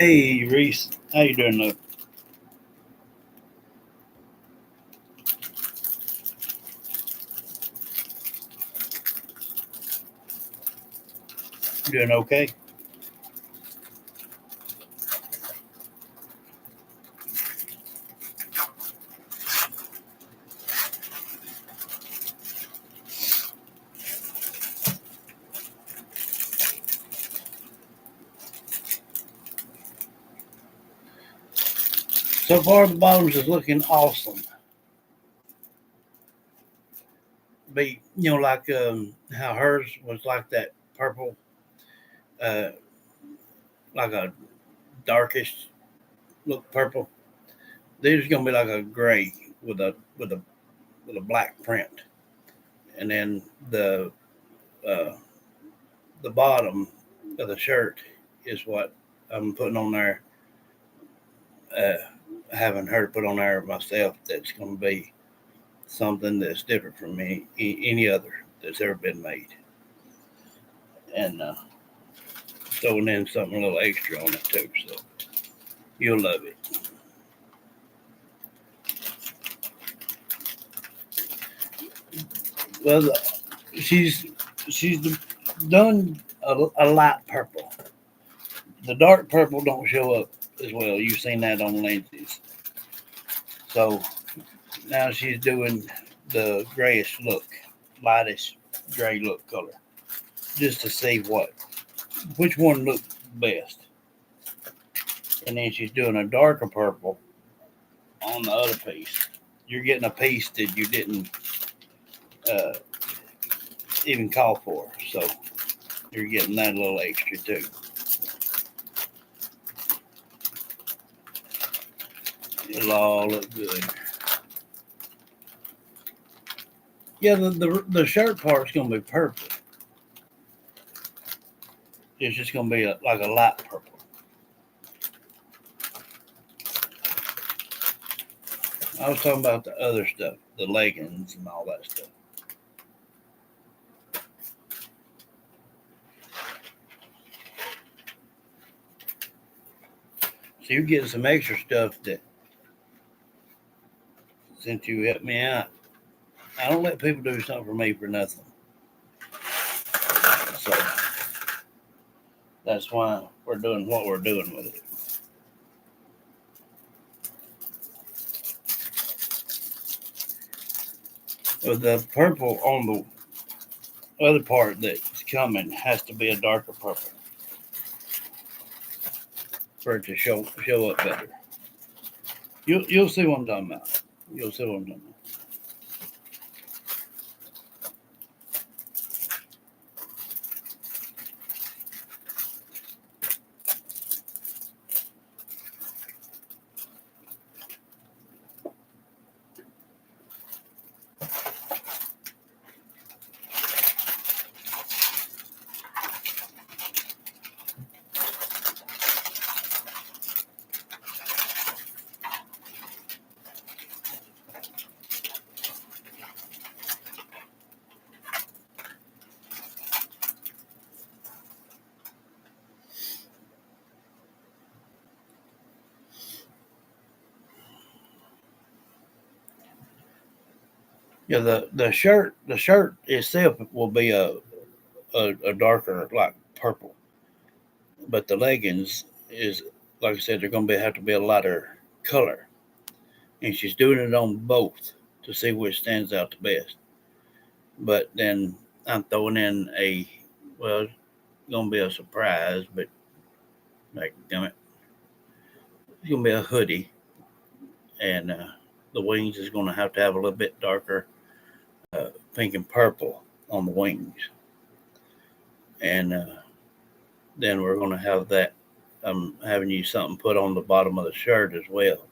Hey Reese, how you doing? Doing okay? So far, the bottoms is looking awesome. But like how hers was like that purple, uh, like a darkish look purple. These are gonna be like a gray with a black print, and then uh, the bottom of the shirt is what I'm putting on there. Uh, having her put on there myself. That's gonna be something that's different from any other that's ever been made, and throwing in something a little extra on it too. So you'll love it. Well, she's she's done a light purple. The dark purple don't show up as well. You've seen that on lenses. So now she's doing the grayish look, lightish gray look color, just to see which one looks best. And then she's doing a darker purple on the other piece. You're getting a piece that you didn't uh, even call for, so you're getting that a little extra too. It'll all look good. Yeah, the shirt part's gonna be purple. It's just gonna be like a light purple. I was talking about the other stuff, the leggings and all that stuff. So you're getting some extra stuff that since you helped me out. I don't let people do something for me for nothing. So that's why we're doing what we're doing with it. With the purple on the other part that's coming has to be a darker purple for it to show up better. You'll see what I'm talking about. You'll see what I'm talking about. Yeah, the shirt itself will be a darker like purple, but the leggings is like I said they're gonna have to be a lighter color, and she's doing it on both to see which stands out the best. But then I'm throwing in well, it's gonna be a surprise, but like damn it, it's gonna be a hoodie, and the wings is gonna have to have a little bit darker pink and purple on the wings, and then we're going to have that. I'm having you something put on the bottom of the shirt as well,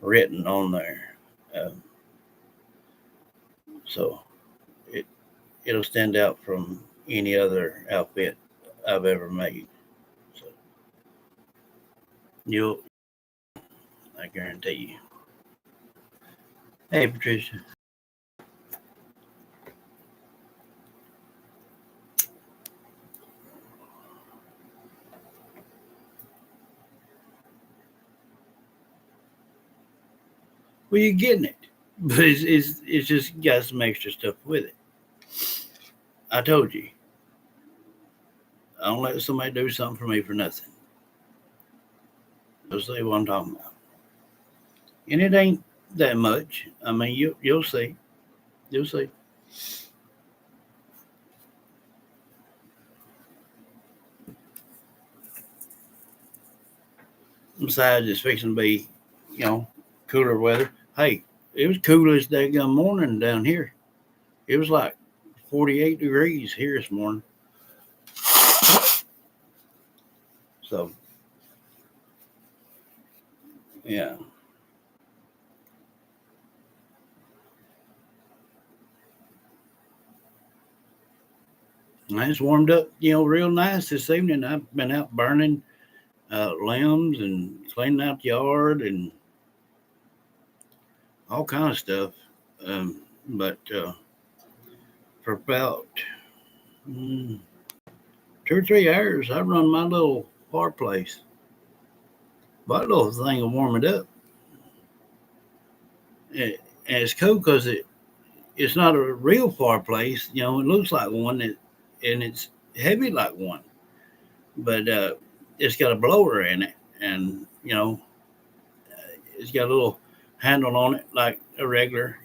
written on there. Um, so it it'll stand out from any other outfit I've ever made. So you'll, I guarantee you. Hey, Patricia. Well, you're getting it, but it's just got some extra stuff with it. I told you, I don't let somebody do something for me for nothing. They'll see what I'm talking about, and it ain't that much. I mean, you'll see, you'll see. Besides, it's fixing to be, you know, cooler weather. Hey, it was cool as that morning down here. It was like 48 degrees here this morning. So yeah, and it's warmed up, real nice this evening. I've been out burning limbs and cleaning out the yard and all kind of stuff. But for about mm, 2 or 3 hours, I run my little fireplace. My little thing will warm it up. And it's cool because it's not a real fireplace. It looks like one, and it's heavy like one, but it's got a blower in it, and it's got a little handle on it like a regular,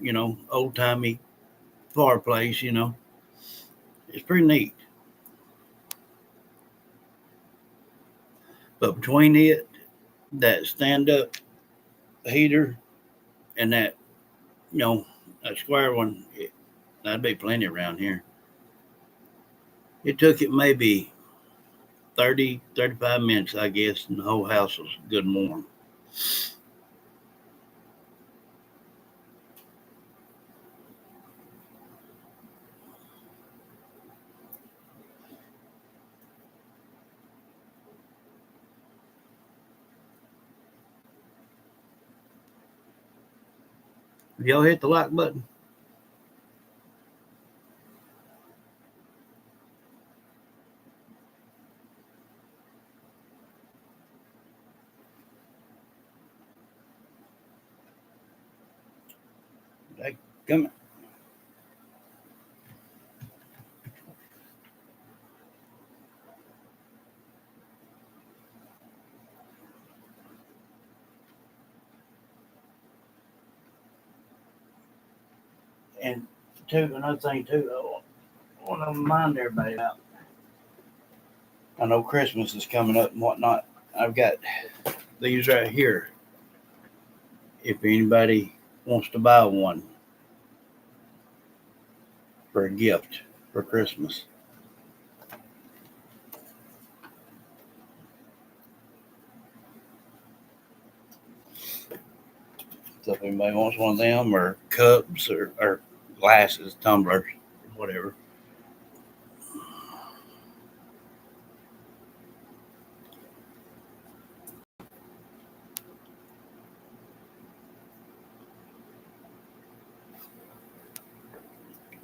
old timey fireplace. It's pretty neat. But between it, that stand up heater, and that square one, that'd be plenty around here. It took it maybe 30, 35 minutes, I guess, and the whole house was good and warm. If y'all hit the like button, come. And two, another thing too, I want to remind everybody about. I know Christmas is coming up and whatnot. I've got these right here. If anybody wants to buy one for a gift for Christmas, so if anybody wants one of them, or cups, or glasses, tumblers, whatever.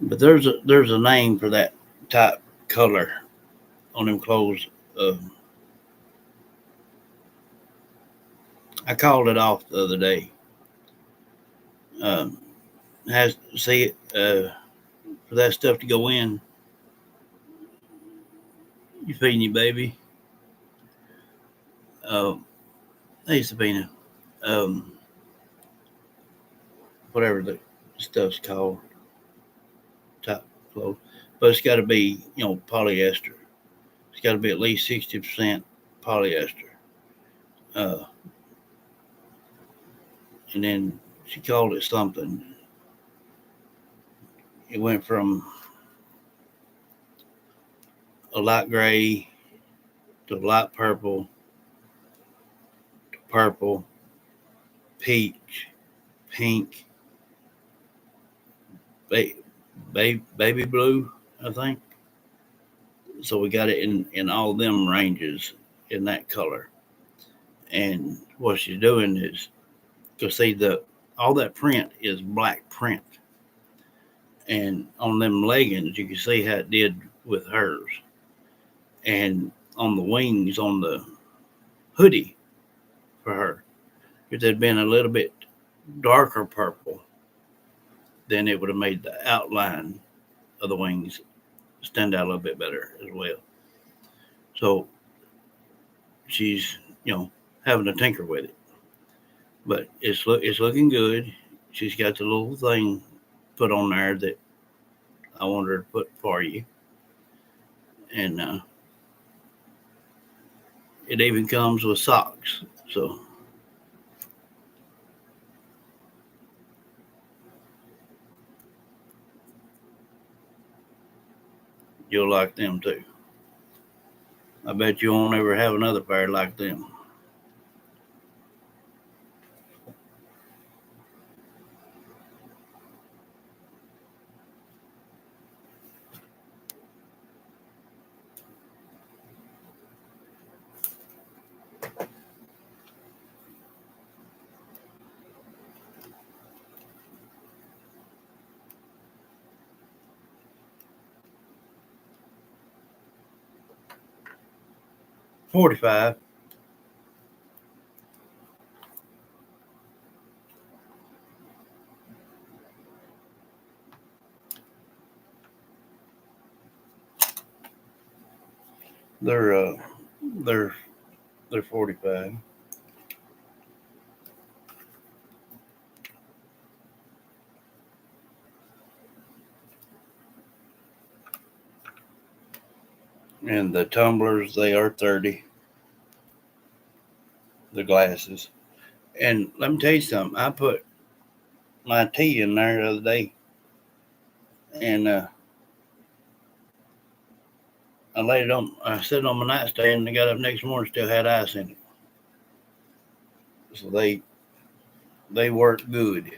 But there's a name for that type color on them clothes. Uh, I called it off the other day. Um, has see it for that stuff to go in. You feeding your baby. Hey Sabina, um, whatever the stuff's called, top clothes. But it's got to be polyester. It's got to be at least 60% polyester. Uh, and then she called it something. It went from a light gray to light purple to purple, peach, pink, ba- baby blue, I think. So we got it in all them ranges in that color. And what she's doing is, because see, the all that print is black print, and on them leggings you can see how it did with hers, and on the wings on the hoodie for her, if there'd been a little bit darker purple, then it would have made the outline of the wings stand out a little bit better as well. So she's, having to tinker with it, but it's looking good. She's got the little thing put on there that I wanted her to put for you, and it even comes with socks. So you'll like them too. I bet you won't ever have another pair like them. $45. They're uh, they're they're 45. And the tumblers, they are 30. The glasses. And let me tell you something. I put my tea in there the other day, and I laid it on. I set it on my nightstand, and I got up next morning, still had ice in it. So they work good.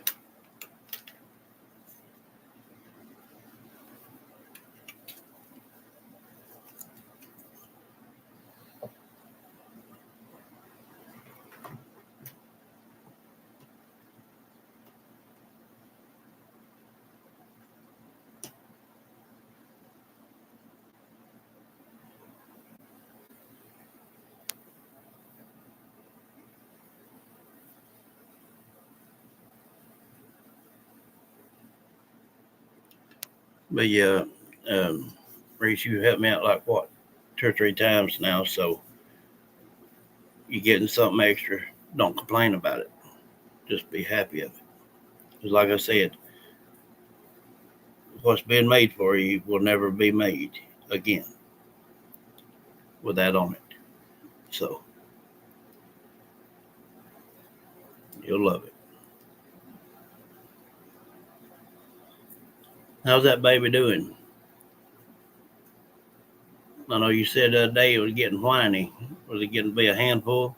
But yeah, um, Reese, you helped me out like what, 2 or 3 times now. So you're getting something extra. Don't complain about it. Just be happy of it. Because like I said, what's been made for you will never be made again with that on it. So you'll love it. How's that baby doing? I know you said the other day it was getting whiny. Was it getting to be a handful?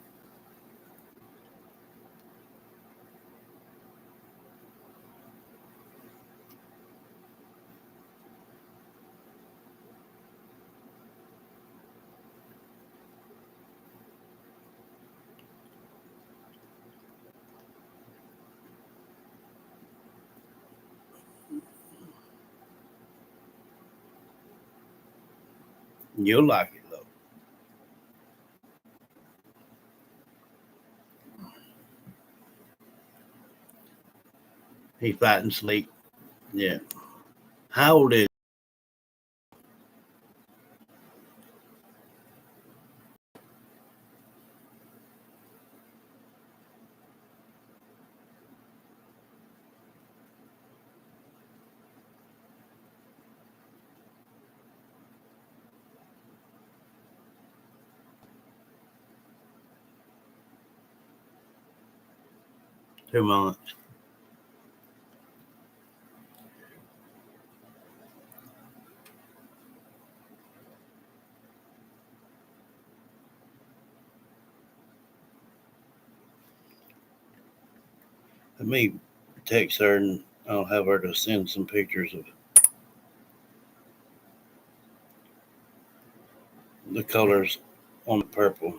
'You'll like it though. He's fighting sleep. Yeah. How old is 2 months? Let me text her and I'll have her to send some pictures of the colors on the purple.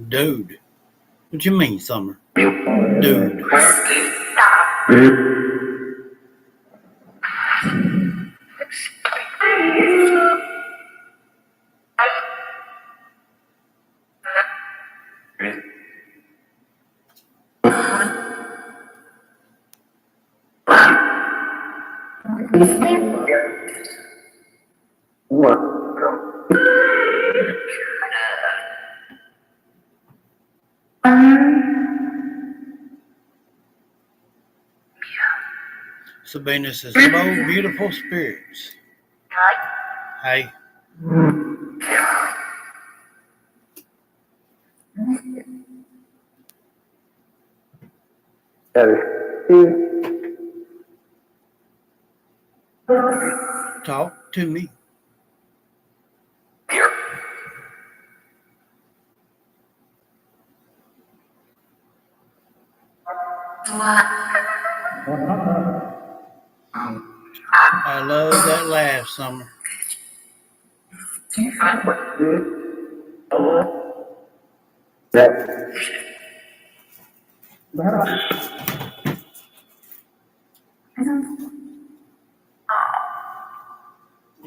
Dude. What you mean, Summer? Dude. Sabina says, hello, beautiful spirits. Hey. Talk to me. I love that laugh, Summer.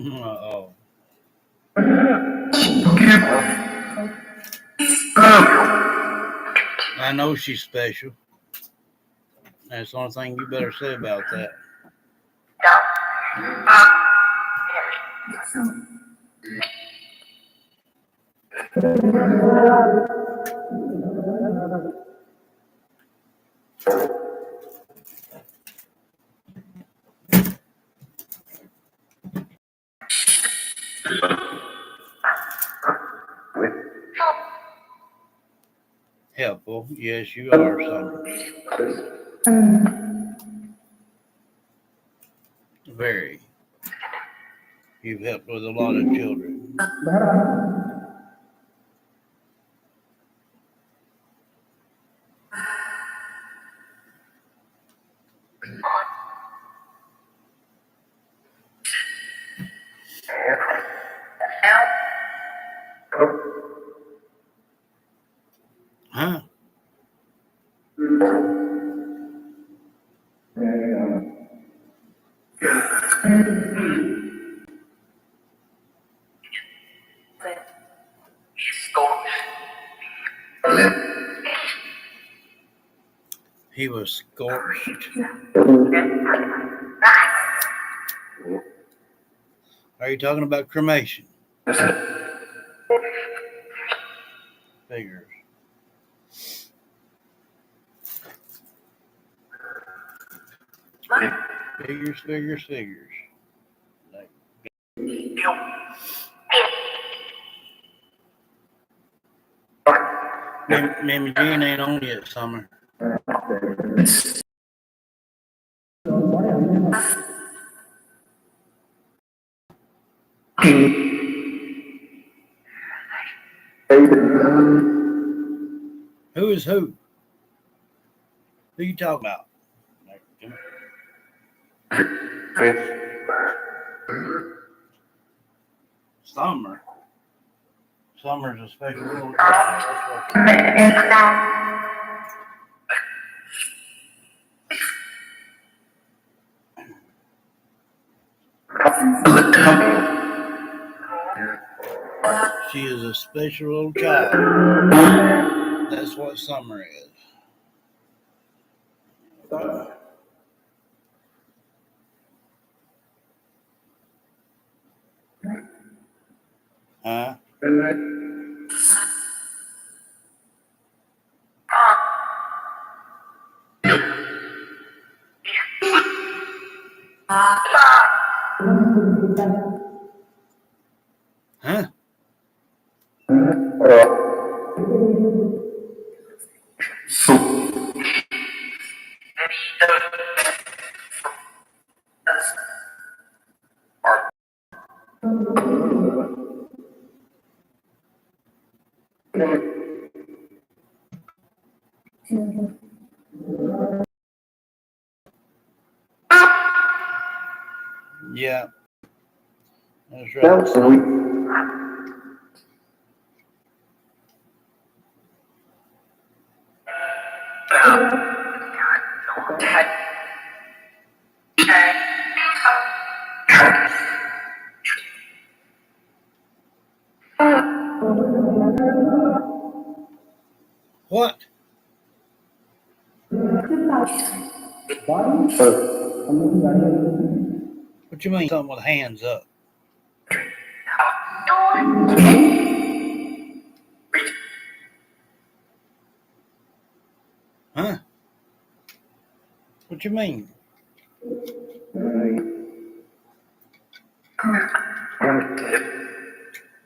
Uh-oh. I know she's special. That's the only thing you better say about that. Helpful. Yes, you are, Summer. Very. You've helped with a lot of children. Huh? He was scorched. Are you talking about cremation? Figures. Figures. Mammy Jean ain't on yet, Summer. Who is who? Who you talking about? Summer. Summer's a special little child. She is a special little child. That's what Summer is. Huh? Huh? Yeah, that's right. What? What you mean something with hands up? Huh? What you mean?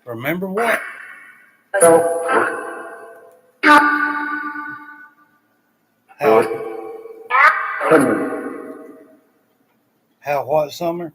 Remember what? How what, Summer?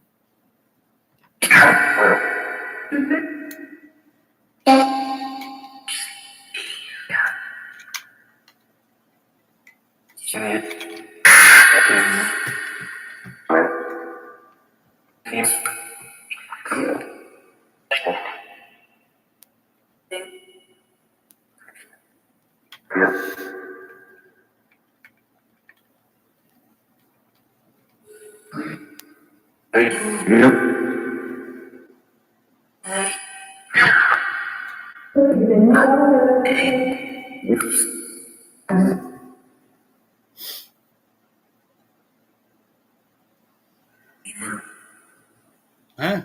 Huh?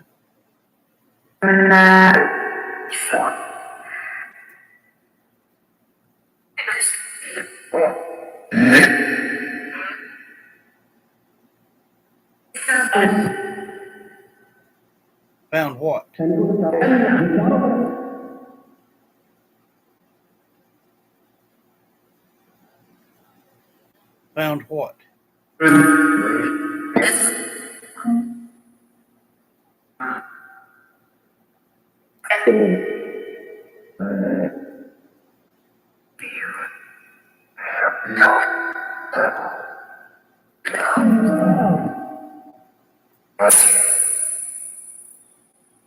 Found what? Found what?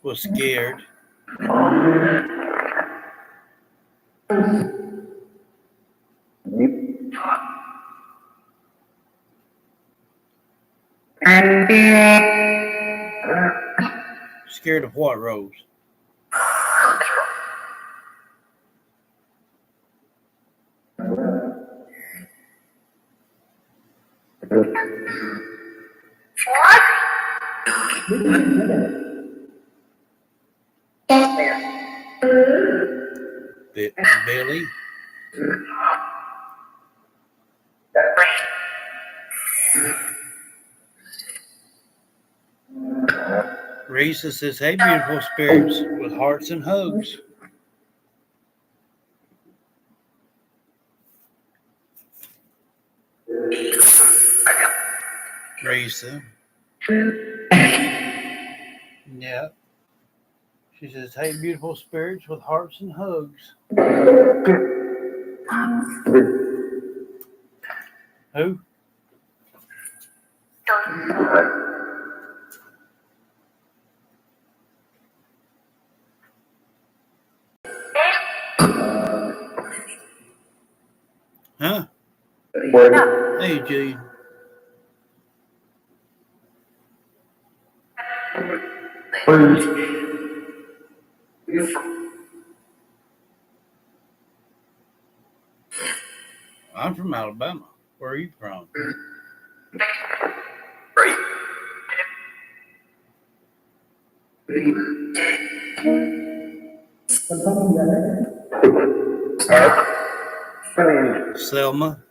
Was scared. Scared of what, Rose? Billy? Risa says, hey, beautiful spirits with hearts and hugs. Risa. Yeah. She says, hey, beautiful spirits with hearts and hugs. Who? Huh? Hey, Jude. I'm from Alabama. Where are you from? Selma.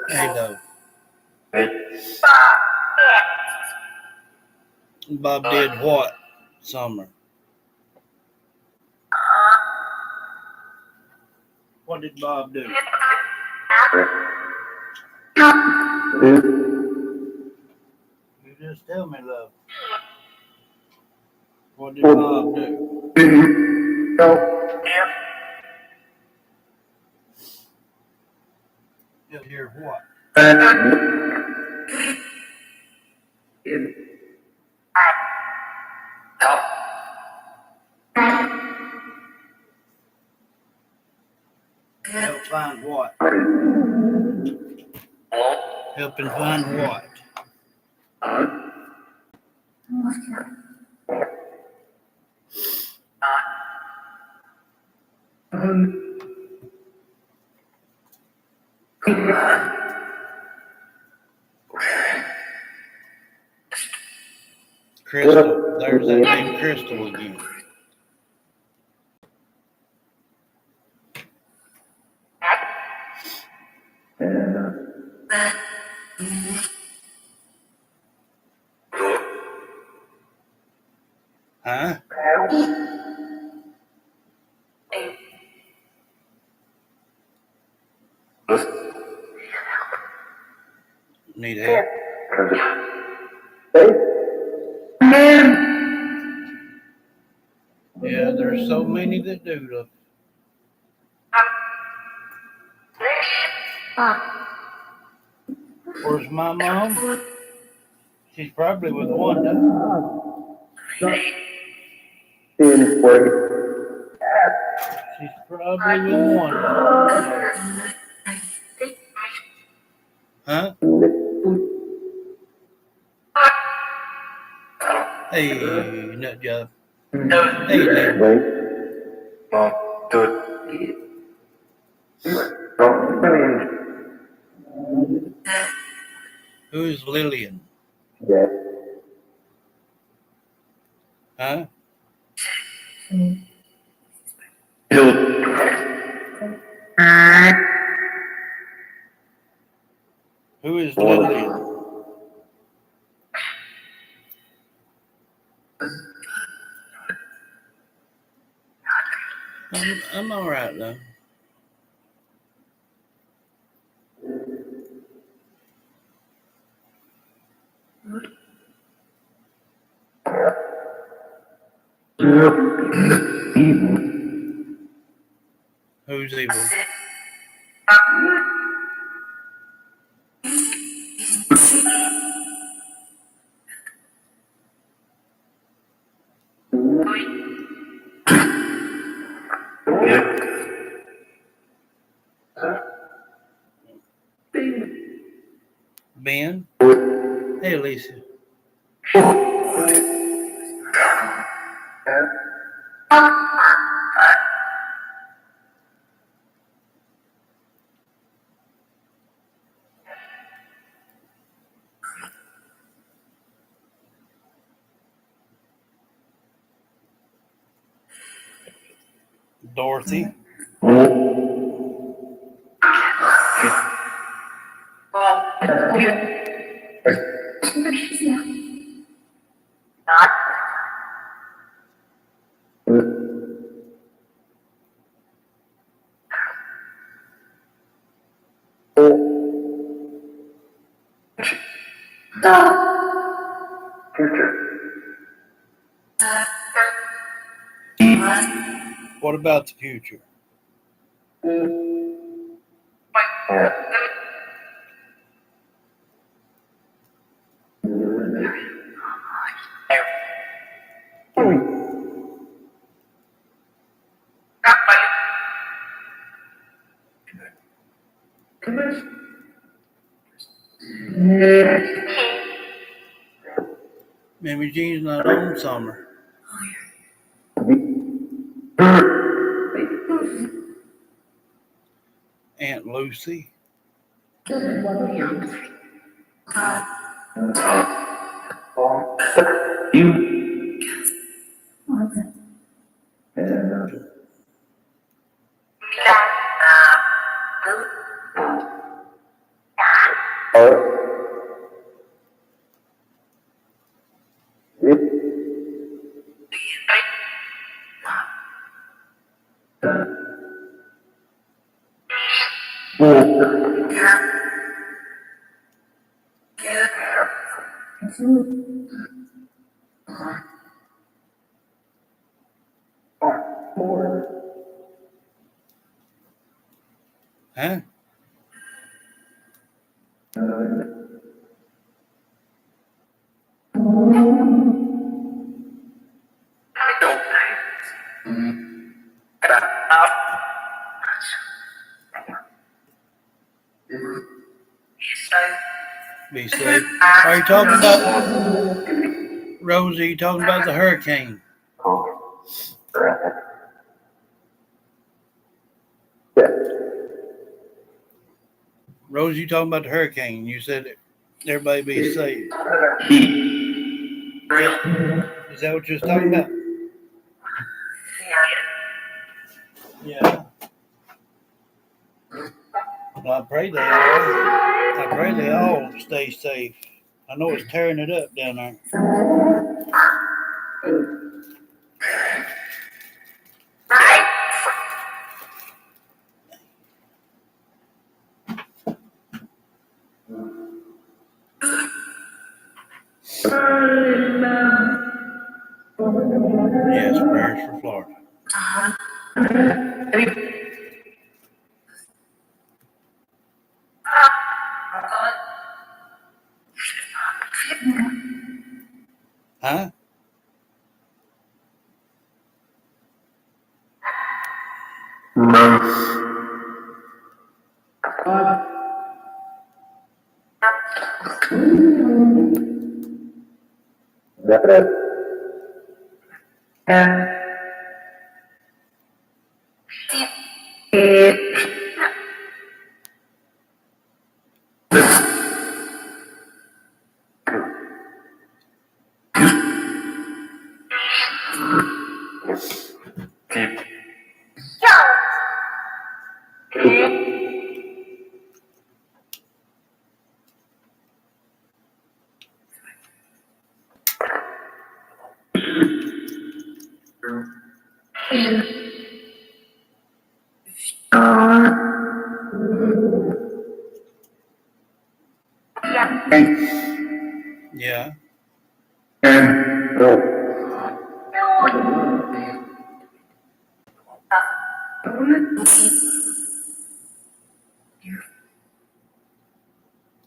Hey, Dove. Bob did what? Summer. What did Bob do? You just tell me, love. What did Bob do? He'll hear what? Help find what? Help him find what? Crystal. There's that name Crystal again. Huh? Need help? Yeah, there's so many that do. Look. Where's my mom? She's probably with Wanda. She's probably with Wanda. Huh? Hey, nut job. Hey, neighbor. Who is Lillian? Huh? Who is Lillian? I'm all right though. Who's evil? Ben? Hey, Lisa. Dorothy. What about the future? Maybe Jean's not on summer. Aunt Lucy. Huh? Be safe. Are you talking about, Rosie, are you talking about the hurricane? Rosie, you talking about the hurricane? You said everybody be safe. Is that what you was talking about? Yeah. Well, I pray they all. I pray they all stay safe. I know it's tearing it up down there. Yes, prayers for Florida. Huh? Yeah.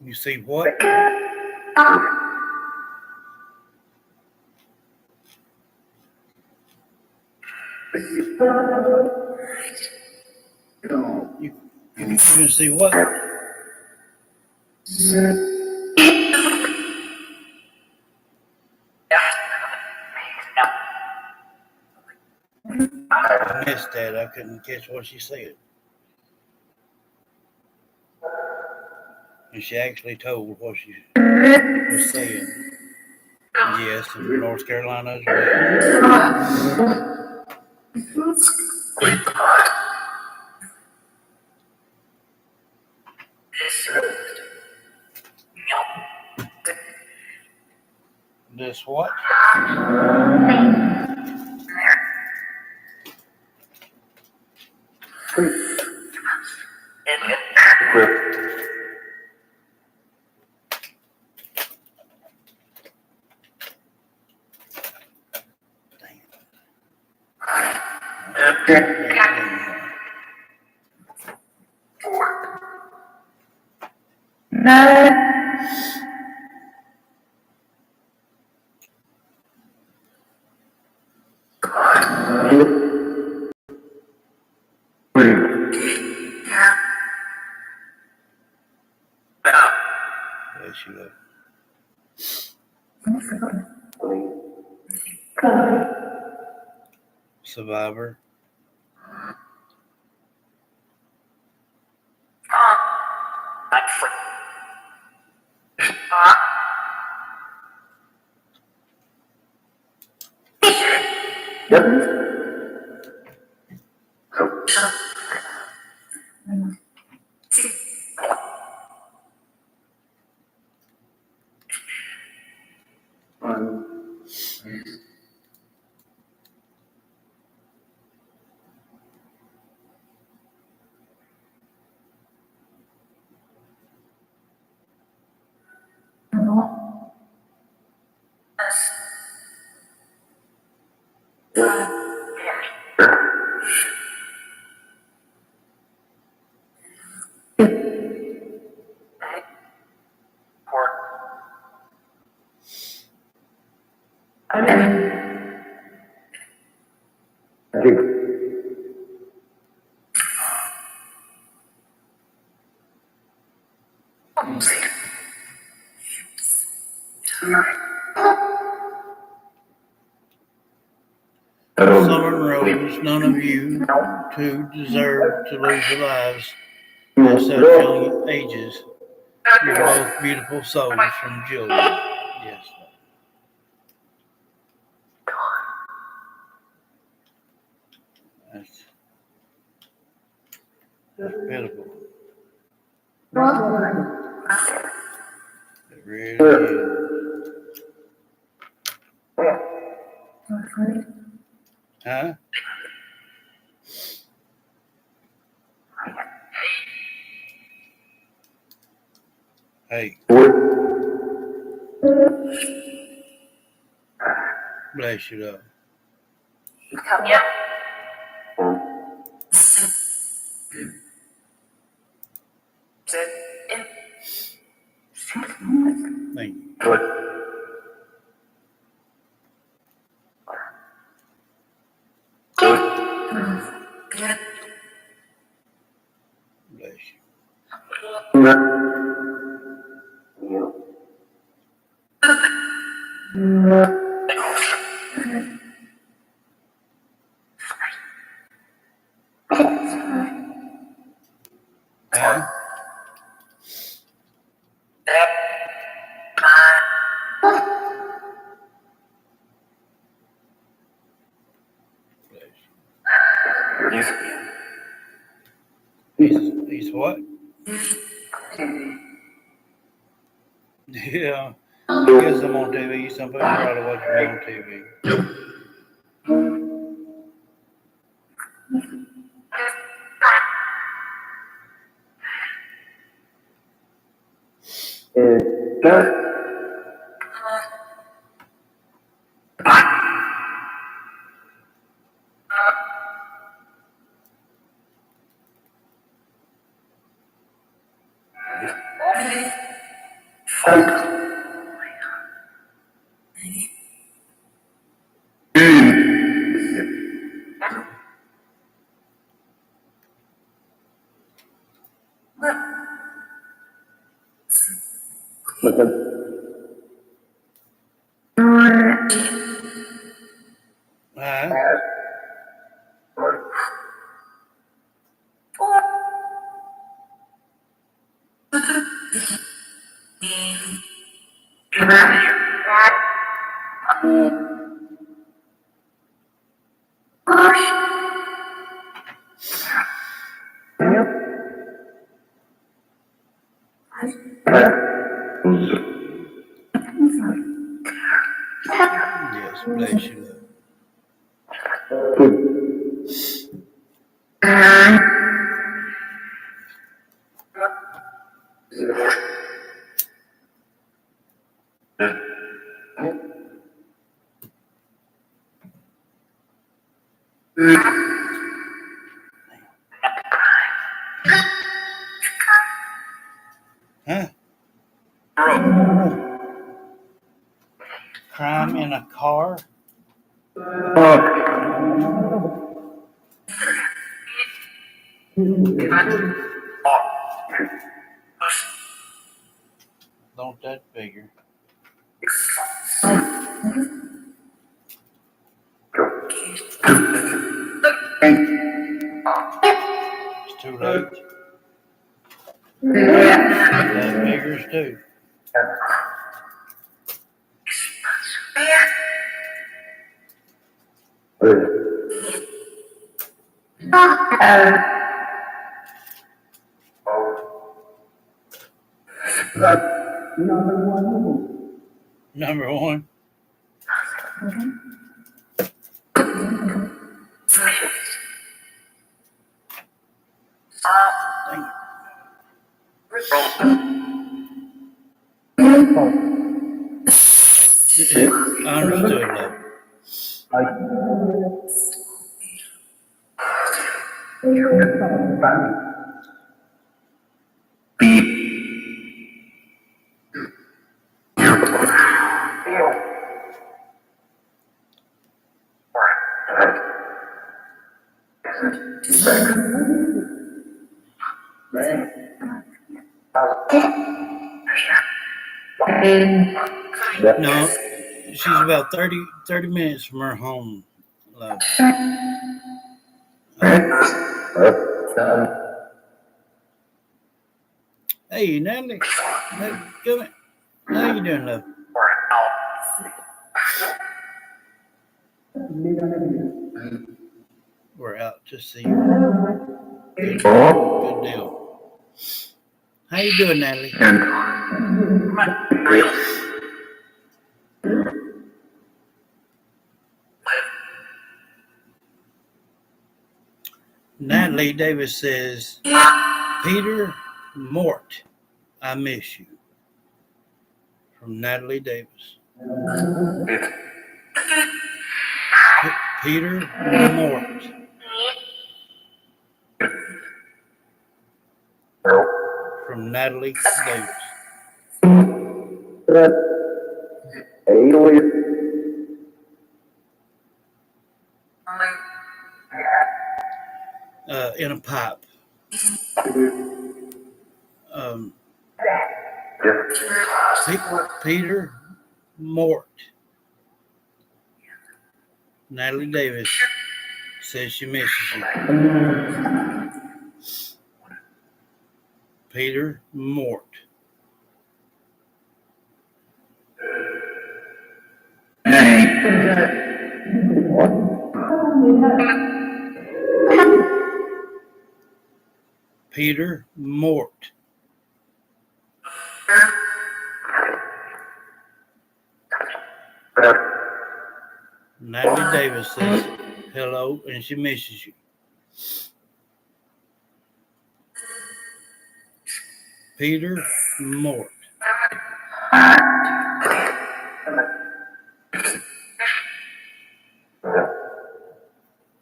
You see what? You can see what? I missed that. I couldn't catch what she said. And she actually told what she was saying. Yes, in North Carolina as well. This what? Yes, you have. Survivor. Summer and Rose, none of you two deserve to lose your lives at such young ages. You're both beautiful souls from Julia. Yes, that's, that's pitiful. It really is. Huh? Hey, bless you though. Thank you. Bless you. Huh? Bless you. He's what? Yeah. I guess I'm on TV. Some people probably watch me on TV. Huh? Yes, bless you. Huh? Crime in a car? Don't that figure? It's too late. That figures too. Number one. Understood, love. No, she's about 30 minutes from her home, love. Hey, Natalie. Hey, come here. How you doing, love? We're out to see you. Good deal. How you doing, Natalie? Natalie Davis says, Peter Mort, I miss you. From Natalie Davis. Peter Mort. From Natalie Davis. In a pipe. Peter Mort. Natalie Davis says she misses you. Peter Mort. Peter Mort. Natalie Davis says hello and she misses you. Peter Mort.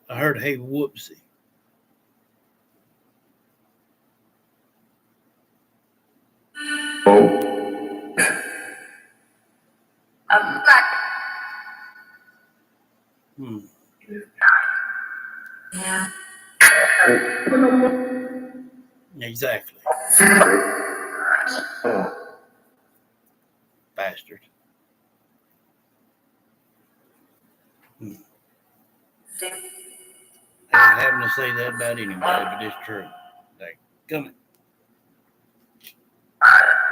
I heard, hey, whoopsie. Exactly. Bastard. I happen to say that about anybody, but it's true. Like, come on.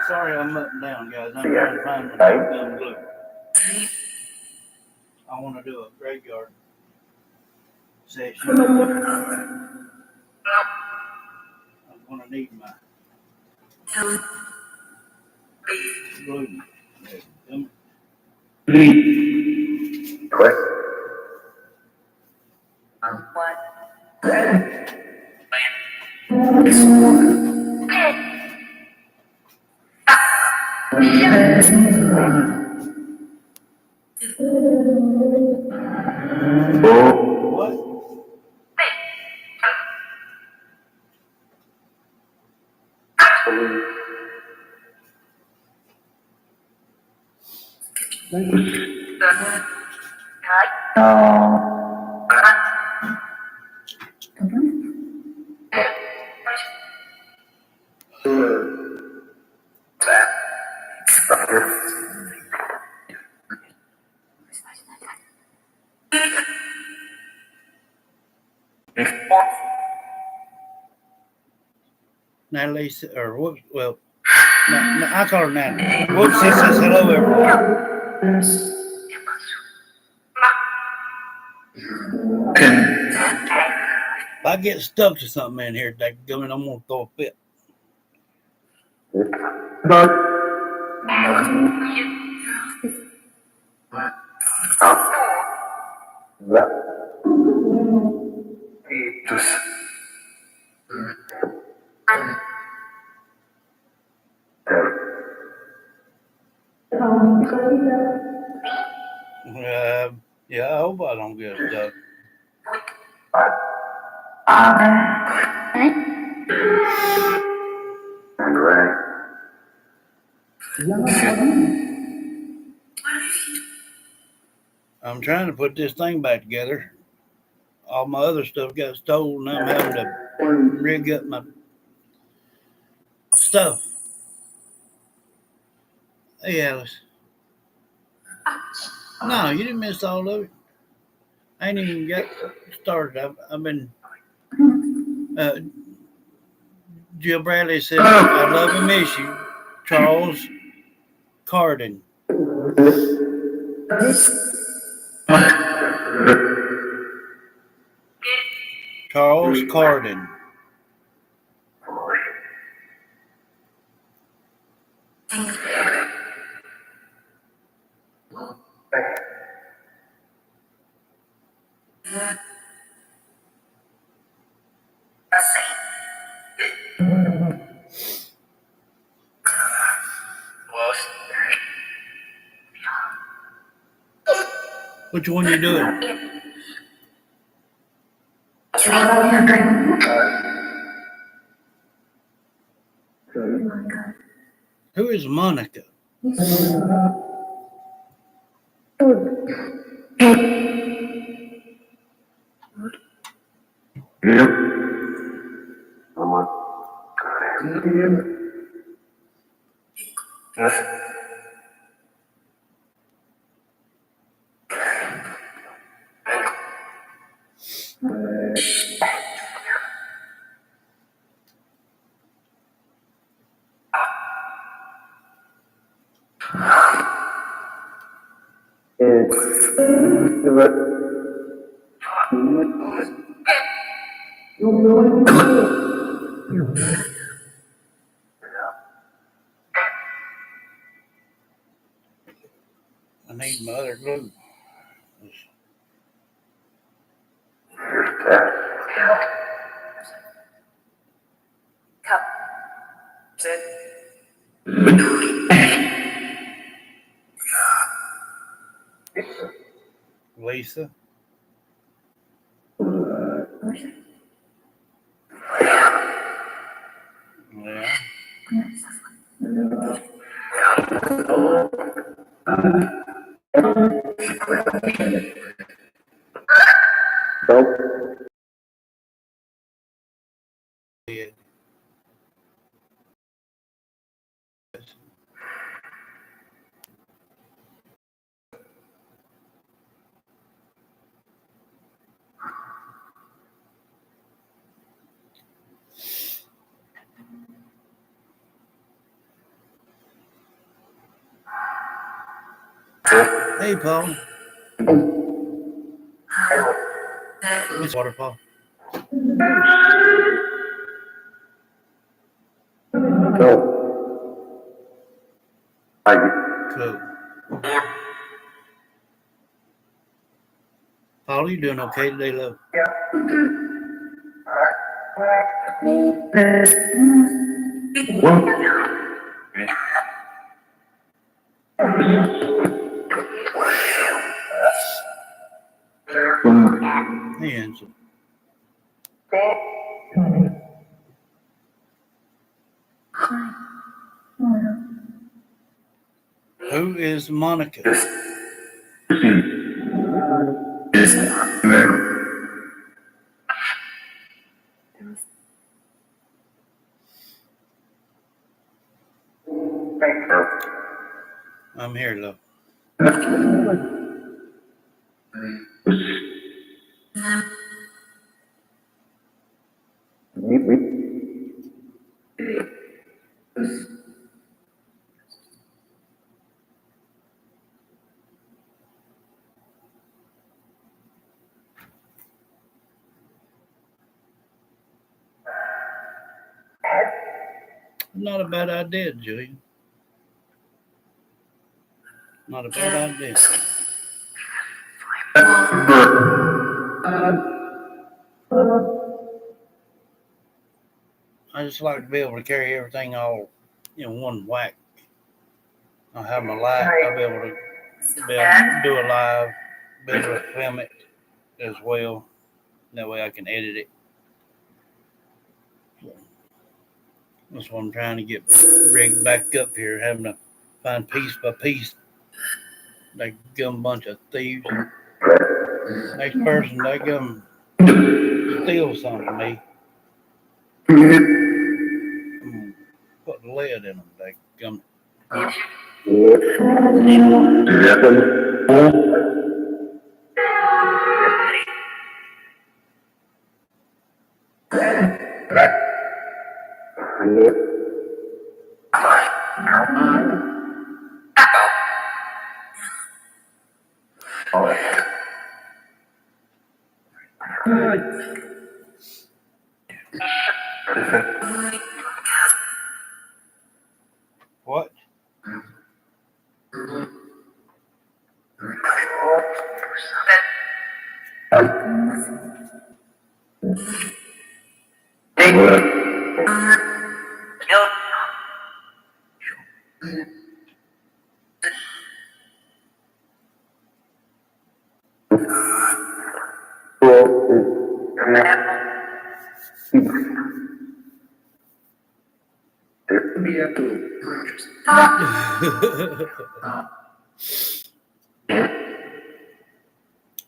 Sorry, I'm up and down, guys. I'm trying to find my gum glue. I want to do a graveyard session. I'm going to need my glue. Come What? Natalie, or what? Well, no, I call her Natalie. Whoopsie says hello, everyone. If I get stuck to something in here, I'm going to throw a fit. Yeah, I hope I don't get stuck. I'm trying to put this thing back together. all my other stuff got stolen. I'm having to rig up my stuff. Hey, Alice. No, you didn't miss all of it. I ain't even got started. I've been. Uh, Jill Bradley said, "I love and miss you." Charles Carden. Charles Carden. Which one you doing? Who is Monica? I need my other glue. Lisa. Yeah. Yeah. Hey, Paul. It's waterfall. Cool. Paul, you doing okay today, love? Hey, Ansel. Who is Monica? I'm here, love. Not a bad idea, Julian. Not a bad idea. I just like to be able to carry everything all in one whack. I'll have my light. I'll be able to do a live, be able to film it as well. That way I can edit it. That's what I'm trying to get rigged back up here, having to find piece by piece. They gum bunch of thieves. Next person, they gum steal some from me. Put lead in them. They come. What?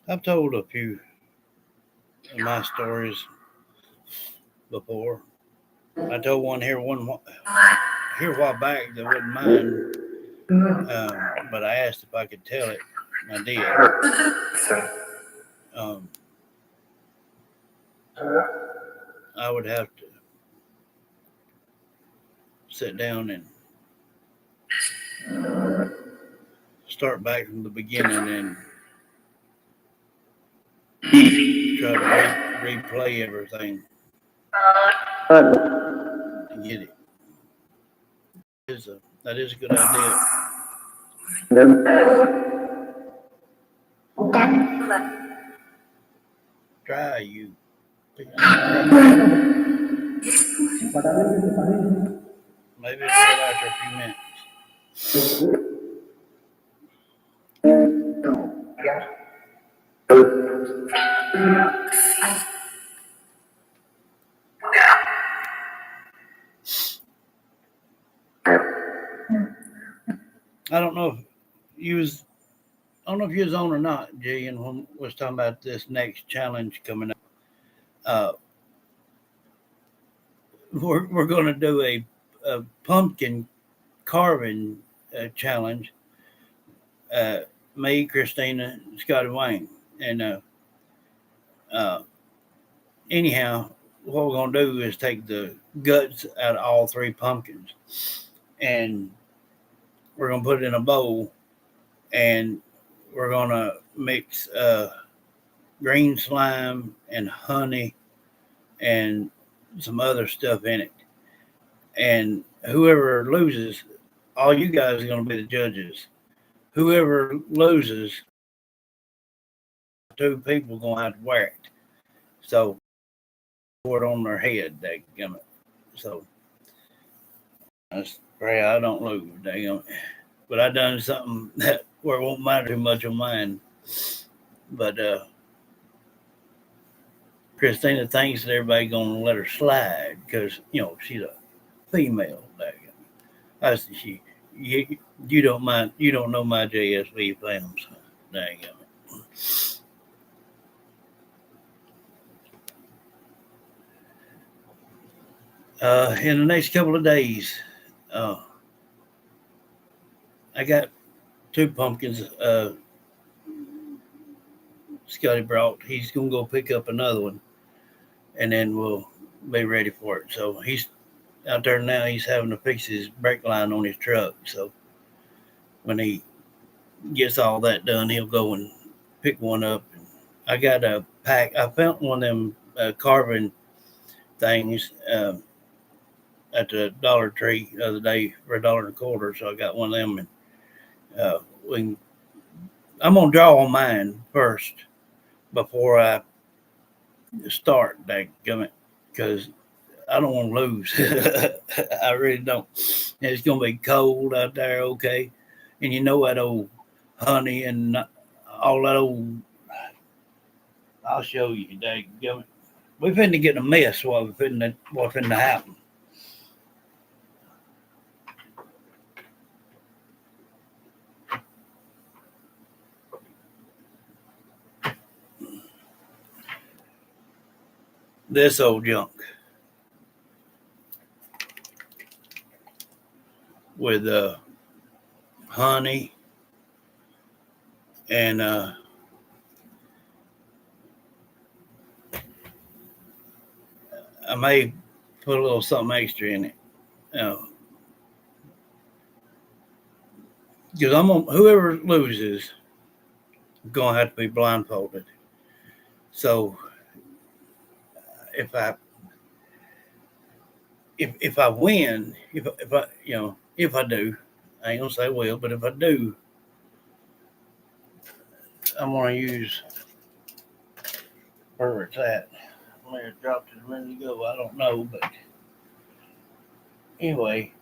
I've told a few of my stories before. I told one here a while back that wasn't mine, but I asked if I could tell it, and I did. Um, I would have to sit down and start back from the beginning and try to replay everything and get it. That is a good idea. Try you. Maybe it's right after a few minutes. I don't know if you was on or not, Jillian, when we was talking about this next challenge coming up. We're going to do a pumpkin carving challenge. Me, Christina, Scotty Wayne, and anyhow, what we're going to do is take the guts out of all three pumpkins, and we're going to put it in a bowl, and we're going to mix green slime and honey and some other stuff in it. And whoever loses, all you guys are going to be the judges. Whoever loses, two people are going to have to wear it. So, pour it on their head, they come it. So, I pray I don't lose, daggum. But I done something that where it won't matter too much on mine. But Christina thinks that everybody gonna let her slide because she's a female. Daggum. I said you don't mind, you don't know my JSV films, daggum. In the next couple of days, I got two pumpkins. Scotty brought. He's gonna go pick up another one, and then we'll be ready for it. So he's out there now. He's having to fix his brake line on his truck. So when he gets all that done, he'll go and pick one up. I got a pack. I found one of them carving things at the Dollar Tree the other day for $1.25. So I got one of them, and we can, I'm gonna draw on mine first before I start that gummit because I don't want to lose. I really don't. And it's gonna be cold out there, okay? And you know that old honey and all that old. I'll show you, Dad. We're finna get a mess what's finna happen. this old junk with honey and I may put a little something extra in it. Because whoever loses gonna have to be blindfolded. So if I if I win, if I if I do, I ain't gonna say will, but if I do, I'm gonna use where it's at. I may have dropped it a minute ago. I don't know, but anyway,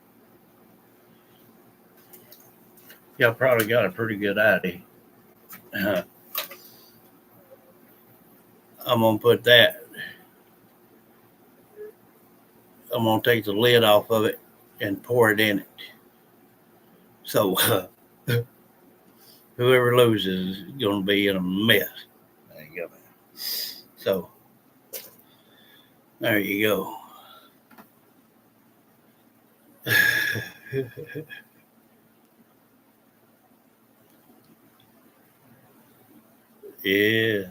y'all probably got a pretty good idea. Uh, I'm gonna put that. I'm gonna take the lid off of it and pour it in it. So whoever loses is gonna be in a mess. There you go. So there you go. Yeah,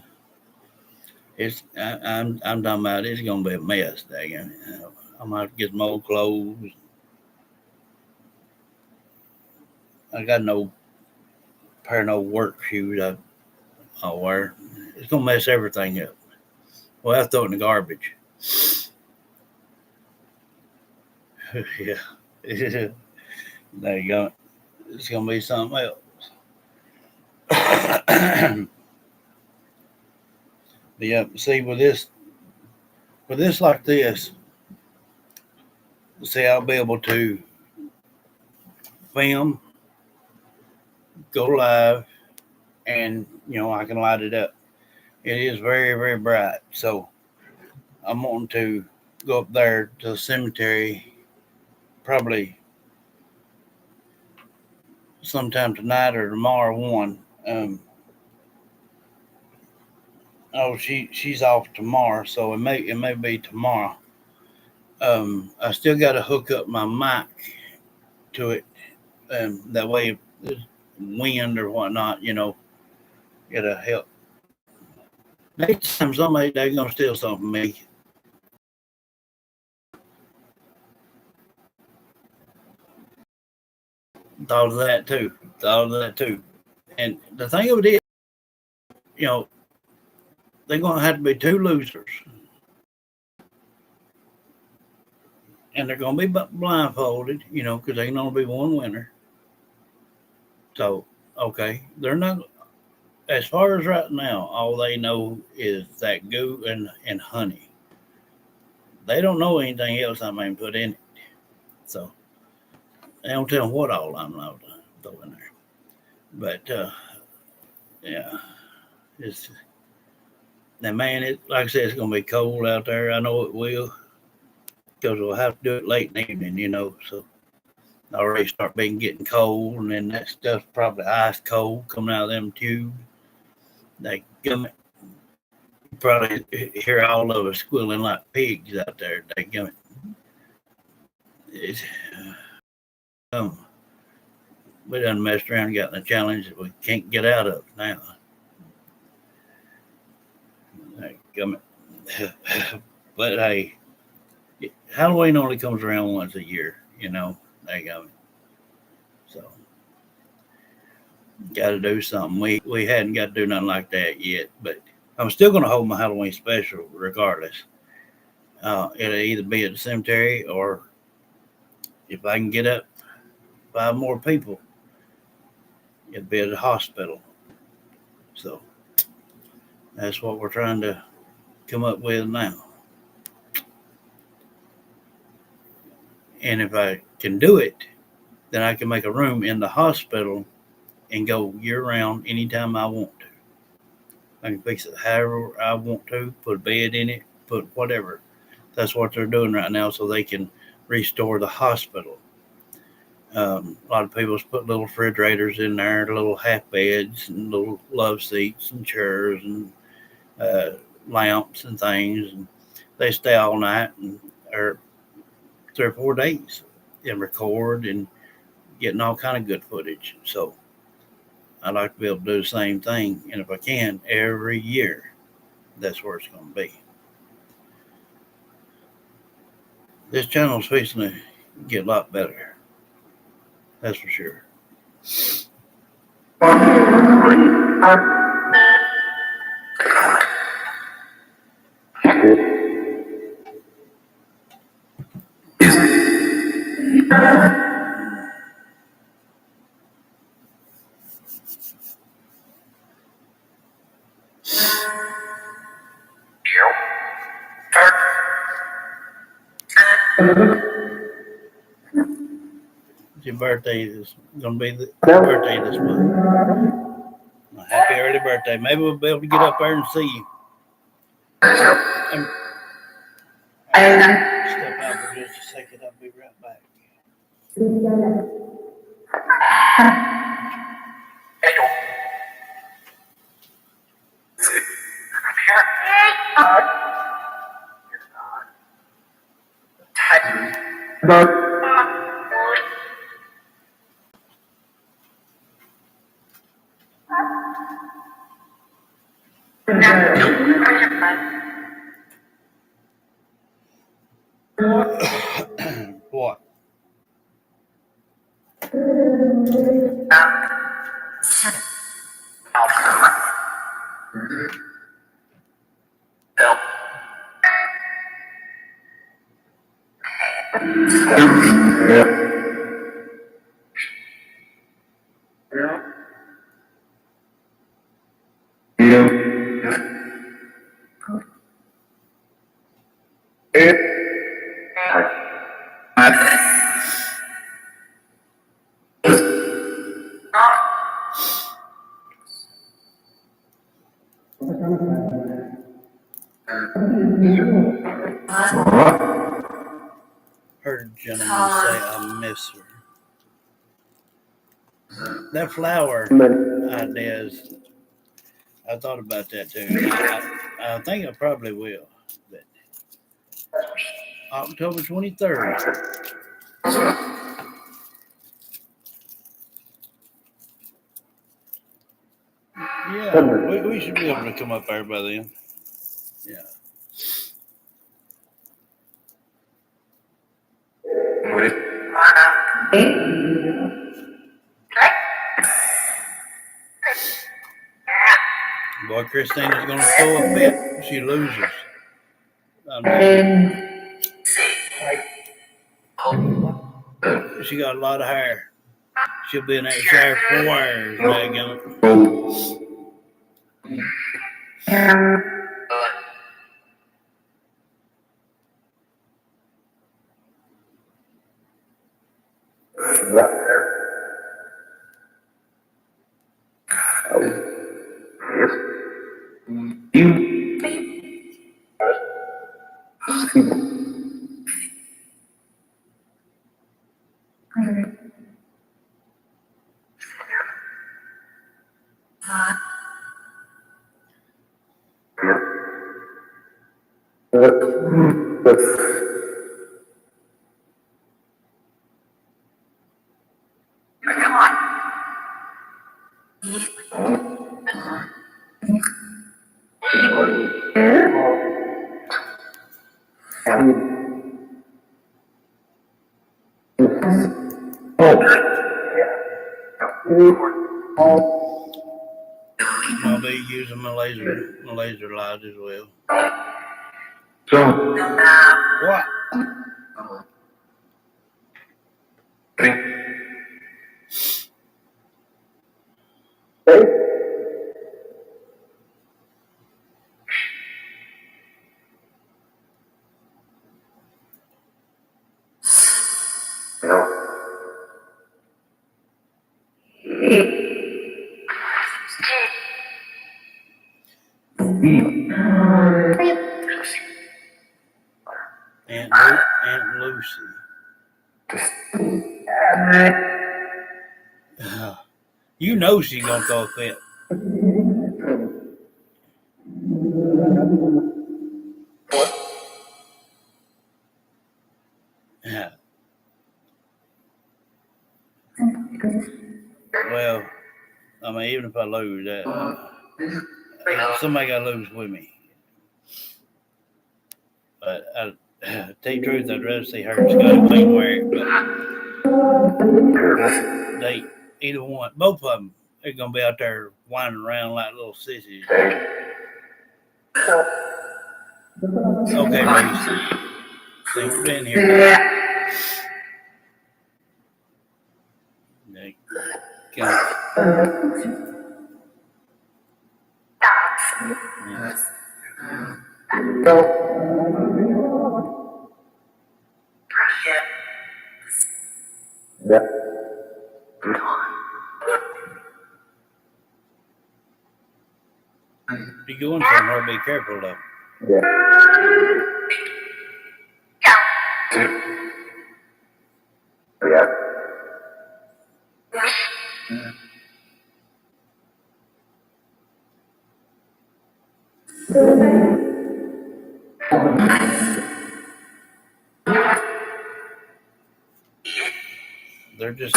I'm talking about it's gonna be a mess. Dang it. I'm gonna have to get some old clothes. I got no pair of no work shoes I'll wear. It's gonna mess everything up. Well, I throw it in the garbage. Yeah, there you go. It's gonna be something else. Yeah, see with this like this, see I'll be able to film, go live, and I can light it up. It is very very bright, so I'm wanting to go up there to the cemetery probably sometime tonight or tomorrow one. Oh, she's off tomorrow, so it may be tomorrow. I still got to hook up my mic to it. That way, if there's wind or whatnot, it'll help. Next time somebody they're gonna steal something from me. Thought of that too. Thought of that too. And the thing of it is, you know, they're gonna have to be two losers, and they're gonna be blindfolded, because they can only be one winner. So, okay, they're not. As far as right now, all they know is that goo and honey. They don't know anything else I may put in it. So they don't tell them what all I'm allowed to throw in there. But yeah, it's now, man. It like I said, it's gonna be cold out there. I know it will because we'll have to do it late in the evening. So already start being getting cold, and then that stuff's probably ice cold coming out of them tubes. They gum you probably hear all of us squealing like pigs out there. They gum it's um, we done messed around and got in a challenge that we can't get out of now. But hey, Halloween only comes around once a year, They go. So got to do something. We hadn't got to do nothing like that yet, but I'm still going to hold my Halloween special regardless. It'll either be at the cemetery or if I can get up 5 more people, it'll be at the hospital. So that's what we're trying to come up with now. And if I can do it, then I can make a room in the hospital and go year round anytime I want to. I can fix it however I want to, put a bed in it, put whatever. That's what they're doing right now so they can restore the hospital. A lot of people's put little refrigerators in there, little half beds, and little love seats and chairs and lamps and things. And they stay all night or 3 or 4 days and record and getting all kind of good footage. So I like to be able to do the same thing, and if I can, every year, that's where it's going to be. This channel's fixing to get a lot better. That's for sure. Your birthday is going to be the birthday this month. Well, happy early birthday. Maybe we'll be able to get up there and see you. Step out for just a second. I'll be right back. What? Heard a gentleman say I miss her. That flower idea is, I thought about that too. I think I probably will. But October 23rd. Yeah, we should be able to come up there by then. Yeah. Boy, Christina's going to throw a fit if she loses. She got a lot of hair. She'll be in that shower for 4 hours. I'll be using my laser light as well. What? Aunt Lucy. You know she's gonna throw a fit. Well, I mean, even if I lose, somebody got to lose with me. But to tell you the truth, I'd rather see her and Scotty Wayne wear it. But they, either one, both of them, they're going to be out there winding around like little sissies. Okay, Reese. Thanks for being here. They can't. Yeah. If you're going somewhere, be careful though. Yeah. Yeah. They're just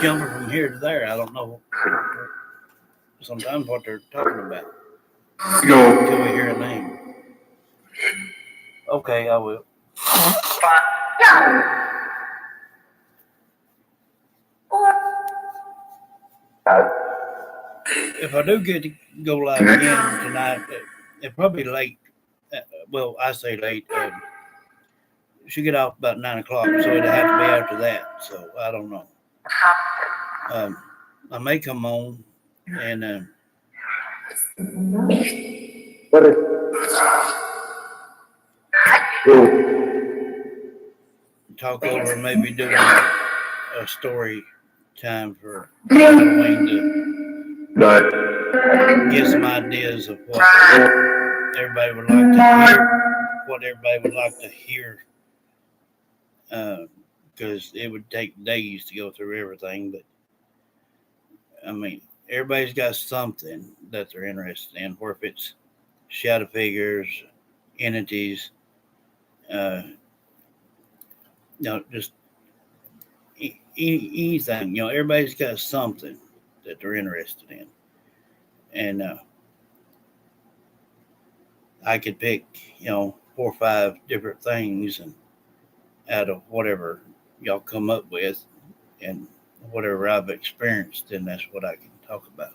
jumping from here to there. I don't know sometimes what they're talking about. Until we hear a name. Okay, I will. If I do get to go live again tonight, it'll probably be late. Well, I say late. She get off about 9 o'clock, so it'll have to be after that. So I don't know. I may come on and What is? talk over, maybe doing a story time for Halloween to get some ideas of what everybody would like to hear. What everybody would like to hear, because it would take days to go through everything. But I mean, everybody's got something that they're interested in, or if it's shadow figures, entities, just anything. Everybody's got something that they're interested in, and I could pick, 4 or 5 different things, and out of whatever y'all come up with, and whatever I've experienced, then that's what I can talk about.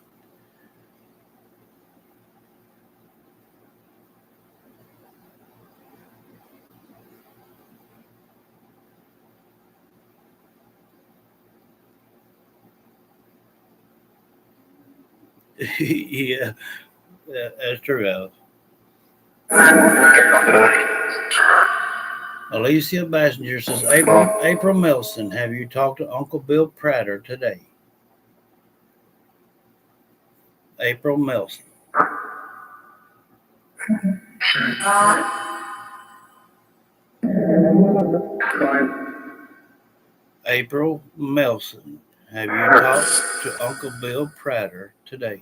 Yeah, that's true, Alice. Alicia Bassinger says, April Melson, have you talked to Uncle Bill Prater today? April Melson. April Melson, have you talked to Uncle Bill Prater today?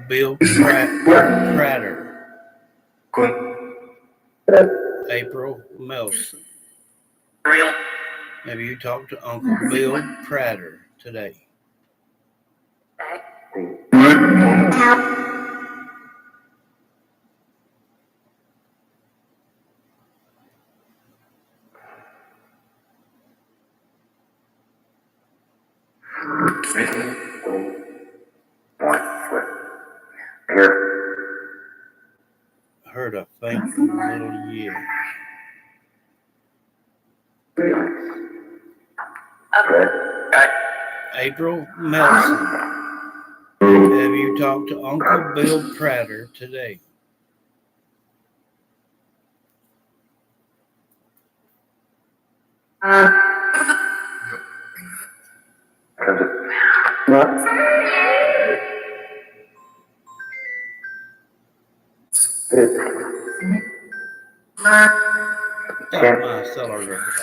Bill Prater. April Melson. Have you talked to Uncle Bill Prater today? Heard a faint little yes. April Melson, have you talked to Uncle Bill Prater today? My cellar record.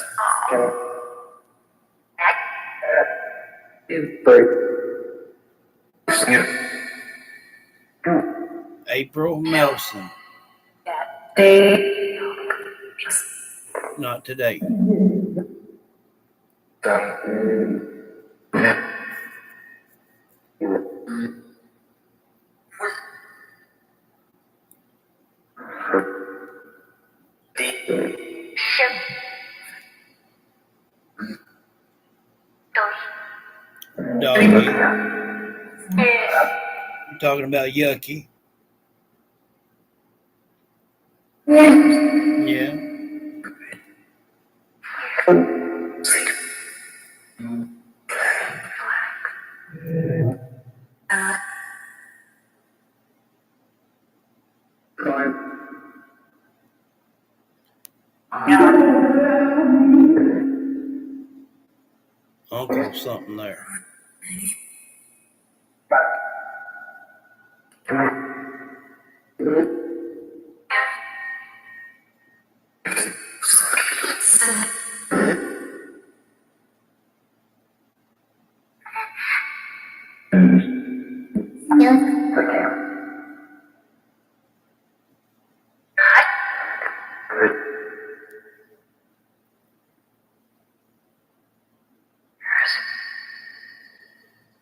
April Melson, Not today. Doggy. You're talking about Yucky. Yeah. Uncle something there.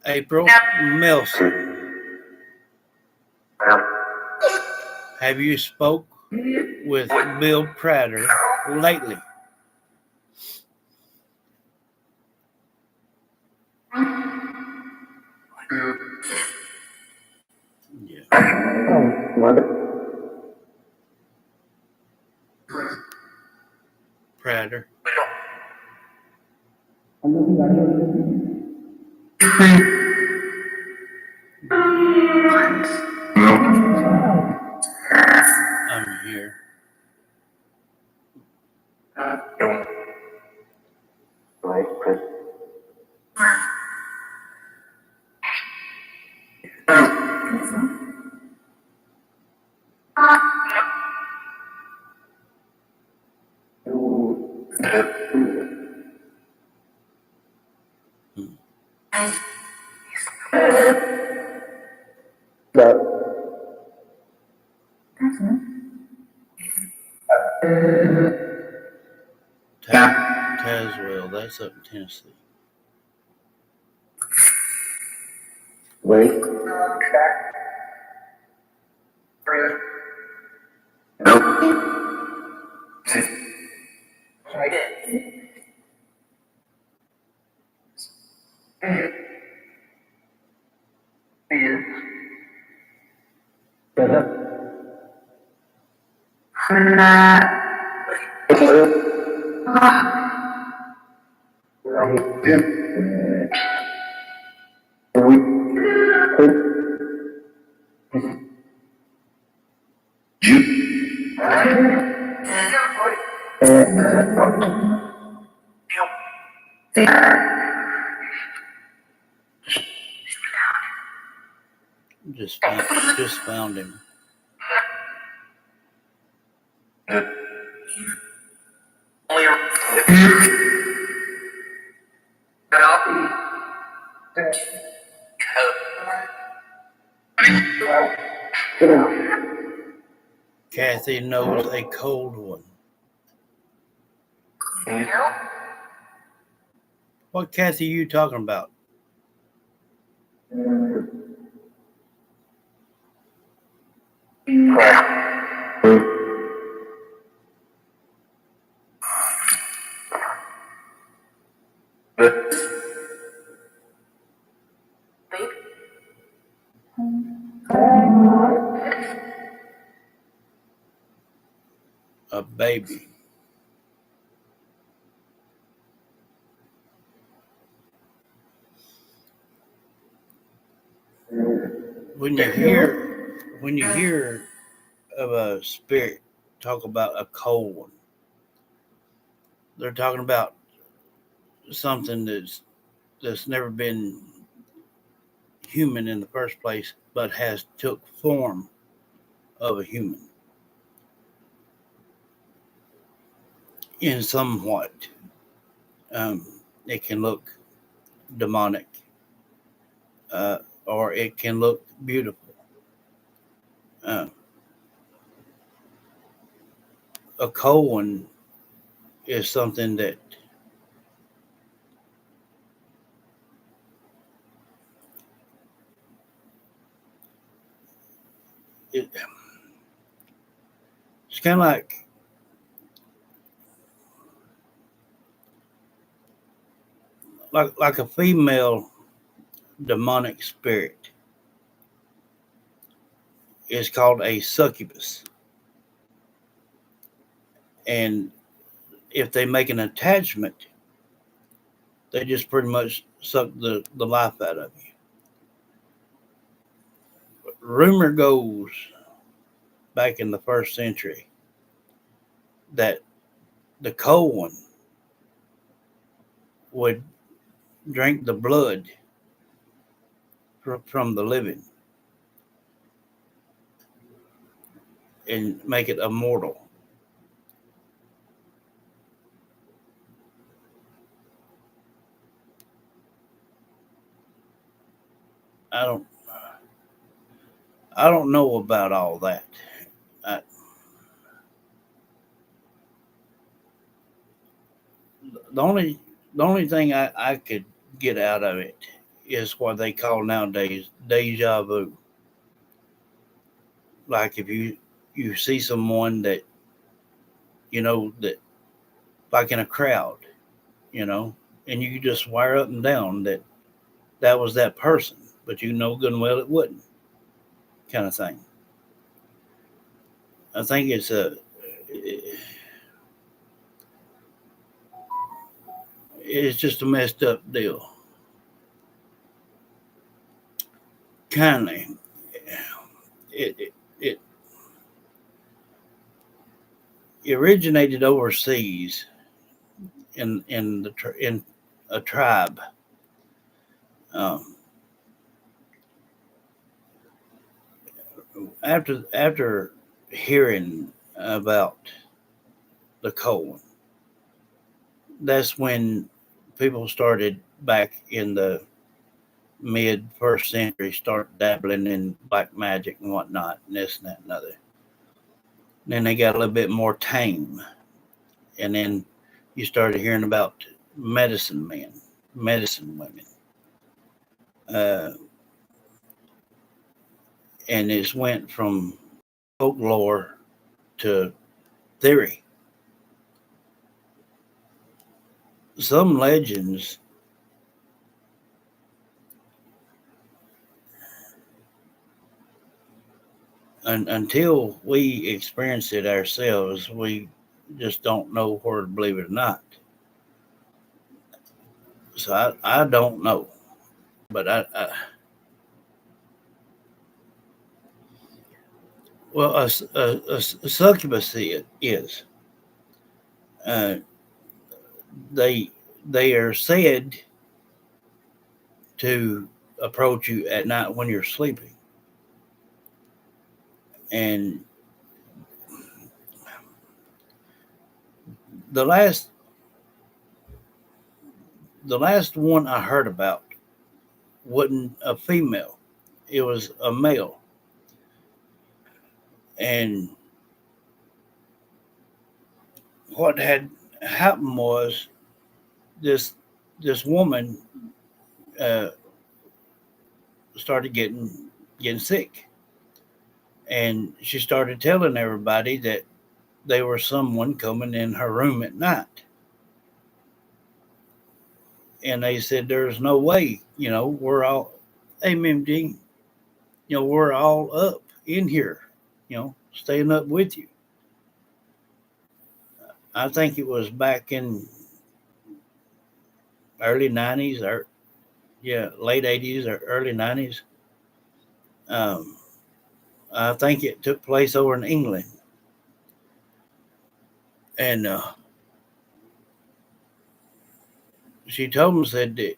April Melson. Have you spoke with Bill Prater lately? Yeah. Prater. I'm here. Tazewell, that's up in Tennessee. Wait. Just found him. Kathy knows a cold one. What Kathy are you talking about? A baby. When you hear of a spirit talk about a cold one, they're talking about something that's never been human in the first place, but has took form of a human in somewhat. It can look demonic, or it can look beautiful. a Cohen is something that it, it's kind of like a female demonic spirit is called a succubus, and if they make an attachment, they just pretty much suck the life out of you. Rumor goes back in the first century that the Cohen would drink the blood from the living and make it immortal. I don't I don't know about all that. I, the only the only thing I could get out of it is what they call nowadays deja vu. Like if you see someone that that like in a crowd, you know, and you just swear up and down that that was that person, but you know good and well it wouldn't, kind of thing. I think it's just a messed up deal. Kindly, it originated overseas in a tribe. Um, after hearing about the Cohen, that's when people started back in the mid first century start dabbling in black magic and whatnot, and this and that and other. Then they got a little bit more tame, and then you started hearing about medicine men, medicine women, uh, and it went from folklore to theory. Some legends until we experience it ourselves, we just don't know whether to believe it or not. So I don't know, but well, a succubus is uh, they they are said to approach you at night when you're sleeping, and the last the last one I heard about wasn't a female; it was a male, and what had happened was this this woman uh, started getting sick, and she started telling everybody that there was someone coming in her room at night, and they said there's no way, we're all MMG, we're all up in here, staying up with you. I think it was back in early 90s or yeah, late 80s or early 90s. Um, I think it took place over in England, and she told him said that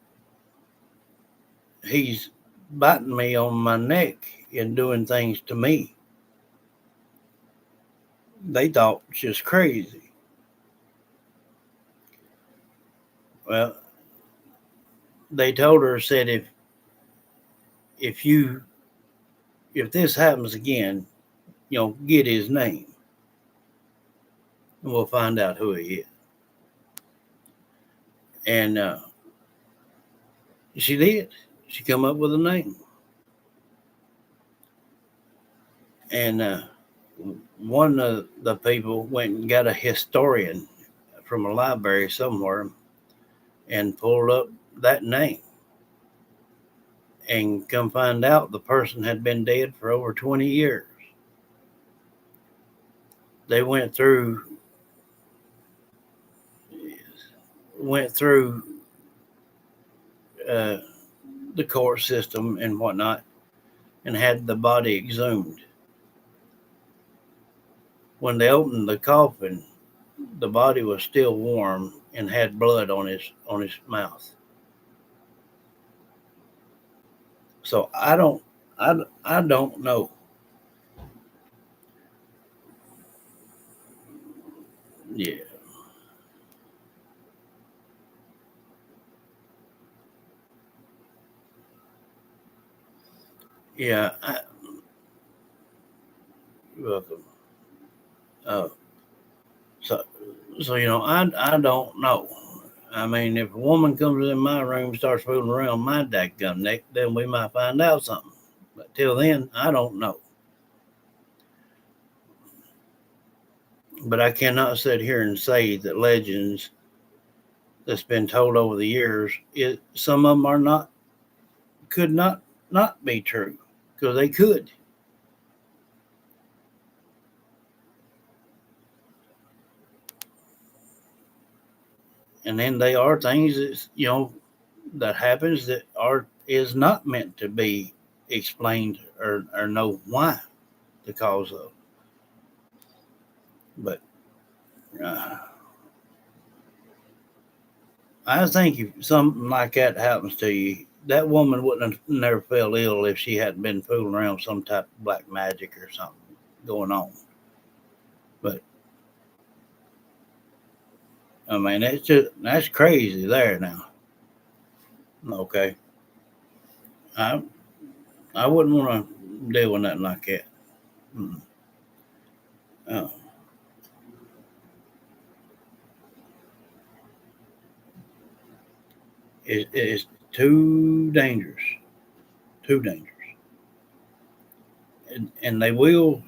he's biting me on my neck and doing things to me. They thought she was crazy. Well, they told her said if you if this happens again, get his name. and we'll find out who he is. And she did. She come up with a name. And one of the people went and got a historian from a library somewhere and pulled up that name. And come find out the person had been dead for over 20 years. They went through uh, the court system and whatnot and had the body exhumed. When they opened the coffin, the body was still warm and had blood on his mouth. So I don't know. Yeah, yeah. Welcome. Uh, so I don't know. I mean, if a woman comes in my room and starts fooling around my dadgum neck, then we might find out something. But till then, I don't know. But I cannot sit here and say that legends that's been told over the years, some of them are not, could not be true, because they could. And then they are things that happens that are is not meant to be explained or know why the cause of. But uh, I think if something like that happens to you, that woman wouldn't have never fell ill if she hadn't been fooling around with some type of black magic or something going on. But I mean, that's crazy there now. Okay, I I wouldn't want to deal with nothing like that. Mm. Uh, it's too dangerous, too dangerous, and they will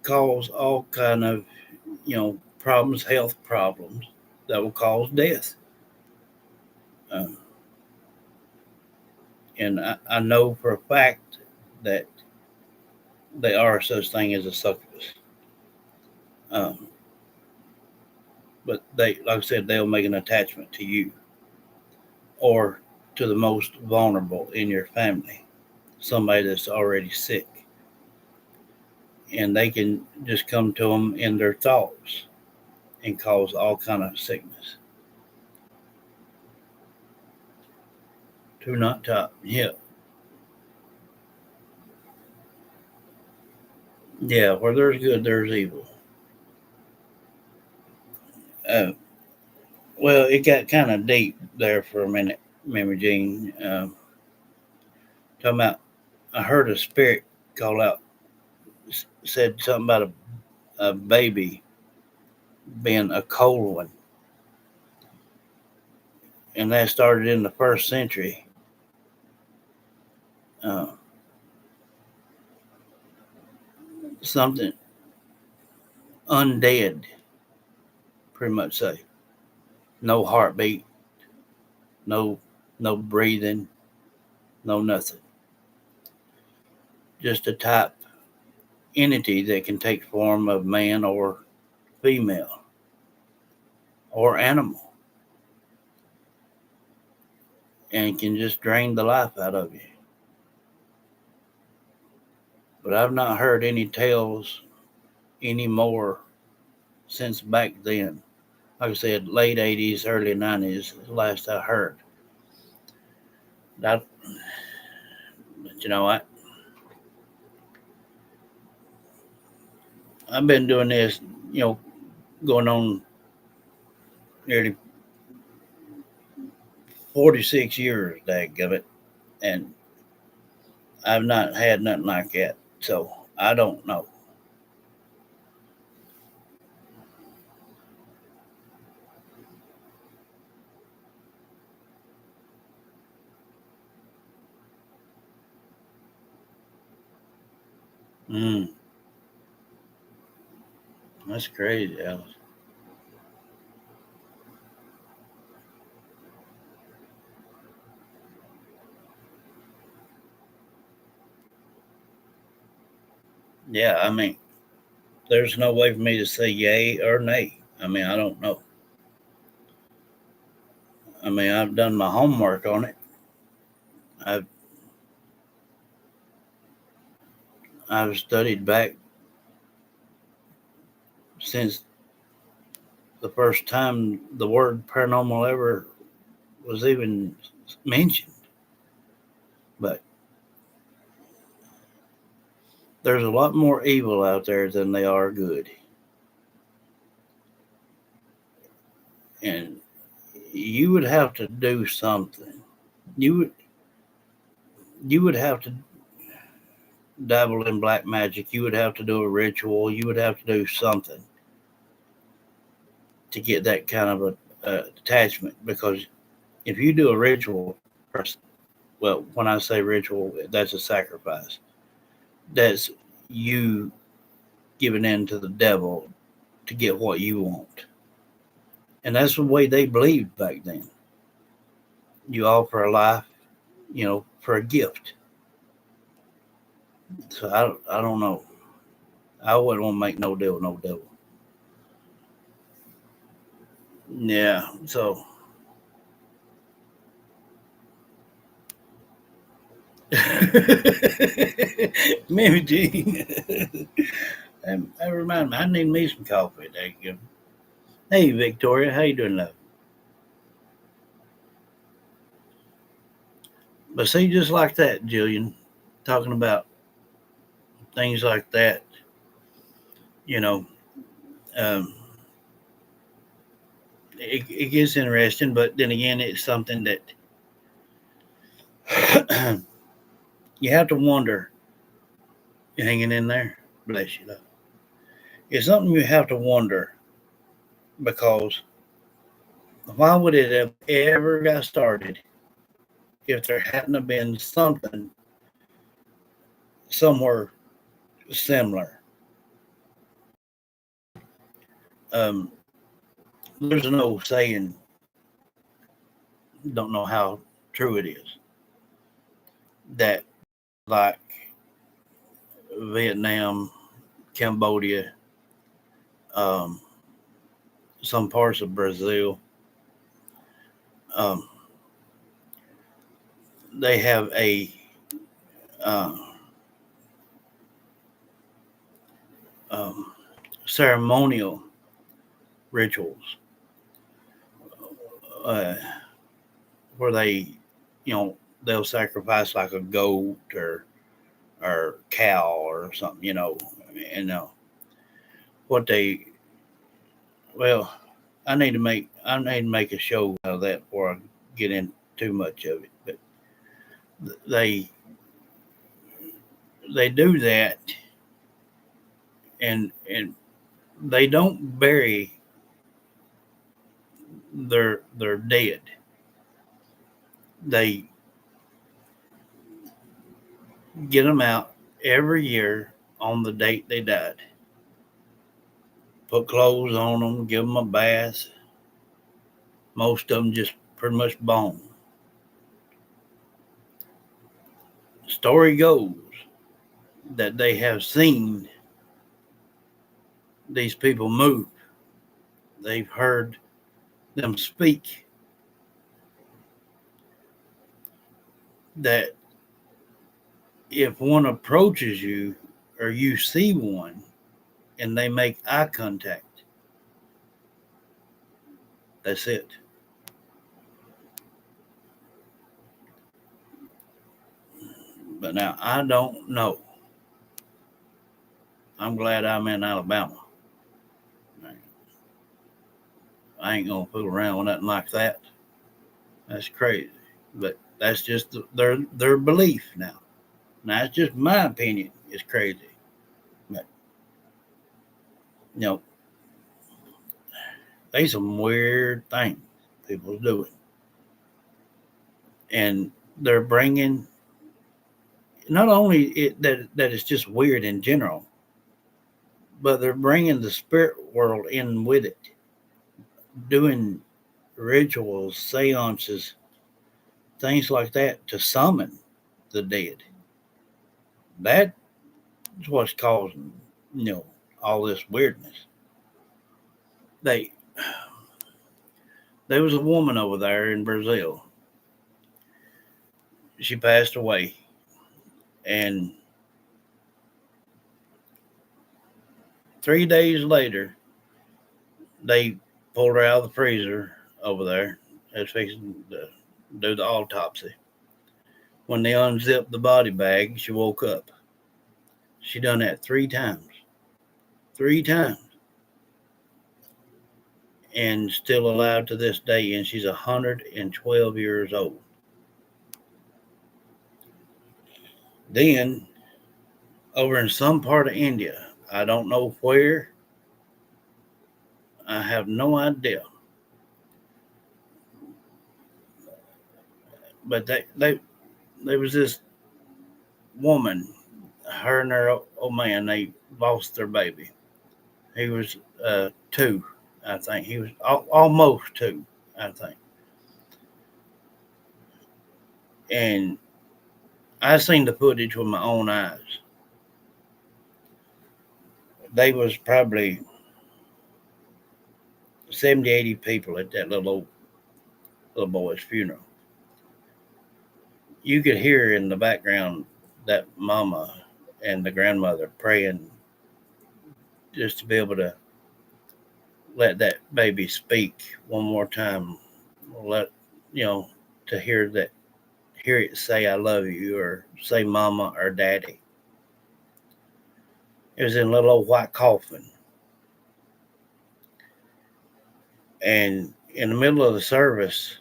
cause all kind of problems, health problems that will cause death. Um, and I know for a fact that they are such thing as a succubus. Um, but like I said, they'll make an attachment to you or to the most vulnerable in your family, somebody that's already sick, and they can just come to them in their thoughts and cause all kind of sickness. Do not top. Yeah, yeah. Where there's good, there's evil. Uh, well, it got kind of deep there for a minute, Mary Jean. Talking about, I heard a spirit call out, said something about a baby being a cold one, and that started in the first century. Uh, Something undead, pretty much say. No heartbeat, no no breathing, no nothing. Just a type entity that can take form of man or female or animal and can just drain the life out of you. But I've not heard any tales anymore since back then. Like I said, late 80s, early 90s, last I heard. That, but I've been doing this, going on nearly 46 years, dadgummit, and I've not had nothing like that. So I don't know. Mm, that's crazy, Alice. Yeah, I mean, there's no way for me to say yay or nay. I mean, I don't know. I mean, I've done my homework on it. I've I've studied back since the first time the word paranormal ever was even mentioned. But there's a lot more evil out there than they are good, and you would have to do something. You would you would have to dabble in black magic. You would have to do a ritual. You would have to do something to get that kind of a attachment. Because if you do a ritual, well, when I say ritual, that's a sacrifice. That's you giving in to the devil to get what you want. And that's the way they believed back then. You offer a life, for a gift. So I don't know. I wouldn't want to make no deal with no devil. Yeah. So maybe Gene. That reminds me, I need me some coffee. There you go. Hey Victoria, how you doing, love? But see, just like that, Jillian, talking about things like that, you know, um, it gets interesting. But then again, it's something that you have to wonder. You hanging in there? Bless you, love. It's something you have to wonder because why would it have ever got started if there hadn't have been something somewhere similar? Um, there's an old saying, don't know how true it is, that like Vietnam, Cambodia, um, some parts of Brazil, um, they have a uh, um, ceremonial rituals uh, where they'll sacrifice like a goat or cow or something, and what they well, I need to make a show out of that before I get in too much of it. But they they do that, and they don't bury their dead. They get them out every year on the date they died. Put clothes on them, give them a bath. Most of them just pretty much bone. Story goes that they have seen these people move. They've heard them speak. That if one approaches you or you see one and they make eye contact, that's it. But now I don't know. I'm glad I'm in Alabama. I ain't gonna fool around with nothing like that. That's crazy. But that's just their belief now. Now it's just my opinion. It's crazy. But you know, there's some weird things people's doing, and they're bringing not only that it's just weird in general, but they're bringing the spirit world in with it, doing rituals, seances, things like that to summon the dead. That's what's causing, you know, all this weirdness. They there was a woman over there in Brazil. She passed away, and 3 days later, they pulled her out of the freezer over there. They was fixing to do the autopsy. When they unzipped the body bag, she woke up. She done that 3 times. 3 times. And still alive to this day, and she's 112 years old. Then, over in some part of India, I don't know where, I have no idea, but there was this woman, her and her old man, they lost their baby. He was 2, I think. He was almost 2, I think. And I seen the footage with my own eyes. They was probably 70, 80 people at that little boy's funeral. You could hear in the background that mama and the grandmother praying just to be able to let that baby speak one more time. Let you know to hear it say I love you or say mama or daddy. It was in a little old white coffin. And in the middle of the service,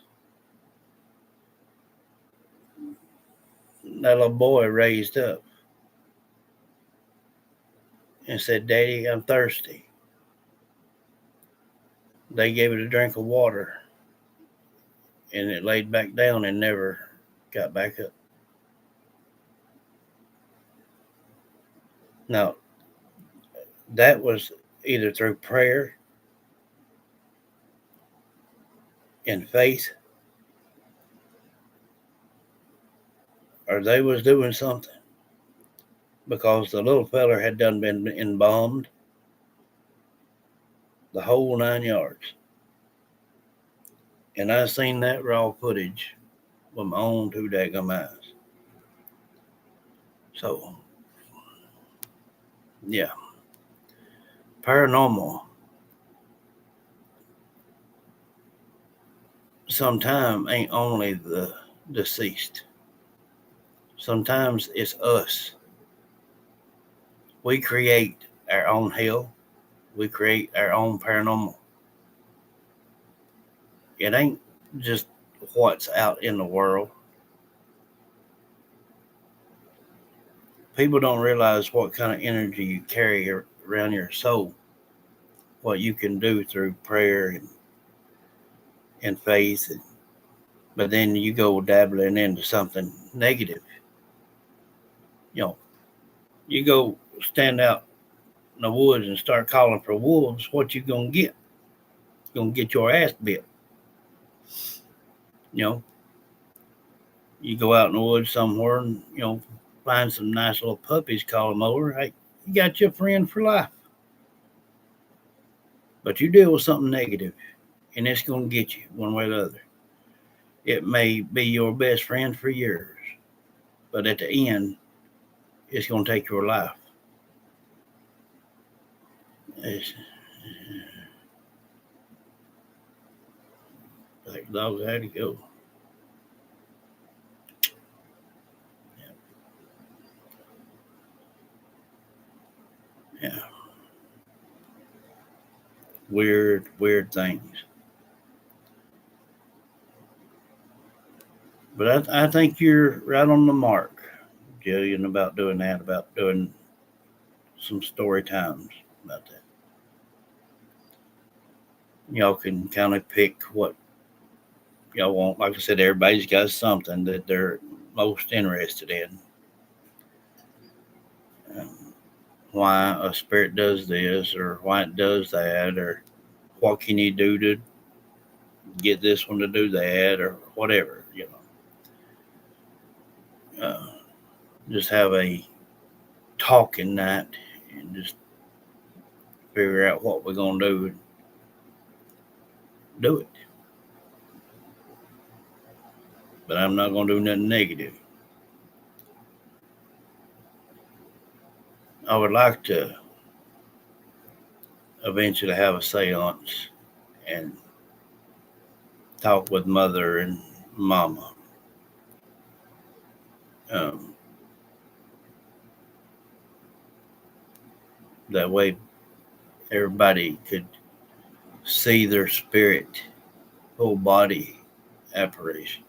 that little boy raised up and said, Daddy, I'm thirsty. They gave it a drink of water, and it laid back down and never got back up. Now, that was either through prayer and faith, or they was doing something, because the little feller had done been embalmed, the whole 9 yards. And I seen that raw footage with my own 2 daggum eyes. So, yeah, paranormal sometimes ain't only the deceased. Sometimes it's us. We create our own hell. We create our own paranormal. It ain't just what's out in the world. People don't realize what kind of energy you carry around your soul, what you can do through prayer and faith. But then you go dabbling into something negative. You know, you go stand out in the woods and start calling for wolves, what you gonna get? You're gonna get your ass bit. You know, you go out in the woods somewhere and, find some nice little puppies, call them over. Hey, you got your friend for life. But you deal with something negative, and it's going to get you one way or the other. It may be your best friend for years, but at the end, it's going to take your life. It's like the dog had to go. Yeah. Weird things. But I think you're right on the mark, Jillian, about doing that, about doing some story times about that. Y'all can kind of pick what y'all want. Like I said, everybody's got something that they're most interested in. why a spirit does this or why it does that, or what can you do to get this one to do that, or whatever, just have a talking night and just figure out what we're going to do and do it. But I'm not going to do nothing negative. I would like to eventually have a seance and talk with mother and mama. Um, that way everybody could see their spirit, whole body apparition.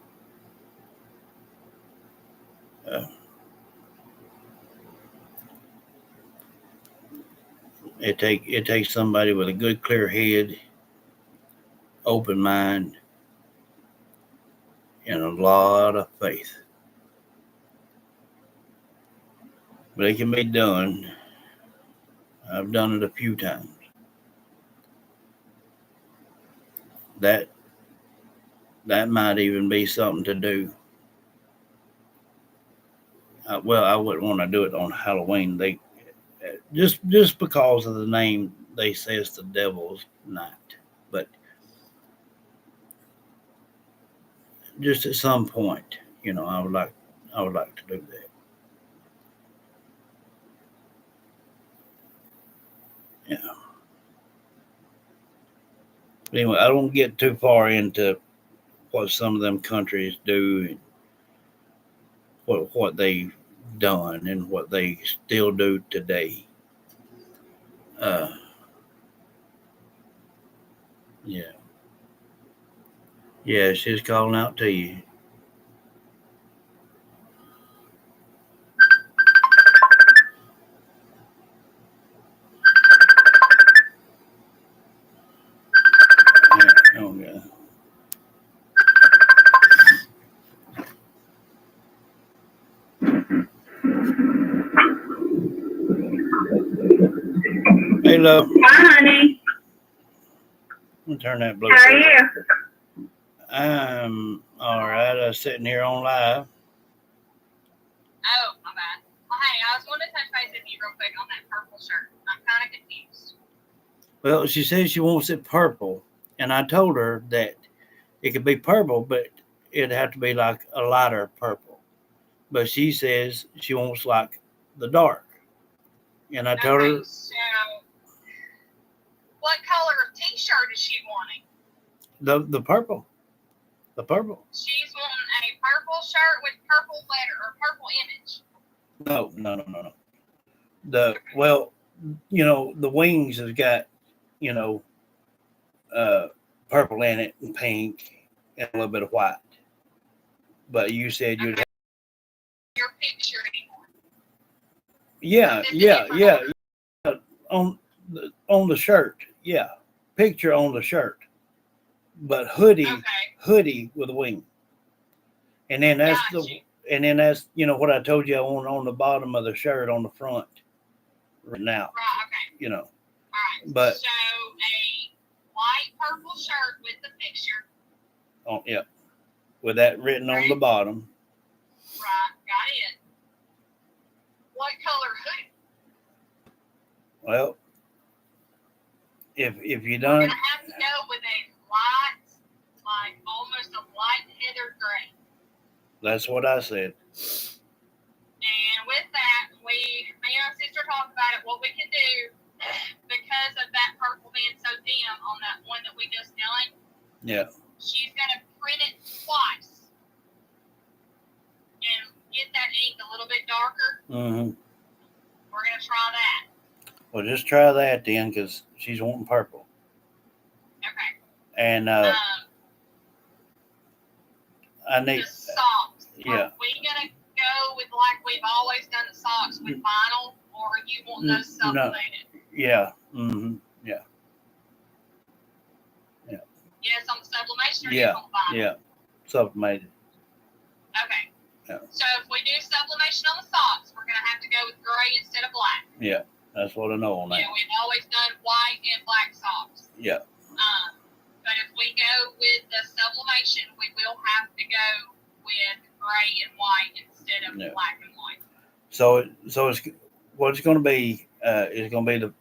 Uh, it takes somebody with a good clear head, open mind, and a lot of faith. But it can be done. I've done it a few times. That might even be something to do. Well, I wouldn't want to do it on Halloween. They just because of the name, they say it's the devil's night. But just at some point, I would like to do that. Yeah. But anyway, I don't get too far into what some of them countries do and what they've done and what they still do today. Uh, yeah. Yeah, she's calling out to you. Yeah, oh, yeah. Hey, love. Hi, honey. I'm gonna turn that How are Bluetooth you? off. I'm all right. I was sitting here on live. Oh, my bad. Well, hey, I was wanting to touch base with you real quick on that purple shirt. I'm kind of confused. Well, she says she wants it purple, and I told her that it could be purple, but it'd have to be like a lighter purple. But she says she wants like the dark, and I told her So what color of T-shirt is she wanting? the purple, the purple. She's wanting a purple shirt with purple letter or purple image. No. The wings has got you know purple in it and pink and a little bit of white. But you said you'd have, Your picture anymore. yeah. On the shirt, yeah, picture on the shirt, but hoodie with a wing, and then that's what I told you I want on the bottom of the shirt on the front right now. Right. Okay. All right. But so a light purple shirt with the picture. Oh yeah, with that written on the bottom. Right. Got it. What color hoodie? Well, if you We're done, gonna have to go with a light, like almost a light heather gray. that's what I said. And with that, me and my sister talked about it. What we can do, because of that purple being so dim on that one that we just done. Yeah. She's gonna print it twice and get that ink a little bit darker. Mm-hmm. We're gonna try that. Well, just try that then, because she's wanting purple. Okay. And I need the socks. Yeah. Are we gonna go with like we've always done the socks with vinyl, or are you want those sublimated? Yeah. Mm-hmm. Yeah. Yes, on the sublimation or yes on vinyl? Yeah. Sublimated. Okay. Yeah. So if we do sublimation on the socks, we're gonna have to go with gray instead of black. Yeah. That's what I know on that. Yeah, we've always done white and black socks. Yeah. But if we go with the sublimation, we will have to go with gray and white instead of black and white. So it's what it's going to be. Is going to be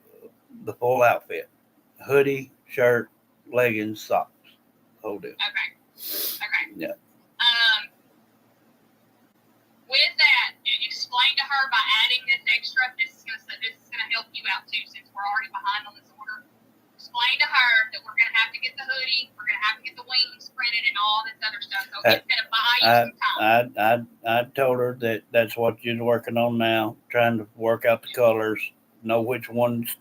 the full outfit: hoodie, shirt, leggings, socks. Whole deal. Okay. Yeah. With that, explain to her by adding this extra. This is gonna help you out too, since we're already behind on this order. Explain to her that we're gonna have to get the hoodie, we're gonna have to get the wings printed, and all this other stuff. So it's gonna buy you some time. I told her that that's what you're working on now, trying to work out the colors, know which one's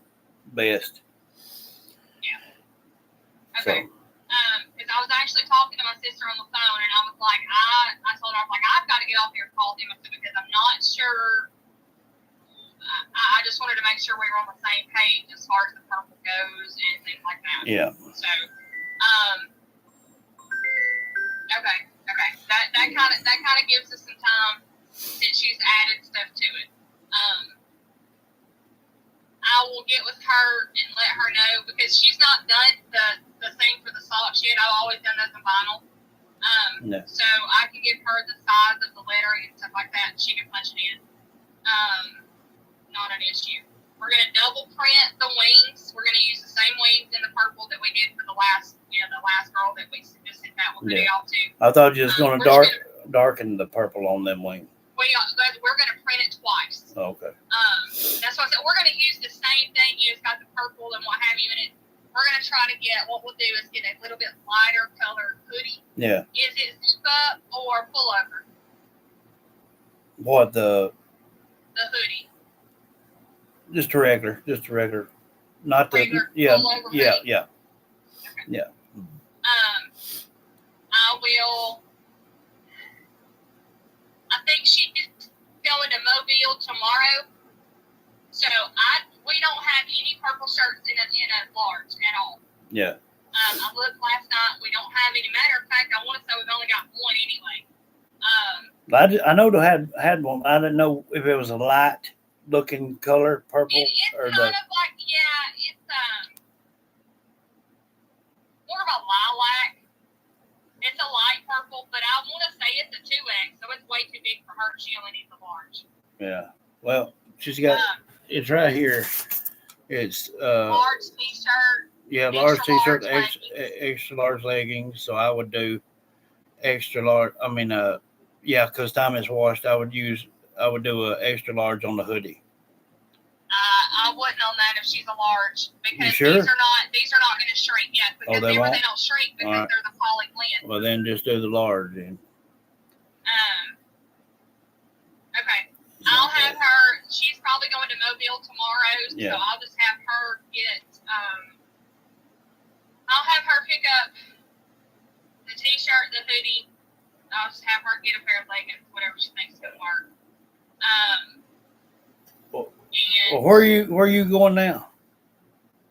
best. Yeah. Okay. Because I was actually talking to my sister on the phone, and I was like, I told her, I was like, I've got to get off here and call them because I'm not sure. I just wanted to make sure we were on the same page as far as the purple goes and things like that. Yeah. So, okay. That kind of gives us some time since she's added stuff to it. I will get with her and let her know because she's not done the thing for the socks yet. I've always done those in vinyl. No. So I can give her the size of the lettering and stuff like that, and she can punch it in. Not an issue. We're gonna double print the wings. We're gonna use the same wings in the purple that we did for the last girl that we just sent that one video off to. I thought you was gonna darken the purple on them wings. We're gonna print it twice. Okay. That's why I said we're gonna use the same thing. It's got the purple and what have you in it. We're gonna try to get what we'll do is get a little bit lighter colored hoodie. Yeah. Is it zip up or pullover? What the hoodie? Just a regular. Not the regular yeah. pullover Yeah. hoodie? Yeah. Okay. Yeah. I will. I think she's going to Mobile tomorrow, so we don't have any purple shirts in a large at all. Yeah. I looked last night. We don't have any. Matter of fact, I want to say we've only got one anyway. I know they had one. I didn't know if it was a light looking color, purple, it's or kind of like it's more of a lilac. It's a light purple, but I want to say it's a 2X, so it's way too big for her. She only needs a large. Yeah. Well, she's got it's right here. It's large t-shirt. Yeah, large t-shirt, extra large leggings. So I would do extra large. I mean, yeah, because time is washed. I would do a extra large on the hoodie. I wouldn't on that if she's a large because sure? these are not going to shrink yet because they don't shrink because they're the poly blend. Well, then just do the large then. Okay. I'll have her. She's probably going to Mobile tomorrow, so I'll just have her get. I'll have her pick up the t-shirt, the hoodie. I'll just have her get a pair of leggings, whatever she thinks is gonna work. Well, where are you going now?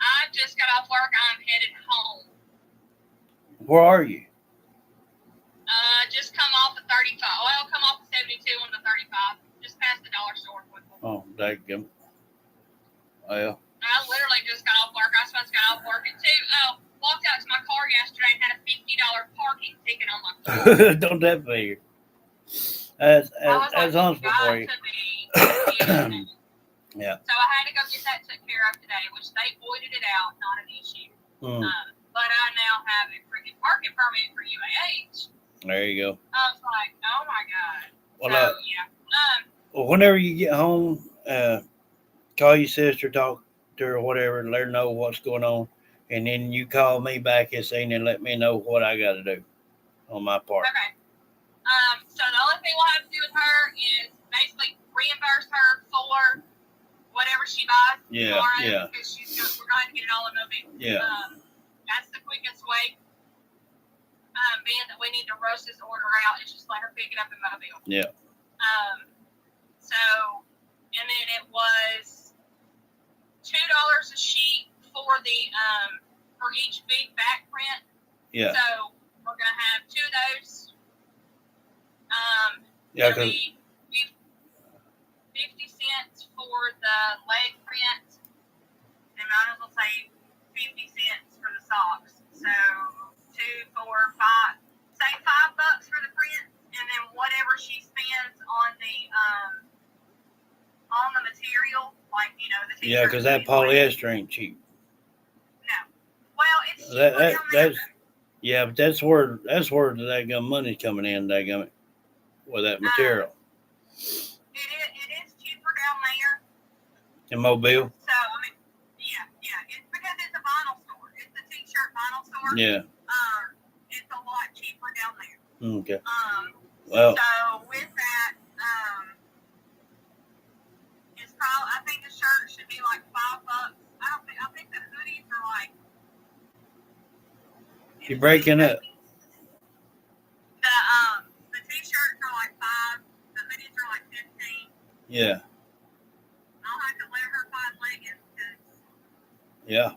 I just got off work. I'm headed home. Where are you? Just come off the 35. Well, come off the 72 on the 35. Just past the dollar store. Oh, daggum. Well. I literally just got off work. I was supposed to get off work at 2. Walked out to my car yesterday and had a $50 parking ticket on my car. Don't that figure? That's honest for you. Yeah. So I had to go get that taken care of today, which they voided it out, not an issue. But I now have a freaking parking permit for UAH. There you go. I was like, oh my god. Well, so yeah. Well, whenever you get home, call your sister, talk to her, or whatever, and let her know what's going on, and then you call me back this evening and let me know what I got to do on my part. Okay. So the only thing we'll have to do with her is basically reimburse her for whatever she buys tomorrow. Because we're going to get it all in Mobile. Yeah. That's the quickest way. Being that we need to rush this order out, is just let her pick it up in Mobile. Yeah. So, and then it was $2 a sheet for the for each big back print. Yeah. So we're gonna have 2 of those. Yeah, it'll be 50 cents for the leg print, might as well say 50 cents for the socks. So 2, 4, 5, say $5 for the prints, and then whatever she spends on the material, like the t-shirt. Yeah, because that polyester ain't cheap. No. Well, it's cheaper down there. Yeah, but that's where that money's coming in. That with that material. It is cheaper down there. In Mobile. So yeah. It's because it's a vinyl store. It's a t-shirt vinyl store. Yeah. It's a lot cheaper down there. Okay. So with that, it's probably, I think the shirt should be like $5. I think the hoodies are like. You're breaking up. The t-shirts are like $5. The hoodies are like $15. Yeah. I'll have to let her find leggings. Yeah.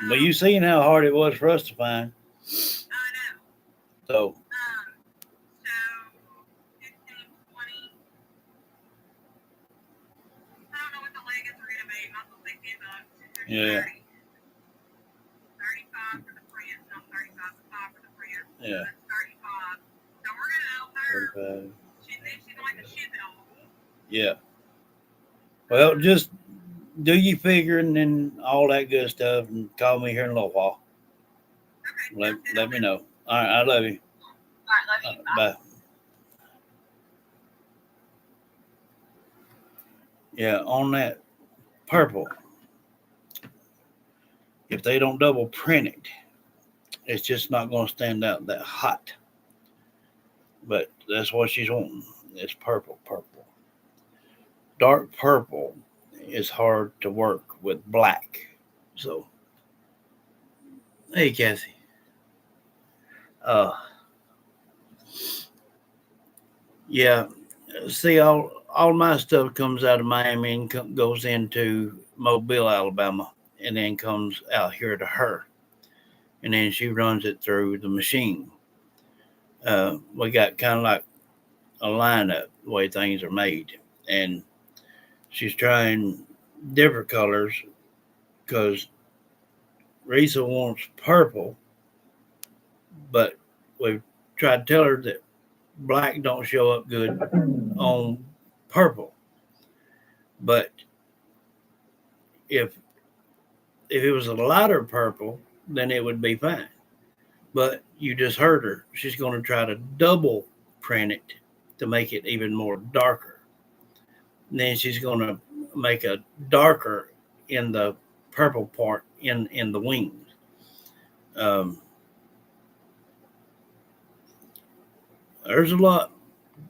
But you seen how hard it was for us to find. I know. So 15, 20. I don't know what the leggings are gonna be. Might as well say $10. Yeah. 35 for the print, not 35, but 5 for the print. Yeah. That's 35. So we're gonna owe her. 35. She's going to ship it all. Yeah. Well, just do your figuring and all that good stuff, and call me here in a little while. Okay. Let me know. All right, I love you. All right, love you. Bye. Bye. Yeah, on that purple, if they don't double print it, it's just not going to stand out that hot. But that's what she's wanting. It's purple. Dark purple is hard to work with black. So, hey, Kathy. Yeah. See, all my stuff comes out of Miami and goes into Mobile, Alabama, and then comes out here to her. And then she runs it through the machine. We got kind of like a lineup the way things are made. And she's trying different colors because Risa wants purple, but we've tried to tell her that black don't show up good on purple. But if it was a lighter purple, then it would be fine. But you just heard her. She's going to try to double print it to make it even more darker. And then she's going to make a darker in the purple part in the wings. There's a lot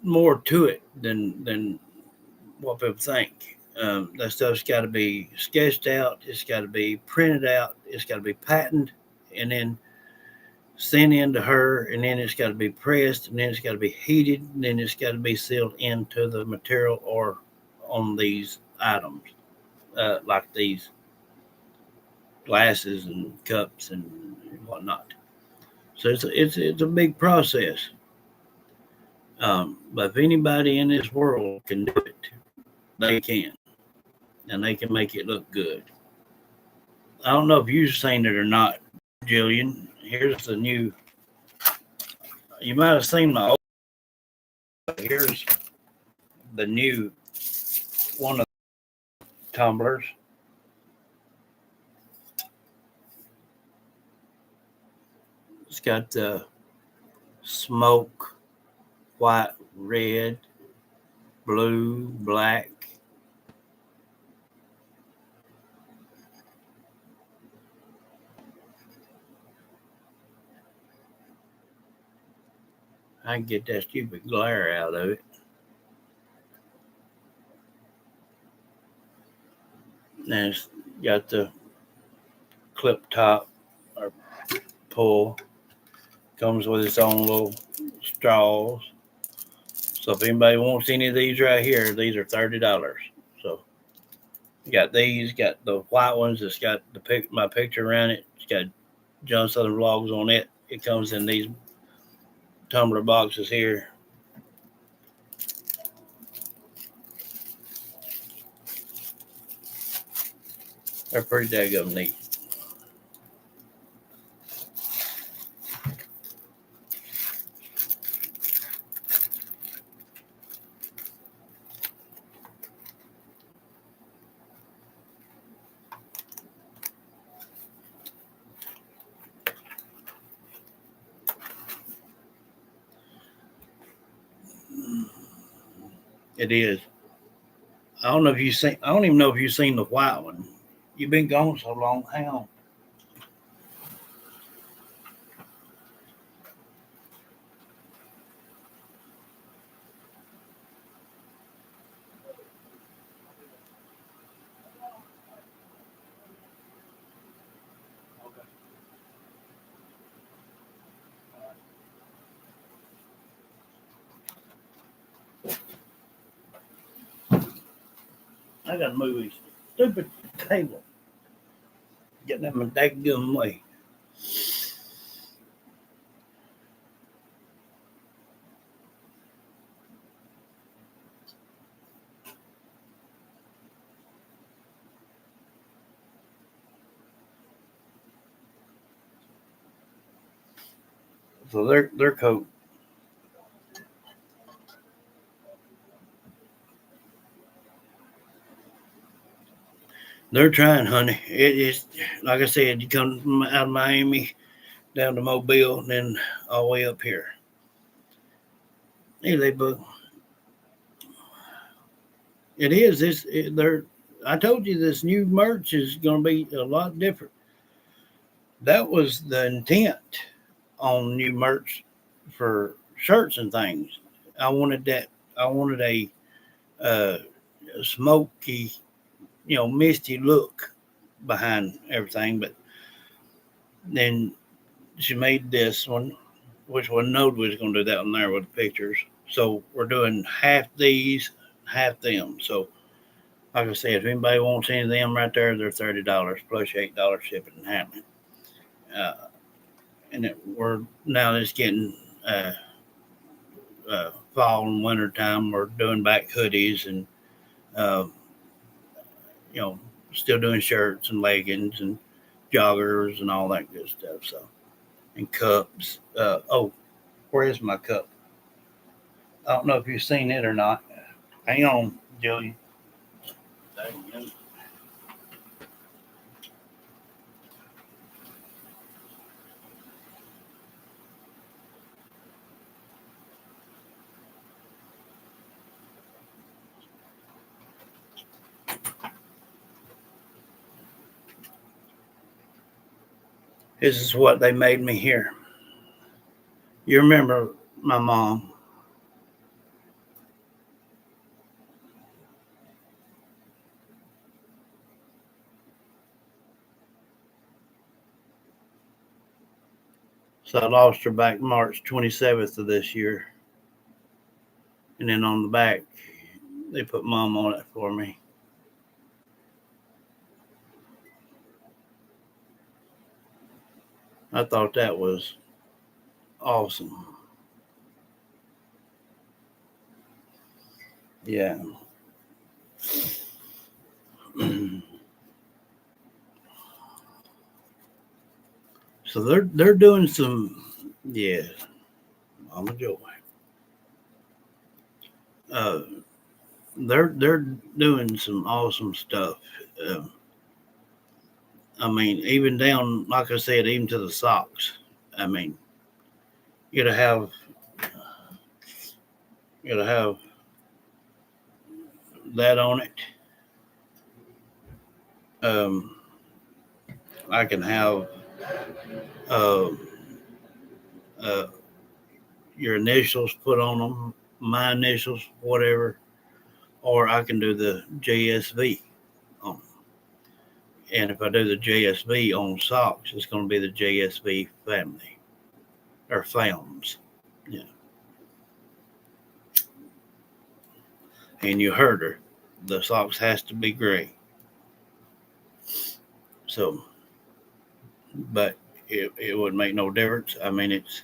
more to it than what people think. That stuff's got to be sketched out. It's got to be printed out. It's got to be patented, and then sent in to her, and then it's got to be pressed, and then it's got to be heated, and then it's got to be sealed into the material or on these items, like these glasses and cups and whatnot. So it's a big process. But if anybody in this world can do it, they can. And they can make it look good. I don't know if you've seen it or not, Jillian. Here's the new. You might have seen my old. Here's the new one of the tumblers. It's got the smoke, white, red, blue, black. I can get that stupid glare out of it. And it's got the clip top or pull. Comes with its own little straws. So if anybody wants any of these right here, these are $30. So you got these, got the white ones that's got my picture around it. It's got John Southern Vlogs on it. It comes in these tumbler boxes here. They're pretty daggum neat. It is. I don't know if you seen. I don't even know if you've seen the white one. You've been gone so long. Hang on. I gotta move this stupid table. Getting in my daggum way. So their coat. They're trying, honey. It is like I said. You come from out of Miami down to Mobile, and then all the way up here. Hey, Ladybug. It is. They're. I told you this new merch is going to be a lot different. That was the intent on new merch for shirts and things. I wanted that. I wanted uh, smoky, misty look behind everything. But then she made this one, which one Node was going to do that one there with the pictures. So we're doing half these, half them. So like I said, if anybody wants any of them right there, they're $30 plus $8 shipping and handling. Uh, we're now just getting fall and winter time. We're doing back hoodies and uh, you know still doing shirts and leggings and joggers and all that good stuff. So and cups. Oh, where is my cup? I don't know if you've seen it or not. Hang on, Julie. This is what they made me here. You remember my mom? So I lost her back March 27th of this year. And then on the back, they put mom on it for me. I thought that was awesome. Yeah. So they're doing some, yeah, Mama Joy. Uh, they're doing some awesome stuff. Uh, I mean, even down, like I said, even to the socks. I mean, you gotta have you gotta have that on it. Um, I can have uh, uh, your initials put on them, my initials, whatever, or I can do the JSV on. And if I do the JSV on socks, it's going to be the JSV family or films. Yeah. And you heard her. The socks has to be gray. So, but it would make no difference. I mean, it's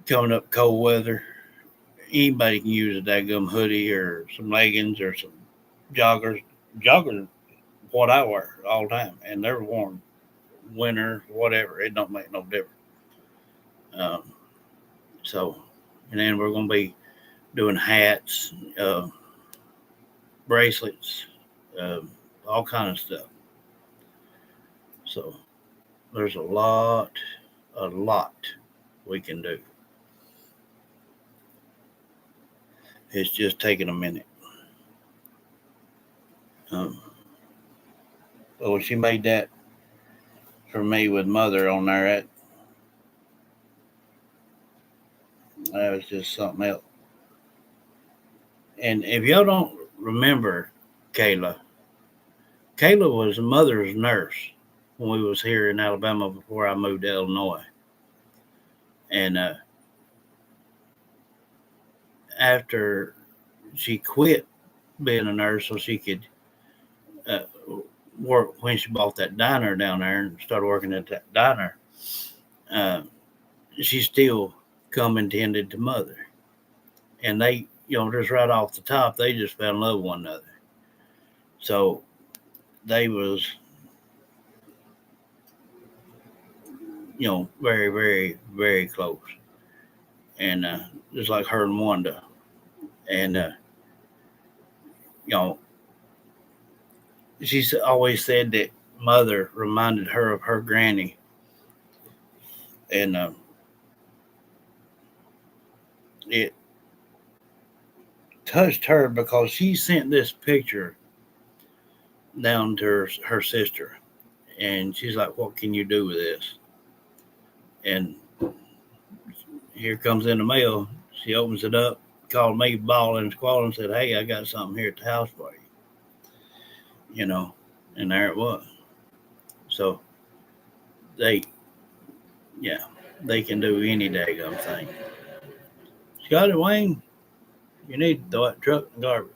coming up cold weather. Anybody can use a daggum hoodie or some leggings or some joggers. Joggers what I wear all the time, and they're worn winter, whatever. It don't make no difference. Um, so, and then we're gonna be doing hats, bracelets, all kind of stuff. So there's a lot we can do. It's just taking a minute. But when she made that for me with mother on there, that was just something else. And if y'all don't remember Kayla, Kayla was mother's nurse when we was here in Alabama before I moved to Illinois. And after she quit being a nurse so she could uh, work when she bought that diner down there and started working at that diner, uh, she still come and tended to mother. And they, just right off the top, they just fell in love with one another. So they was, very, very, very close. And just like her and Wanda. And, you know, she's always said that mother reminded her of her granny. And it touched her because she sent this picture down to her sister. And she's like, what can you do with this? And here comes in the mail. She opens it up, called me bawling and squalling, and said, hey, I got something here at the house for you. And there it was. So they can do any daggum thing. Scotty Wayne, you need to throw that truck in the garbage.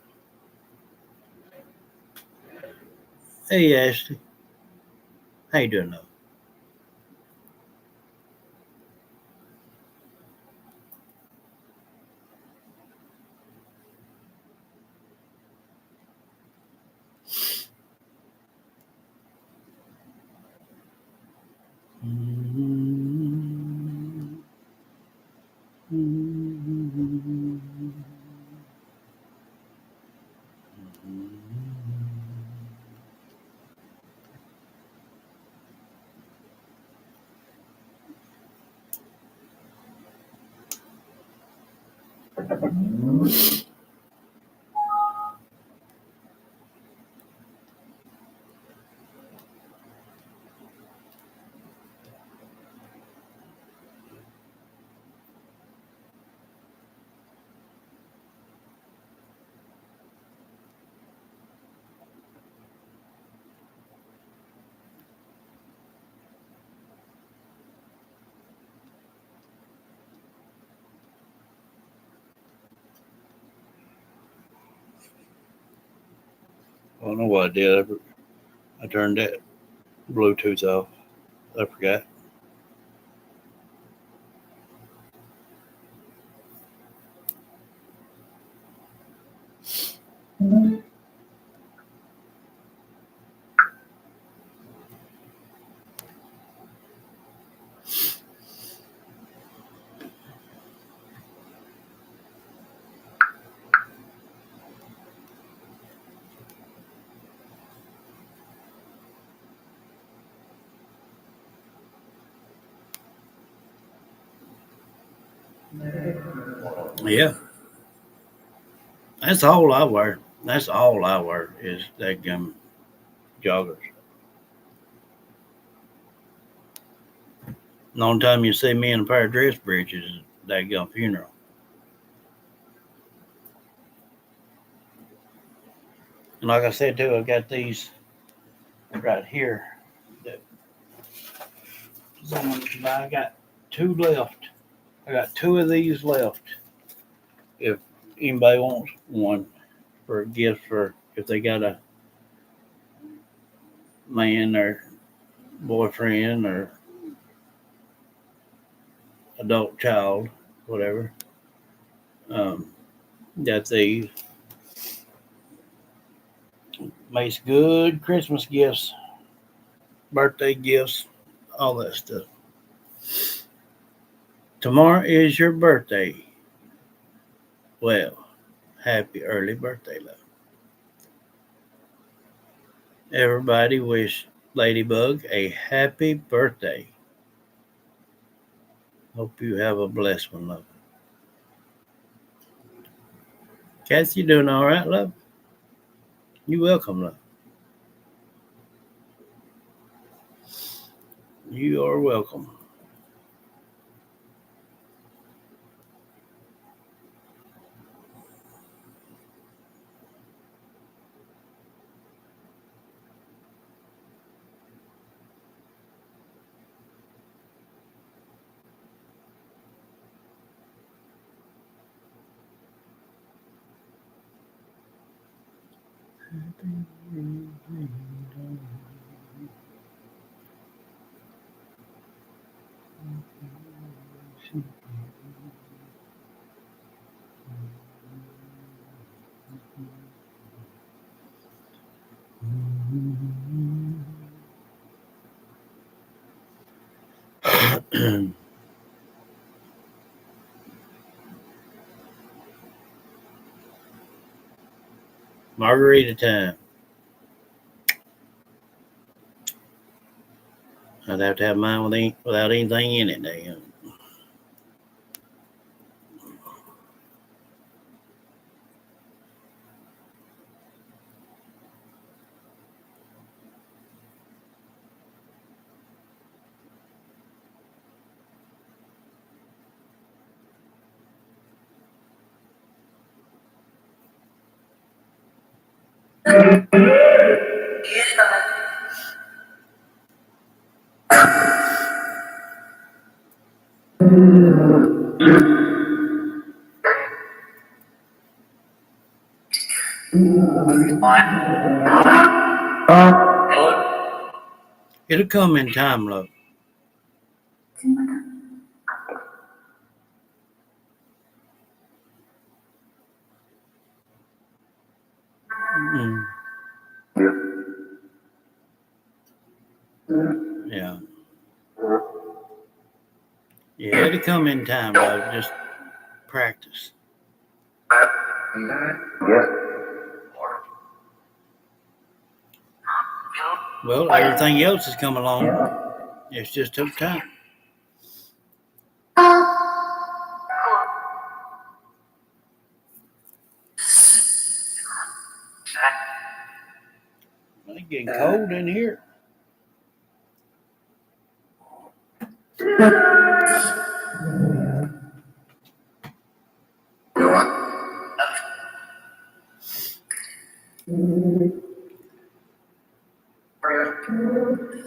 Hey Ashley, how you doing though? I don't know what I did. I turned that Bluetooth off. I forgot. Yeah, that's all I wear. That's all I wear is that joggers. The only time you see me in a pair of dress breeches is that funeral. And like I said too, I've got these right here that someone can buy. I got two left. I got two of these left. If anybody wants one for a gift for if they got a man or boyfriend or adult child, whatever. Got these. Makes good Christmas gifts, birthday gifts, all that stuff. Tomorrow is your birthday. Well, happy early birthday, love. Everybody wish Ladybug a happy birthday. Hope you have a blessed one, love. Kathy, you doing all right, love? You welcome, love. You are welcome. Margarita time. I'd have to have mine without anything in it, damn. It'll come in time, love. Mm. Yeah. Yeah, it'll come in time, love. Just practice. Yes. Well, everything else has come along. It's just took time. It's getting cold in here.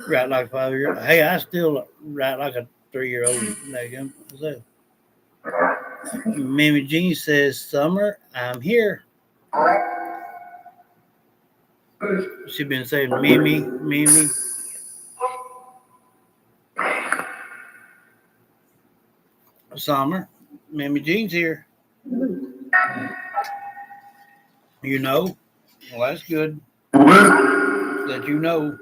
Right like 5 years. Hey, I still write like a 3-year-old. So, Mimi Jean says, "Summer, I'm here." She been saying, "Mimi, Mimi." Summer, Mimi Jean's here. You know. Well, that's good. That you know.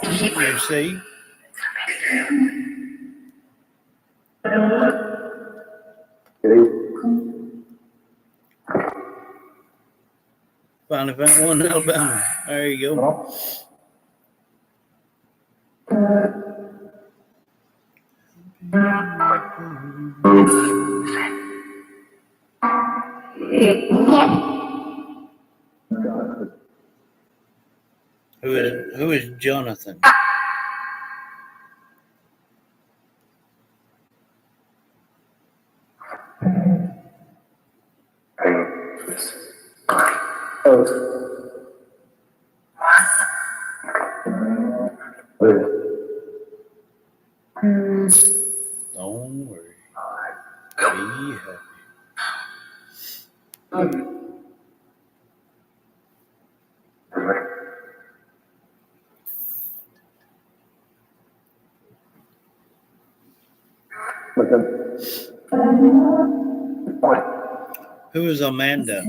You see. Finally found one in Alabama. There you go. Who is Jonathan? Don't worry. Be happy. Who is Amanda?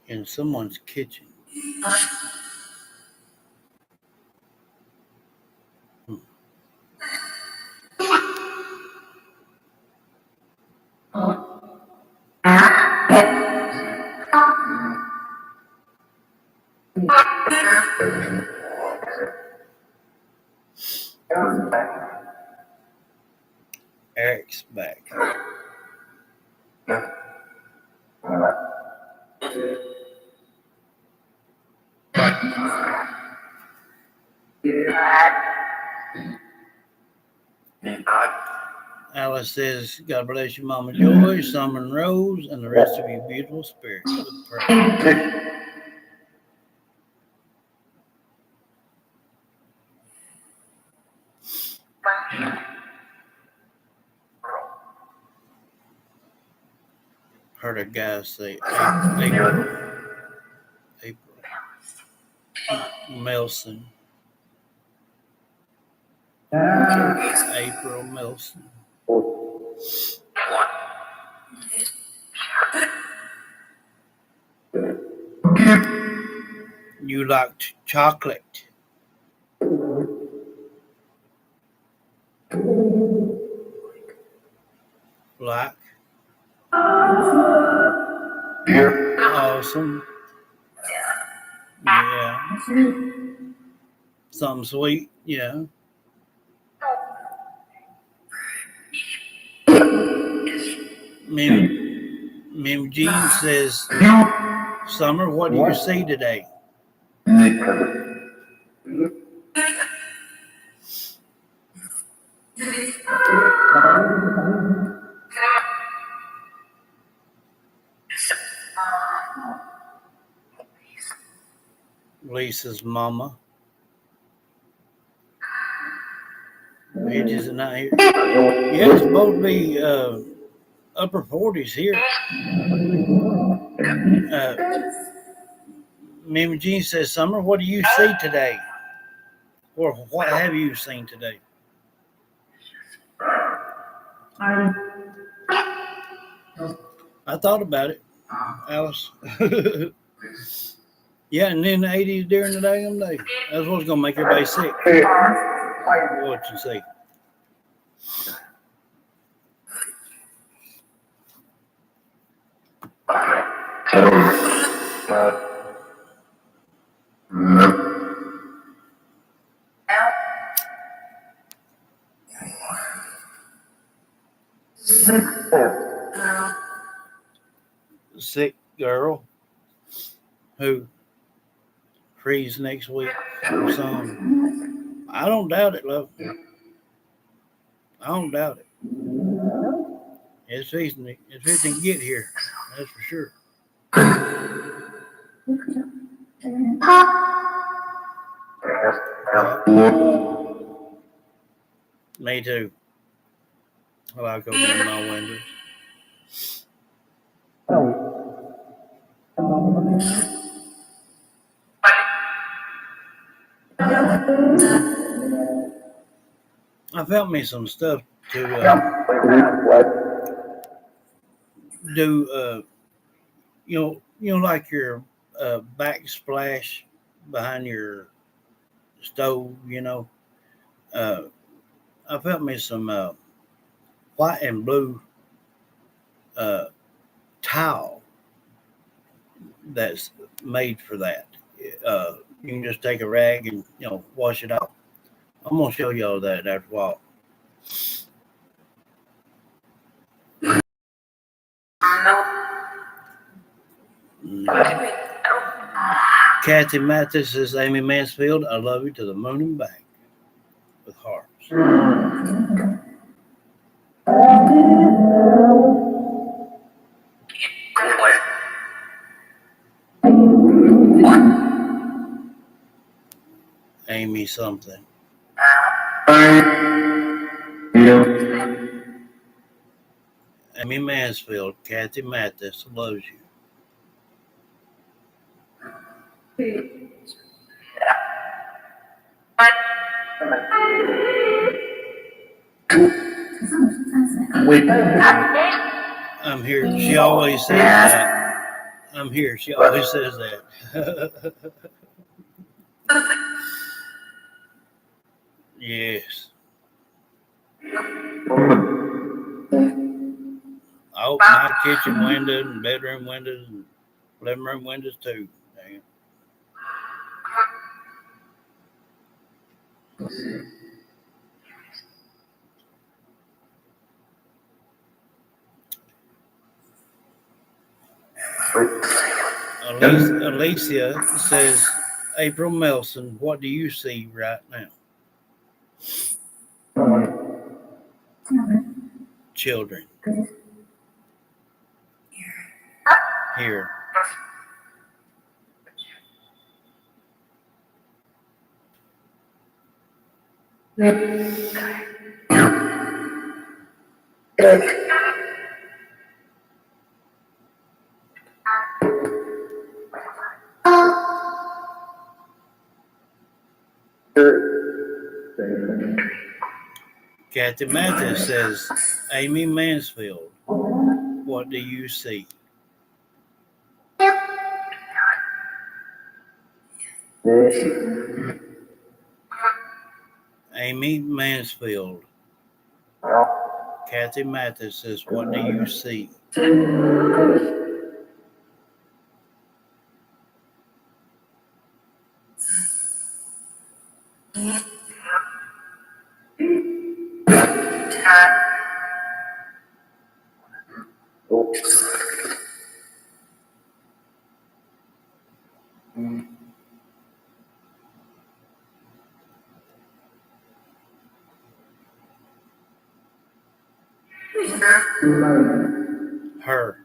In someone's kitchen. Eric's back. Alice says, God bless you, Mama Joy, Summer and Rose, and the rest of you beautiful spirits. With prayer. Heard a guy say April Melson. April Melson. You like chocolate? Black. Awesome. Yeah. Something sweet. Yeah. Mim Jean says, Summer, what do you see today? Lisa's mama. Edges and I here. Yeah, it's supposed to be upper 40s here. Mimi Jean says, Summer, what do you see today? Or what have you seen today? I thought about it, Alice. Yeah, and then the 80s during the damn day. That's what's going to make everybody sick. What you say? Sick girl who freeze next week or something. I don't doubt it, love. I don't doubt it. It's fixing to get here. That's for sure. Me too. I like opening my windows. I found me some stuff to do. You know, like your backsplash behind your stove. You know, I found me some white and blue towel that's made for that. You can just take a rag and wash it off. I'm gonna show y'all that after a while. Kathy Mathis says, Amy Mansfield, I love you to the moon and back with hearts. Amy something. Amy Mansfield, Kathy Mathis loves you. I'm here. She always says that. I'm here. She always says that. Yes. I open my kitchen windows and bedroom windows and living room windows too. Dang. Alicia says, April Melson, what do you see right now? Children. Here. Kathy Mathis says, Amy Mansfield, what do you see? Amy Mansfield. Kathy Mathis says, what do you see? Her.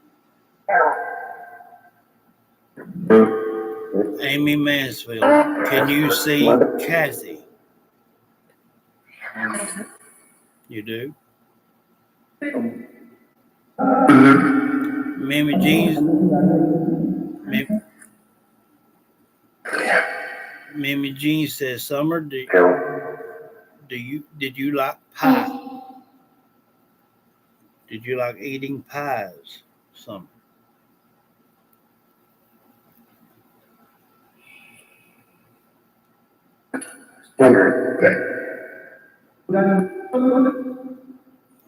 Amy Mansfield, can you see Kathy? You do? Mimi Jean. Mimi Jean says, Summer, did you like pie? Did you like eating pies, Summer?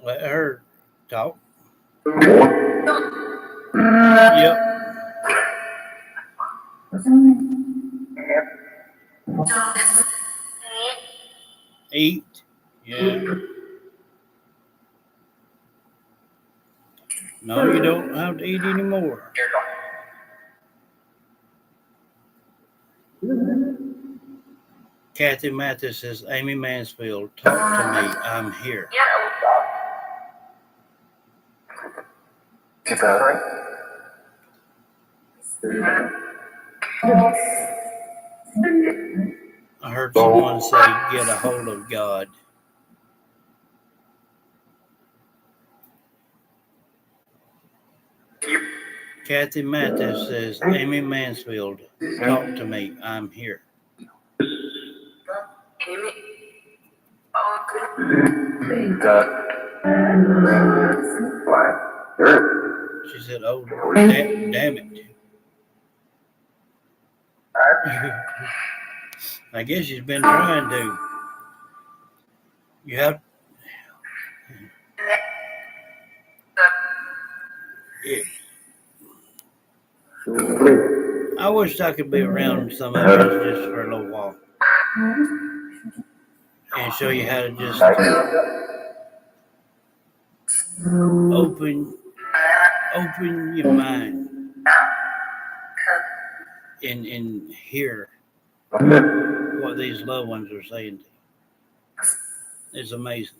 Let her talk. Yep. Eat. Yeah. No, you don't have to eat anymore. Kathy Mathis says, Amy Mansfield, talk to me. I'm here. I heard someone say, get a hold of God. Kathy Mathis says, Amy Mansfield, talk to me. I'm here. She said, oh, damn it. I guess she's been trying to. You have. Yeah. I wish I could be around some of us just for a little while and show you how to just open your mind and hear what these loved ones are saying to you. It's amazing.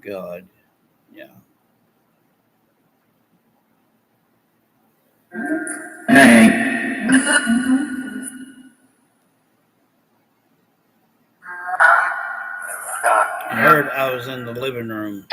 God. Yeah. was in the living room.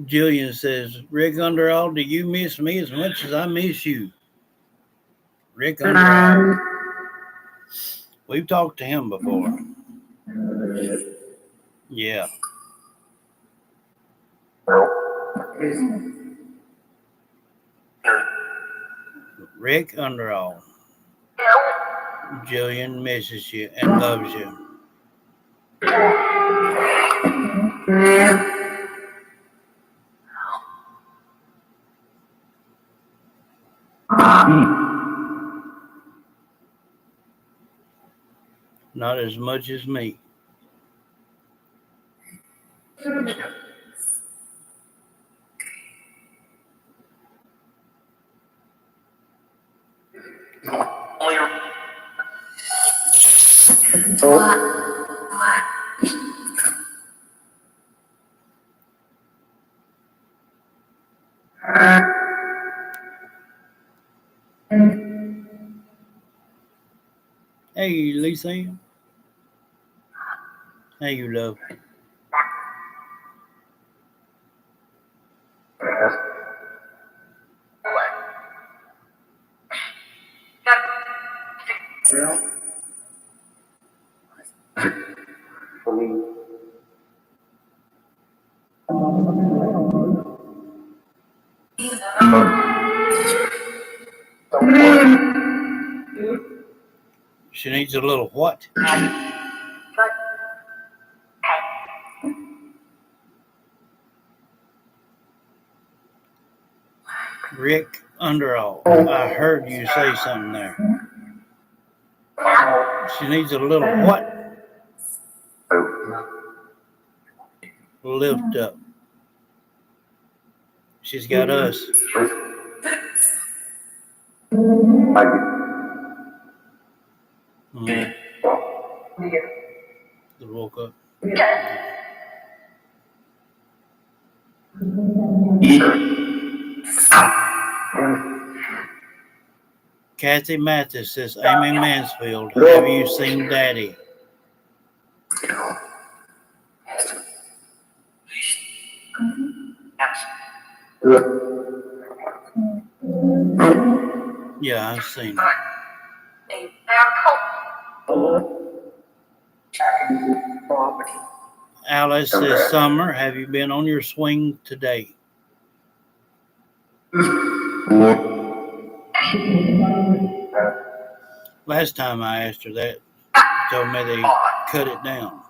Jillian says, Rick Underall, do you miss me as much as I miss you? Rick Underall. We've talked to him before. Yeah. Rick Underall. Jillian misses you and loves you. Not as much as me. Hey, Lisa. Hey, you love. She needs a little what? Rick Underall. I heard you say something there. She needs a little what? Lift up. She's got us. They woke up. Kathy Mathis says, Amy Mansfield, have you seen Daddy? Yeah, I've seen it. Alice says, Summer, have you been on your swing today? Last time I asked her that, she told me they cut it down.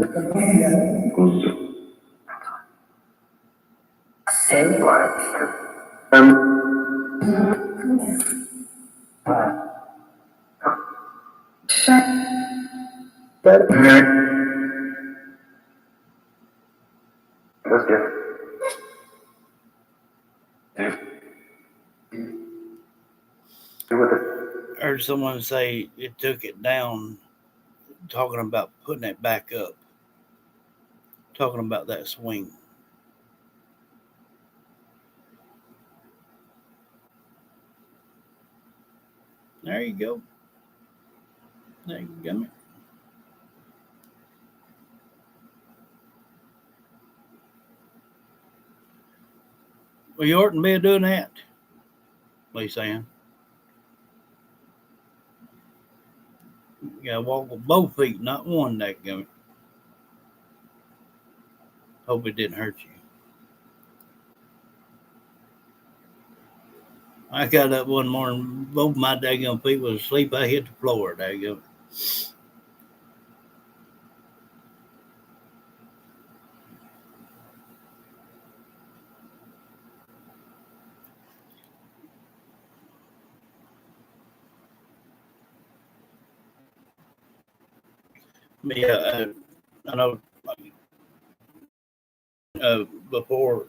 Let's get with it. I heard someone say it took it down, talking about putting it back up, talking about that swing. There you go. There you go. Well, you oughtn't be doing that. What are you saying? You gotta walk with both feet, not one. That gummit. Hope it didn't hurt you. I got up one morning, both my daggum feet was asleep. I hit the floor. Daggum. Yeah, I know. Before,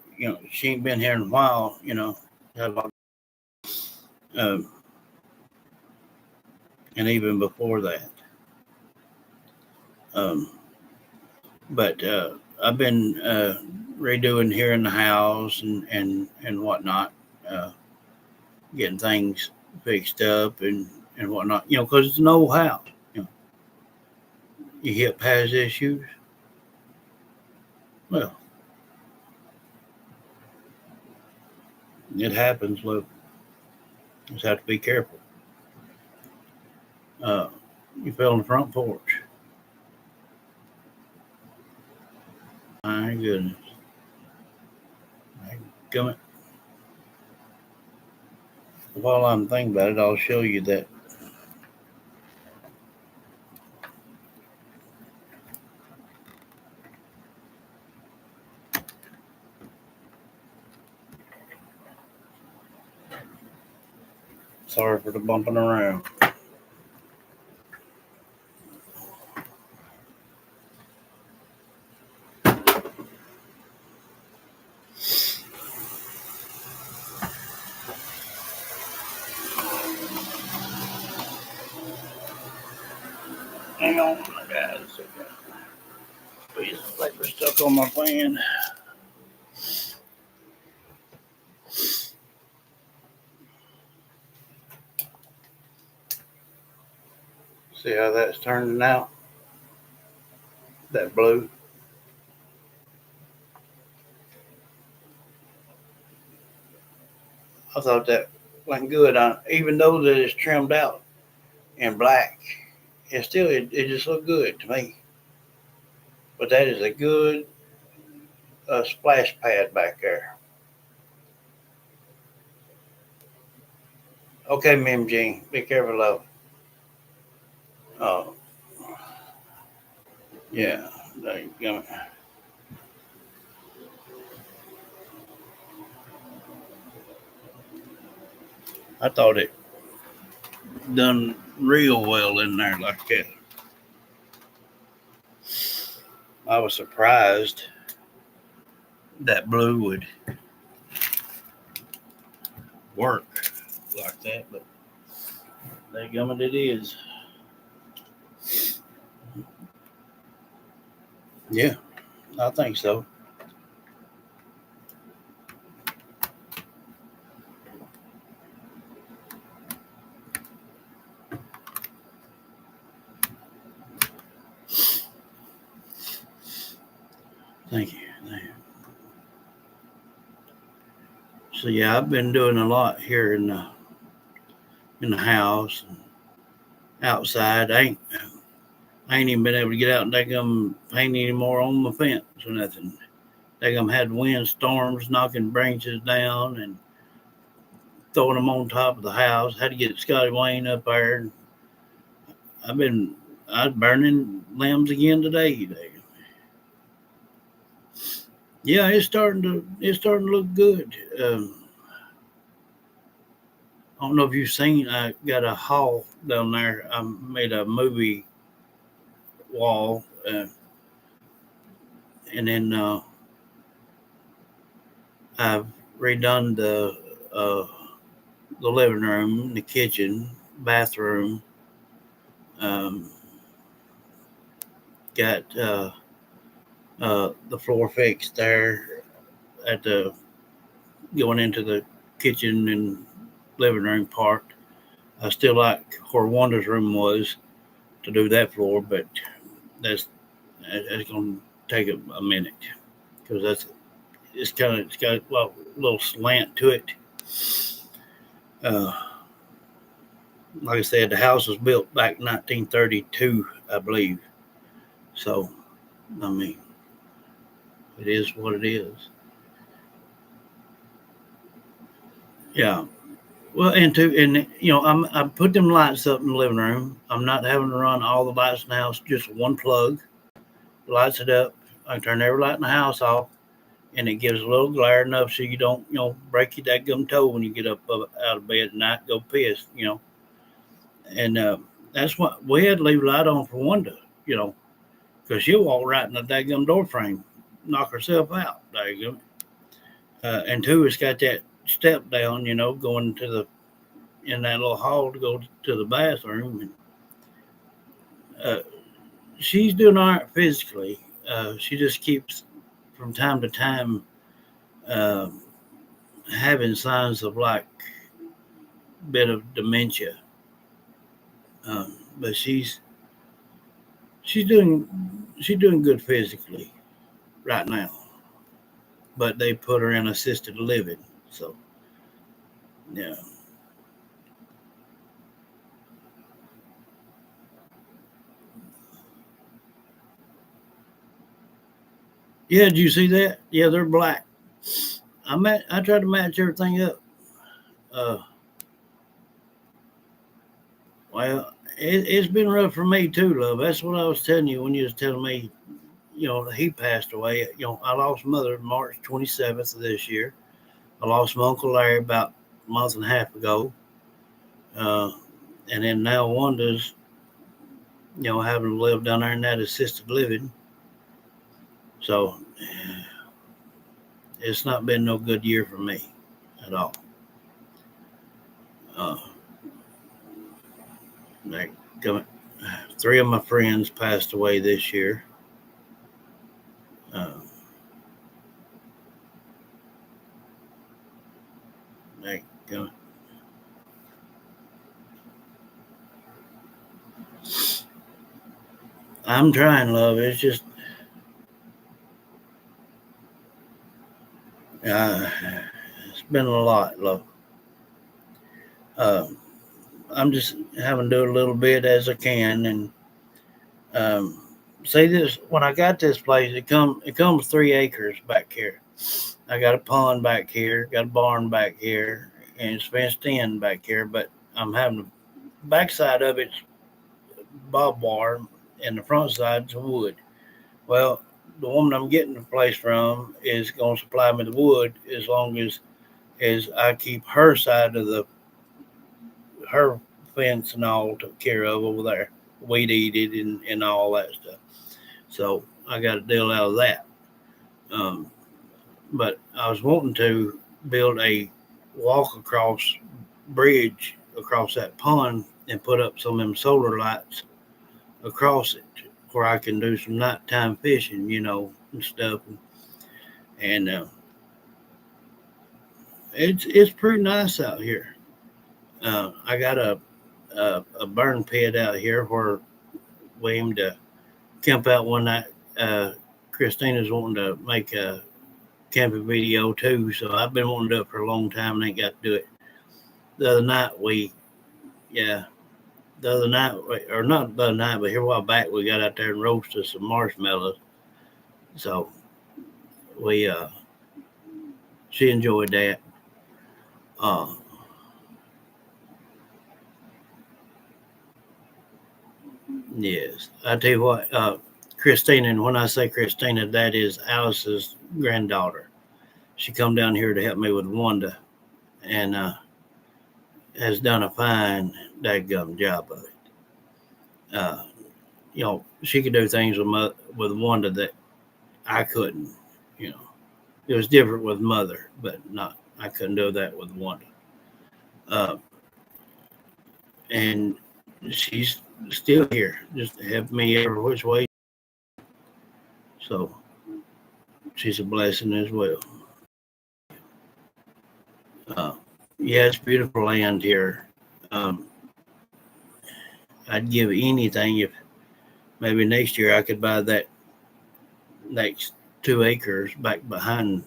she ain't been here in a while. Um, and even before that. But I've been redoing here in the house and whatnot, getting things fixed up and whatnot. Because it's an old house. Your hip has issues. Well, it happens. Look, you just have to be careful. You fell on the front porch. My goodness. Come on. While I'm thinking about it, I'll show you that. Sorry for the bumping around. Hang on, guys. Piece of paper stuck on my pen. See how that's turning out? That blue. I thought that went good on, even though that it's trimmed out in black. It just looked good to me. But that is a good splash pad back there. Okay, Mim Jean, be careful, love. Oh, yeah, there you go. I thought it done real well in there like that. I was surprised that blue would work like that, but dadgummit it is. Yeah, I think so. Thank you. So yeah, I've been doing a lot here in the house and outside. I ain't even been able to get out and daggum paint anymore on my fence or nothing. Daggum had wind storms knocking branches down and throwing them on top of the house. Had to get Scotty Wayne up there. I was burning limbs again today. Yeah, it's starting to look good. I don't know if you've seen. I got a hall down there. I made a movie wall, and then I've redone the living room, the kitchen, bathroom. Um, got the floor fixed there at the going into the kitchen and living room part. I still like where Wanda's room was to do that floor, but that's that's gonna take a minute because it's got well, a little slant to it. Uh, like I said, the house was built back 1932, I believe. So I mean, it is what it is. Yeah. Well, and I put them lights up in the living room. I'm not having to run all the lights in the house, just one plug lights it up. I turn every light in the house off, and it gives a little glare enough so you don't, break your dadgum toe when you get up out of bed at night, go piss. And that's what we had to leave the light on for Wanda, you know, because she'll walk right in the dadgum door frame, knock herself out, dadgum. And two, it's got that step down, going to the in that little hall to go to the bathroom. And uh, she's doing all right physically. She just keeps from time to time uh, having signs of like bit of dementia. But she's doing she's doing good physically right now. But they put her in assisted living, so yeah. Yeah, did you see that? Yeah, they're black. I tried to match everything up. Uh, well, it's been rough for me too, love. That's what I was telling you when you was telling me. He passed away. I lost mother March 27th of this year. I lost my uncle Larry about a month and a half ago. Uh, and then now Wanda's, having to live down there in that assisted living. So it's not been no good year for me at all. Uh, like, three of my friends passed away this year. Uh, like, I'm trying, love. It's just, uh, it's been a lot, love. Uh, I'm just having to do a little bit as I can, and um, see this. When I got this place, it comes 3 acres back here. I got a pond back here, got a barn back here, and it's fenced in back here. But I'm having the backside of it's barbed wire, and the front side's wood. Well, the woman I'm getting the place from is going to supply me the wood as long as I keep her side of the her fence and all took care of over there, weed eated and all that stuff. So I got a deal out of that. Um, but I was wanting to build a walk across bridge across that pond and put up some of them solar lights across it where I can do some nighttime fishing, and stuff. And it's pretty nice out here. I got a burn pit out here where we aim to camp out one night. Christina's wanting to make a camping video too, so I've been wanting to do it for a long time and ain't got to do it. The other night yeah, the other night, or not the other night, but here a while back, we got out there and roasted some marshmallows. So we, she enjoyed that. Uh, yes, I tell you what, Christina, and when I say Christina, that is Alice's granddaughter. She come down here to help me with Wanda, and has done a fine dadgum job of it. She could do things with Wanda that I couldn't. It was different with Mother, but not. I couldn't do that with Wanda. Uh, and she's still here, just to help me every which way. So she's a blessing as well. Uh, yeah, it's beautiful land here. I'd give anything if maybe next year I could buy that next 2 acres back behind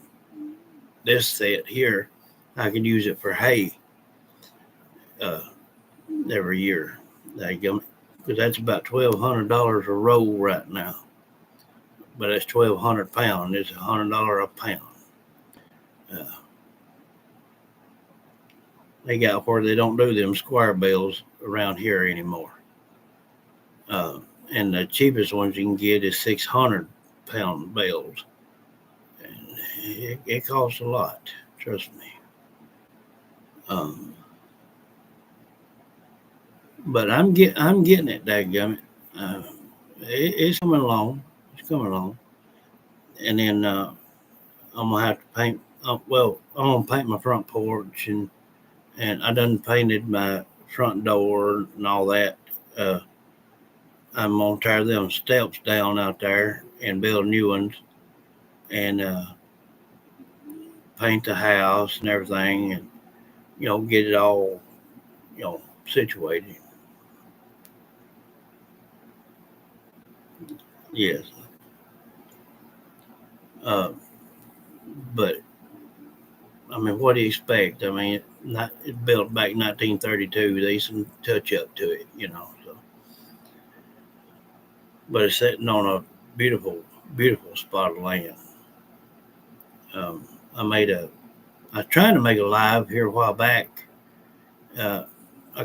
this set here. I could use it for hay every year. Because that's about $1,200 a roll right now. But that's 1,200 pounds. It's $100 a pound. They got where they don't do them square bales around here anymore. And the cheapest ones you can get is 600-pound bales. And it costs a lot, trust me. But I'm getting it, dadgummit. It's coming along. It's coming along. And then I'm gonna have to paint. I'm gonna paint my front porch, and I done painted my front door and all that. I'm gonna tear them steps down out there and build new ones, and paint the house and everything, and get it all situated. Yes. But I mean, what do you expect? I mean, it's built back 1932. There's some touch up to it, So, but it's sitting on a beautiful, beautiful spot of land. I was trying to make a live here a while back. I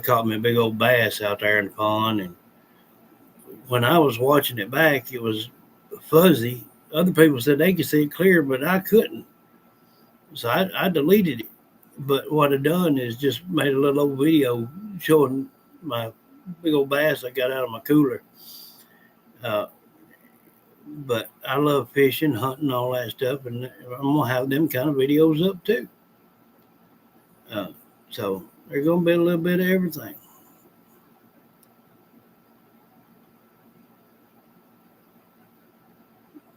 caught me a big old bass out there in the pond, and when I was watching it back, it was fuzzy. Other people said they could see it clear, but I couldn't. So I deleted it. But what I done is just made a little old video showing my big old bass I got out of my cooler. But I love fishing, hunting, all that stuff, and I'm gonna have them kind of videos up too. So there's gonna be a little bit of everything.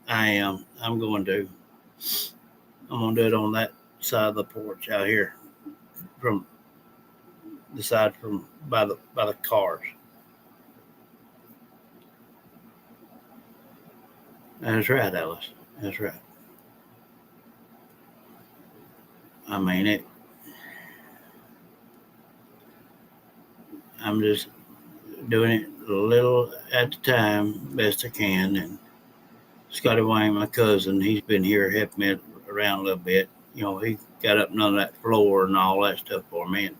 I'm going to. I'm gonna do it on that side of the porch out here, from the side from by the cars. That's right, Alice. That's right. I mean it. I'm just doing it a little at a time, best I can. And Scotty Wayne, my cousin, he's been here helping me around a little bit. He got up and on that floor and all that stuff for me. And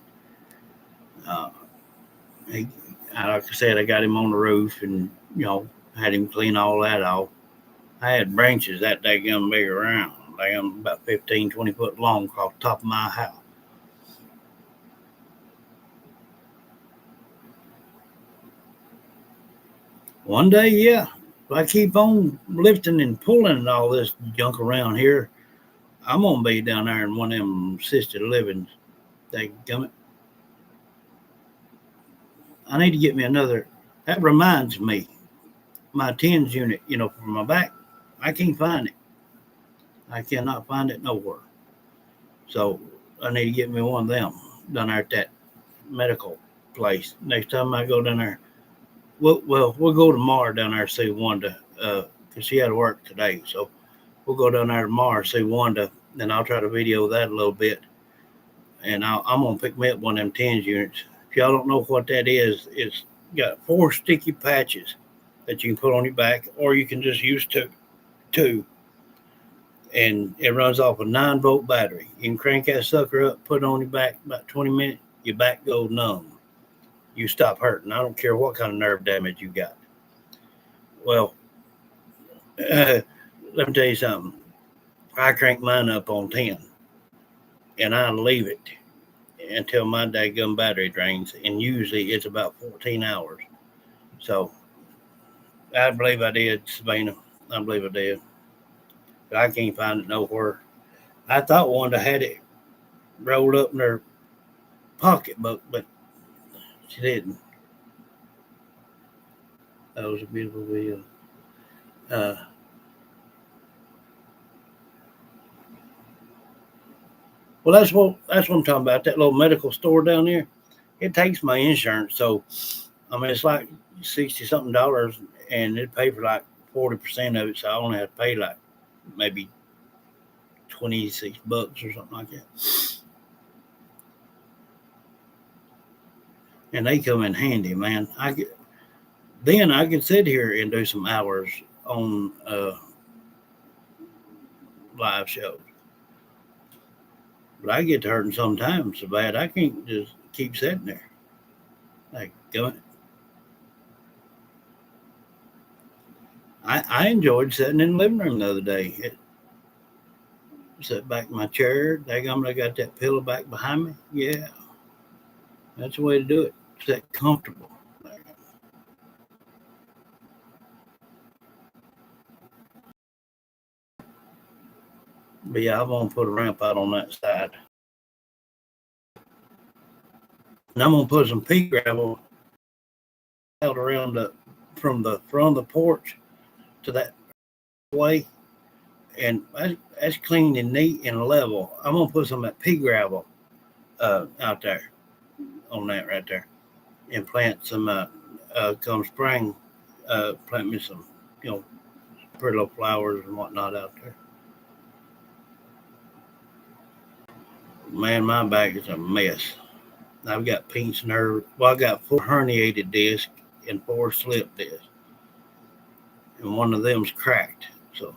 like I said, I got him on the roof and had him clean all that off. I had branches that daggum big around, about 15, 20 foot long across the top of my house. One day, yeah, if I keep on lifting and pulling all this junk around here, I'm gonna be down there in one of them assisted livings. Daggum it. I need to get me another. That reminds me, my TENS unit, for my back, I can't find it. I cannot find it nowhere. So I need to get me one of them down there at that medical place. Next time I go down there, we'll go tomorrow down there to see Wanda, because she had to work today. So we'll go down there tomorrow, see Wanda, and I'll try to video that a little bit. And I'm going to pick me up one of them TENS units. If y'all don't know what that is, it's got 4 sticky patches that you can put on your back, or you can just use 2. And it runs off a 9-volt battery. You can crank that sucker up, put it on your back, about 20 minutes, your back goes numb. You stop hurting. I don't care what kind of nerve damage you got. Well, let me tell you something. I crank mine up on 10, and I leave it until my daggum battery drains, and usually it's about 14 hours. So I believe I did, Sabina. I believe I did. But I can't find it nowhere. I thought Wanda had it rolled up in her pocketbook, but she didn't. That was a beautiful video. Uh, well, that's what I'm talking about. That little medical store down there. It takes my insurance, so I mean it's like $60-something, and it pay for like 40% of it. So I only have to pay like maybe $26 or something like that. And they come in handy, man. Then I can sit here and do some hours on live shows. But I get to hurting sometimes so bad I can't just keep sitting there. Like, I enjoyed sitting in the living room the other day. Sat back in my chair. Daggum, I got that pillow back behind me. Yeah, that's the way to do it. Sit comfortable. But yeah, I'm gonna put a ramp out on that side. And I'm gonna put some pea gravel out around from the front of the porch to that way, and that's clean and neat and level. I'm gonna put some of that pea gravel out there on that right there, and plant some come spring, plant me some pretty little flowers and whatnot out there. Man, my back is a mess. I've got pinched nerve. Well, I got 4 herniated discs and 4 slip discs, and one of them's cracked. So,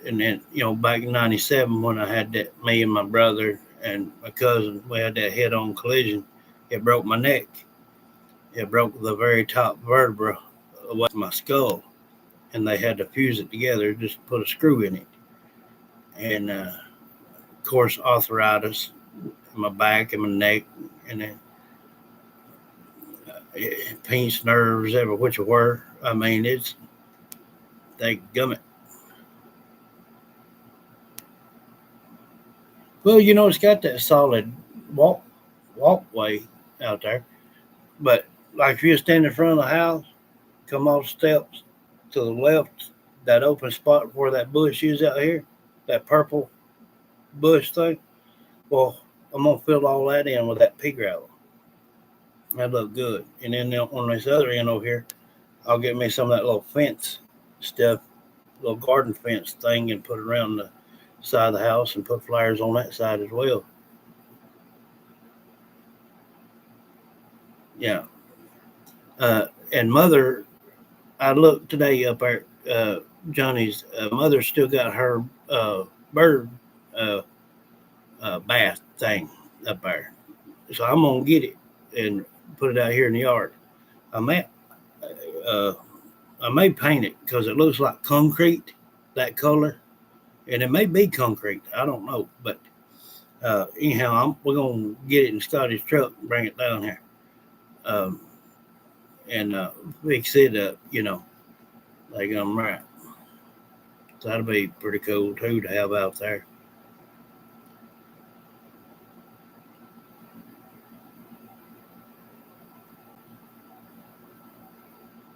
and then back in '97 when I had that, me and my brother and my cousin, we had that head-on collision. It broke my neck. It broke the very top vertebra of my skull, and they had to fuse it together, just put a screw in it. And of course, arthritis in my back and my neck, and then pinched nerves every which way. I mean, they gummit. Well, it's got that solid walkway out there, but like if you stand in front of the house, come off the steps to the left, that open spot where that bush is out here, that purple bush thing. Well, I'm gonna fill all that in with that pea gravel. That look good. And then on this other end over here, I'll get me some of that little fence stuff, little garden fence thing, and put it around the side of the house and put flowers on that side as well. Yeah. And mother, I looked today up at Johnny's mother still got her bird bath thing up there. So I'm going to get it and put it out here in the yard. I may paint it because it looks like concrete, that color. And it may be concrete. I don't know. But anyhow, we're going to get it in Scotty's truck and bring it down here. And fix it up, like I'm right. So that'll be pretty cool too to have out there.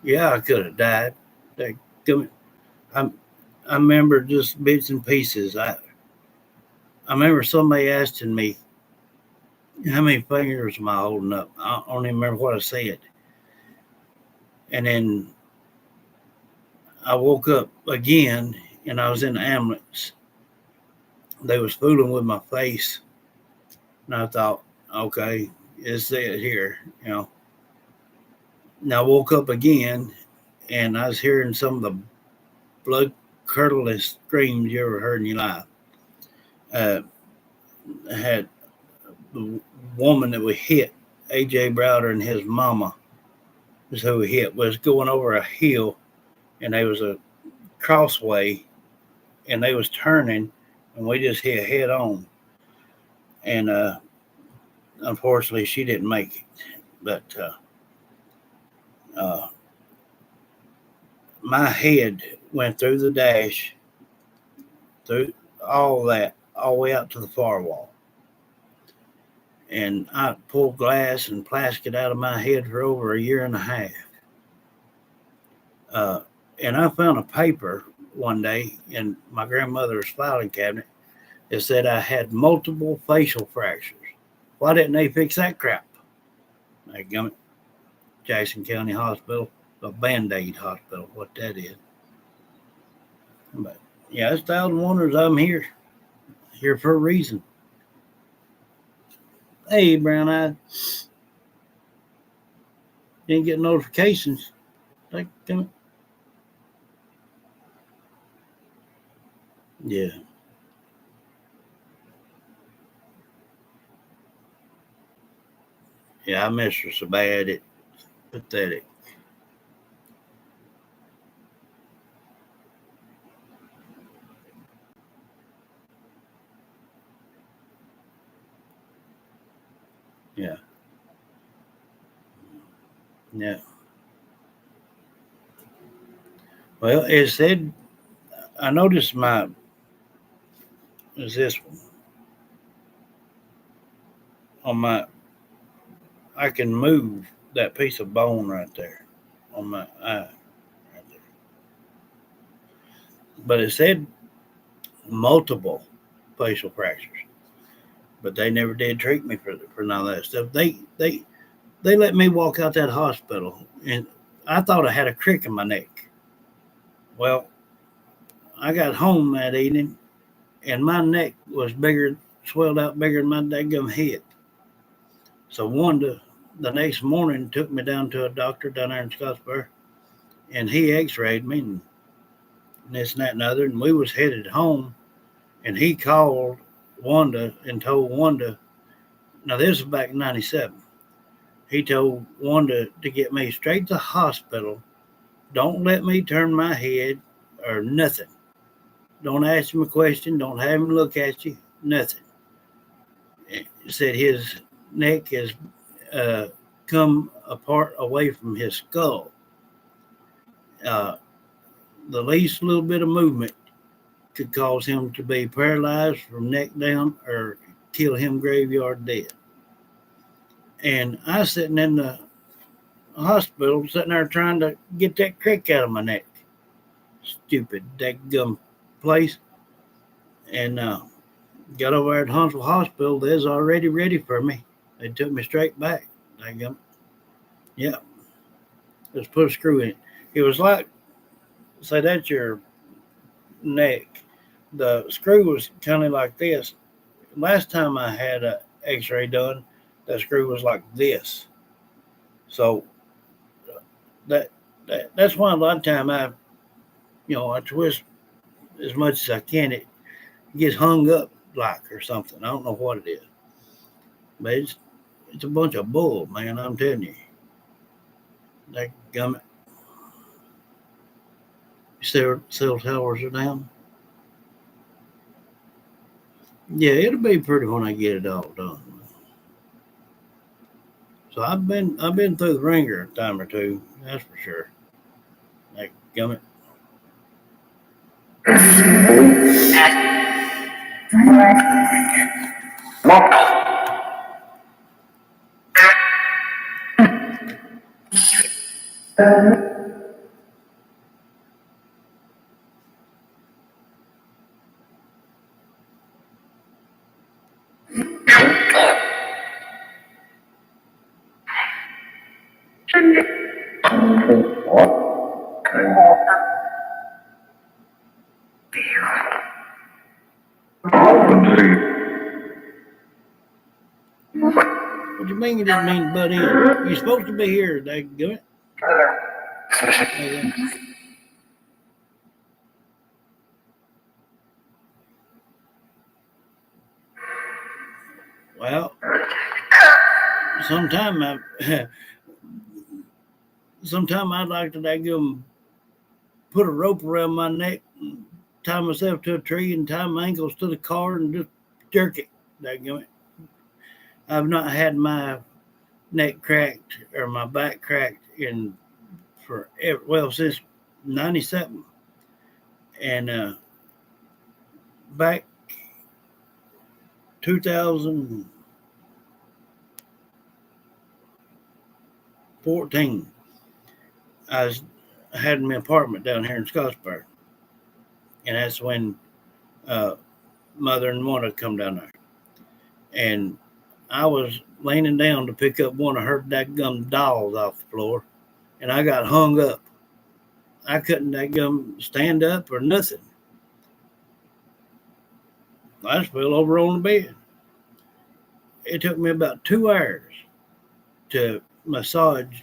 Yeah, I could have died. I remember just bits and pieces. I remember somebody asking me, how many fingers am I holding up? I don't even remember what I said. And then I woke up again and I was in the ambulance. They was fooling with my face. And I thought, okay, it's it here, And I woke up again and I was hearing some of the blood curdling screams you ever heard in your life. I had the woman that we hit, AJ Browder, and his mama is who we hit, was going over a hill, and there was a crossway, and they was turning, and we just hit head on. And unfortunately, she didn't make it. But uh, my head went through the dash, through all that, all the way out to the far wall. And I pulled glass and plastic out of my head for over a year and a half. And I found a paper one day in my grandmother's filing cabinet that said I had multiple facial fractures. Why didn't they fix that crap? Like Jackson County Hospital, a Band-Aid hospital, what that is. But yeah, it's Thousand Wonders. I'm here for a reason. Hey, Brown Eyed, didn't get notifications. Like, yeah. Yeah, I miss her so bad. It's pathetic. Yeah. Yeah. Well, it said, I noticed is this one on my, I can move that piece of bone right there on my eye. Right there. But it said multiple facial fractures. But they never did treat me for none of that stuff. They let me walk out that hospital, and I thought I had a crick in my neck. Well, I got home that evening, and my neck was bigger, swelled out bigger than my daggum head. So Wanda, the next morning, took me down to a doctor down there in Scottsboro, and he x-rayed me and this and that and other, and we was headed home, and he called Wanda and told Wanda, now this was back in 97, he told Wanda to get me straight to the hospital. Don't let me turn my head or nothing. Don't ask him a question. Don't have him look at you. Nothing. He said his neck has come apart away from his skull. The least little bit of movement could cause him to be paralyzed from neck down or kill him graveyard dead. And I was sitting in the hospital, sitting there trying to get that crick out of my neck. Stupid daggum place. And got over there at Huntsville Hospital. They was already ready for me. They took me straight back. Daggum. Yeah. Just put a screw in it. It was like, say that's your neck. The screw was kind of like this. Last time I had an x-ray done, that screw was like this. So that's why a lot of time I twist as much as I can. It gets hung up like or something. I don't know what it is, but it's a bunch of bull, man. I'm telling you. That gummit. Cell towers are down. Yeah, it'll be pretty when I get it all done. So I've been through the ringer a time or two, that's for sure. That gummit. What you mean you didn't mean to butt in? You're supposed to be here, that gummit. Well, sometime I'd like to give them put a rope around my neck, and tie myself to a tree, and tie my ankles to the car, and just jerk it. I've not had my neck cracked or my back cracked in since '97, and back 2014, I had my apartment down here in Scottsburg, and that's when Mother and Mona come down there, and I was leaning down to pick up one of her dadgum dolls off the floor, and I got hung up. I couldn't dadgum stand up or nothing. I just fell over on the bed. It took me about 2 hours to massage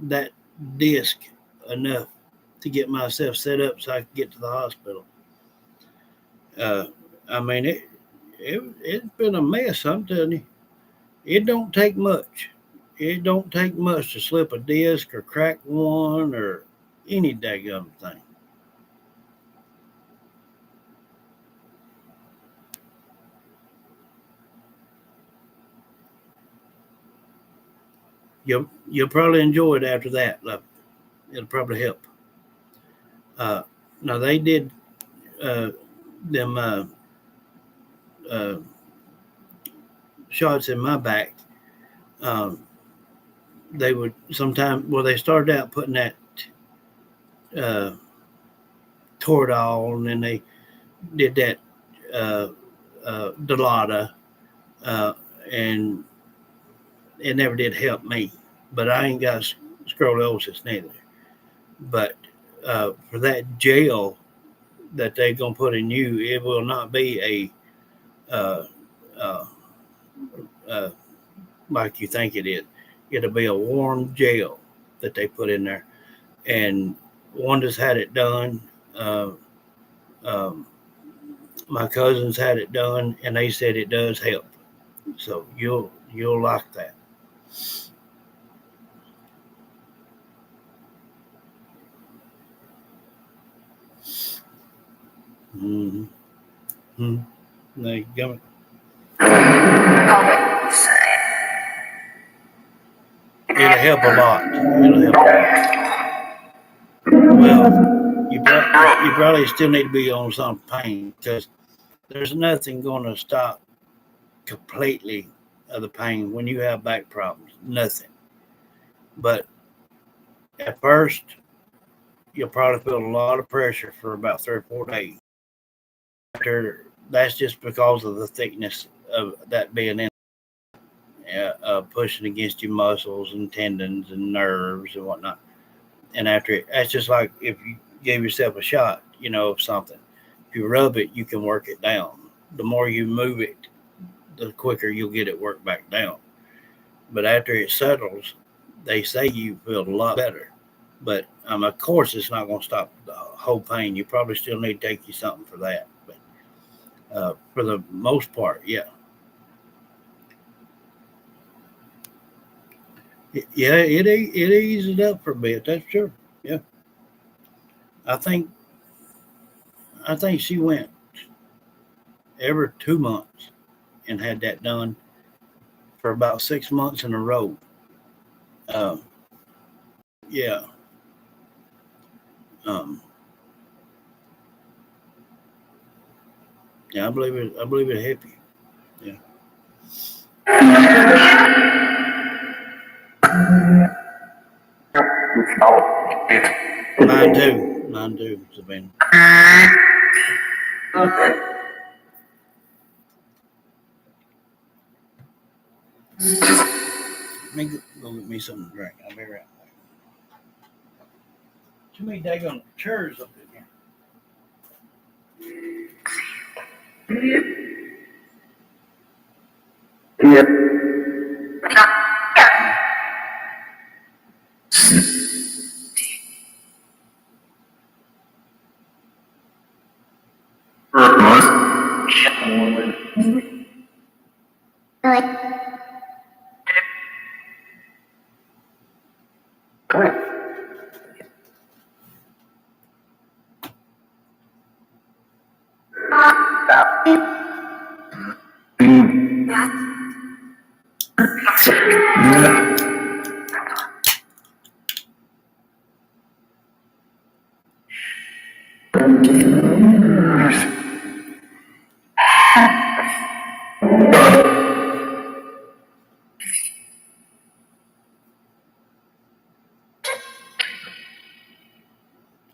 that disc enough to get myself set up so I could get to the hospital. I mean, it's been a mess, I'm telling you. It don't take much. It don't take much to slip a disc or crack one or any daggum thing. You'll probably enjoy it after that. It'll probably help. Now they did them shots in my back. They would sometimes, well, they started out putting that Toradol, and then they did that Dilaudid, and it never did help me. But I ain't got scoliosis neither. But for that gel that they're gonna put in you, it will not be a like you think it is. It'll be a warm gel that they put in there. And Wanda's had it done. Um, my cousins had it done, and they said it does help. So you'll like that. Mm-hmm. Mm-hmm. There you go. It'll help a lot. It'll help a lot. Well, you probably still need to be on some pain, because there's nothing going to stop completely of the pain when you have back problems. Nothing. But at first, you'll probably feel a lot of pressure for about 3 or 4 days. That's just because of the thickness of that being in, pushing against your muscles and tendons and nerves and whatnot. And after it, that's just like if you gave yourself a shot, of something. If you rub it, you can work it down. The more you move it, the quicker you'll get it worked back down. But after it settles, they say you feel a lot better. But of course, it's not going to stop the whole pain. You probably still need to take you something for that. But for the most part, yeah. Yeah, it eases up for a bit. That's true. Yeah. I think she went every 2 months and had that done for about 6 months in a row. Yeah. Yeah, I believe it. I believe it helped you. Yeah. Mine too, Savannah. Let me go get me something to drink. I'll be right back. Too many daggone chairs up in here. Yep.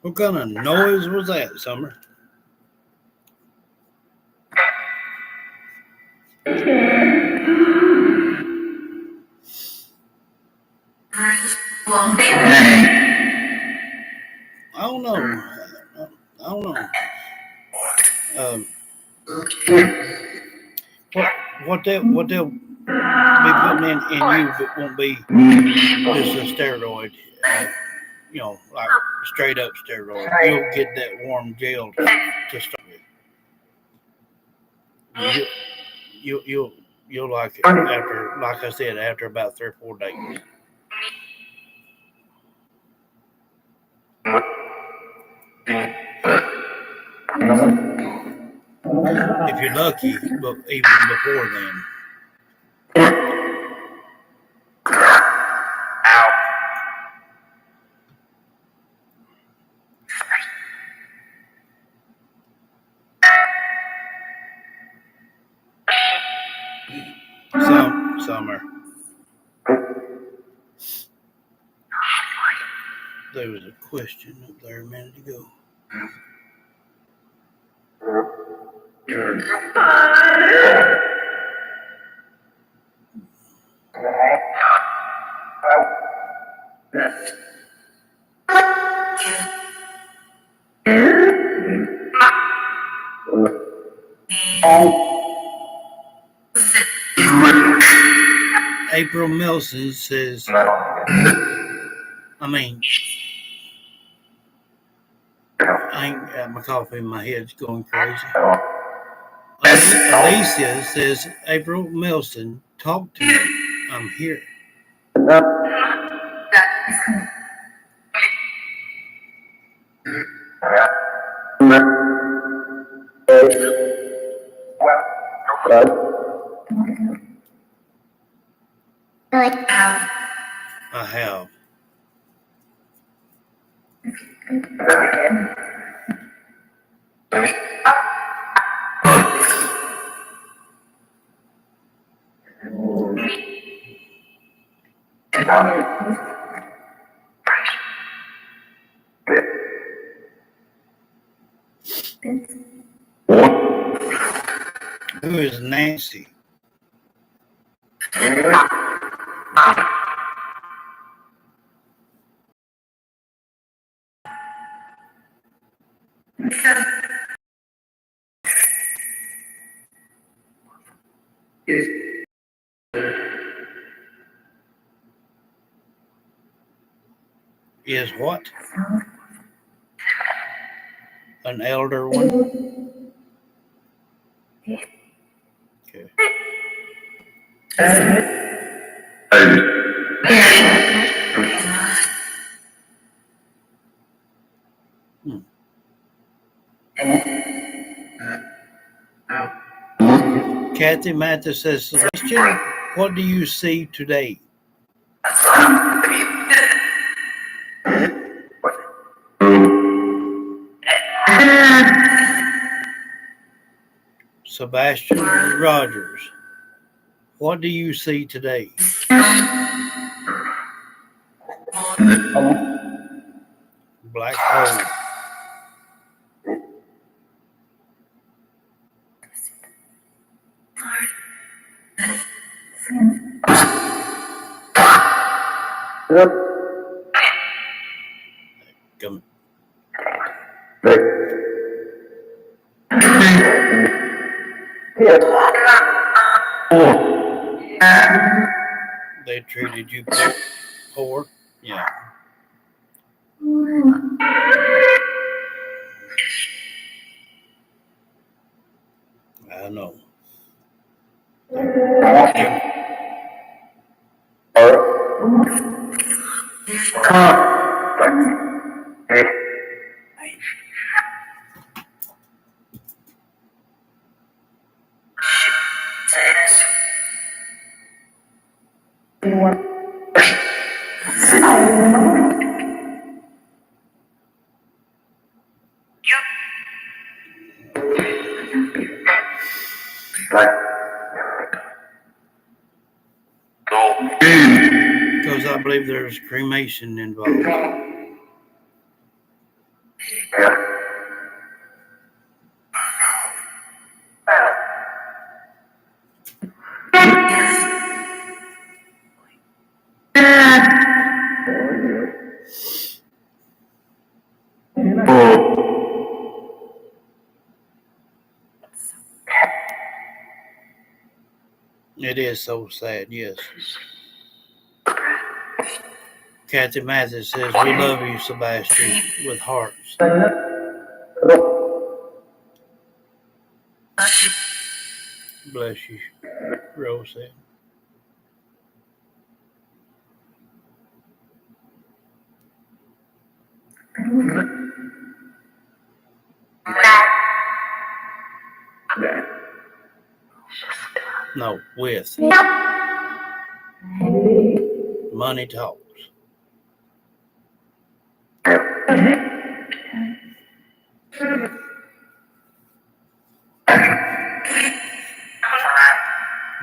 What kind of noise was that, Summer? I don't know. What they'll be putting in you, but won't be just a steroid. Like straight up steroid. You'll get that warm gel to start with. You'll like it after, like I said, after about 3 or 4 days. If you're lucky, but even before then. Summer. There was a question up there a minute ago. April Melson says, I ain't got my coffee in my head's going crazy. Alicia says, April Melson, talk to me. I'm here. I have. Who is Nancy? Is what? An elder one? Okay. Kathy Mathis says, Celestial, what do you see today? Sebastian Rogers, what do you see today? Black hole. Come. They treated you poor? Yeah. I know. Because I believe there's cremation involved. It is so sad, yes. Kathy Mathis says, "We love you, Sebastian," with hearts. Bless you, Rose said. No, with. Money talks.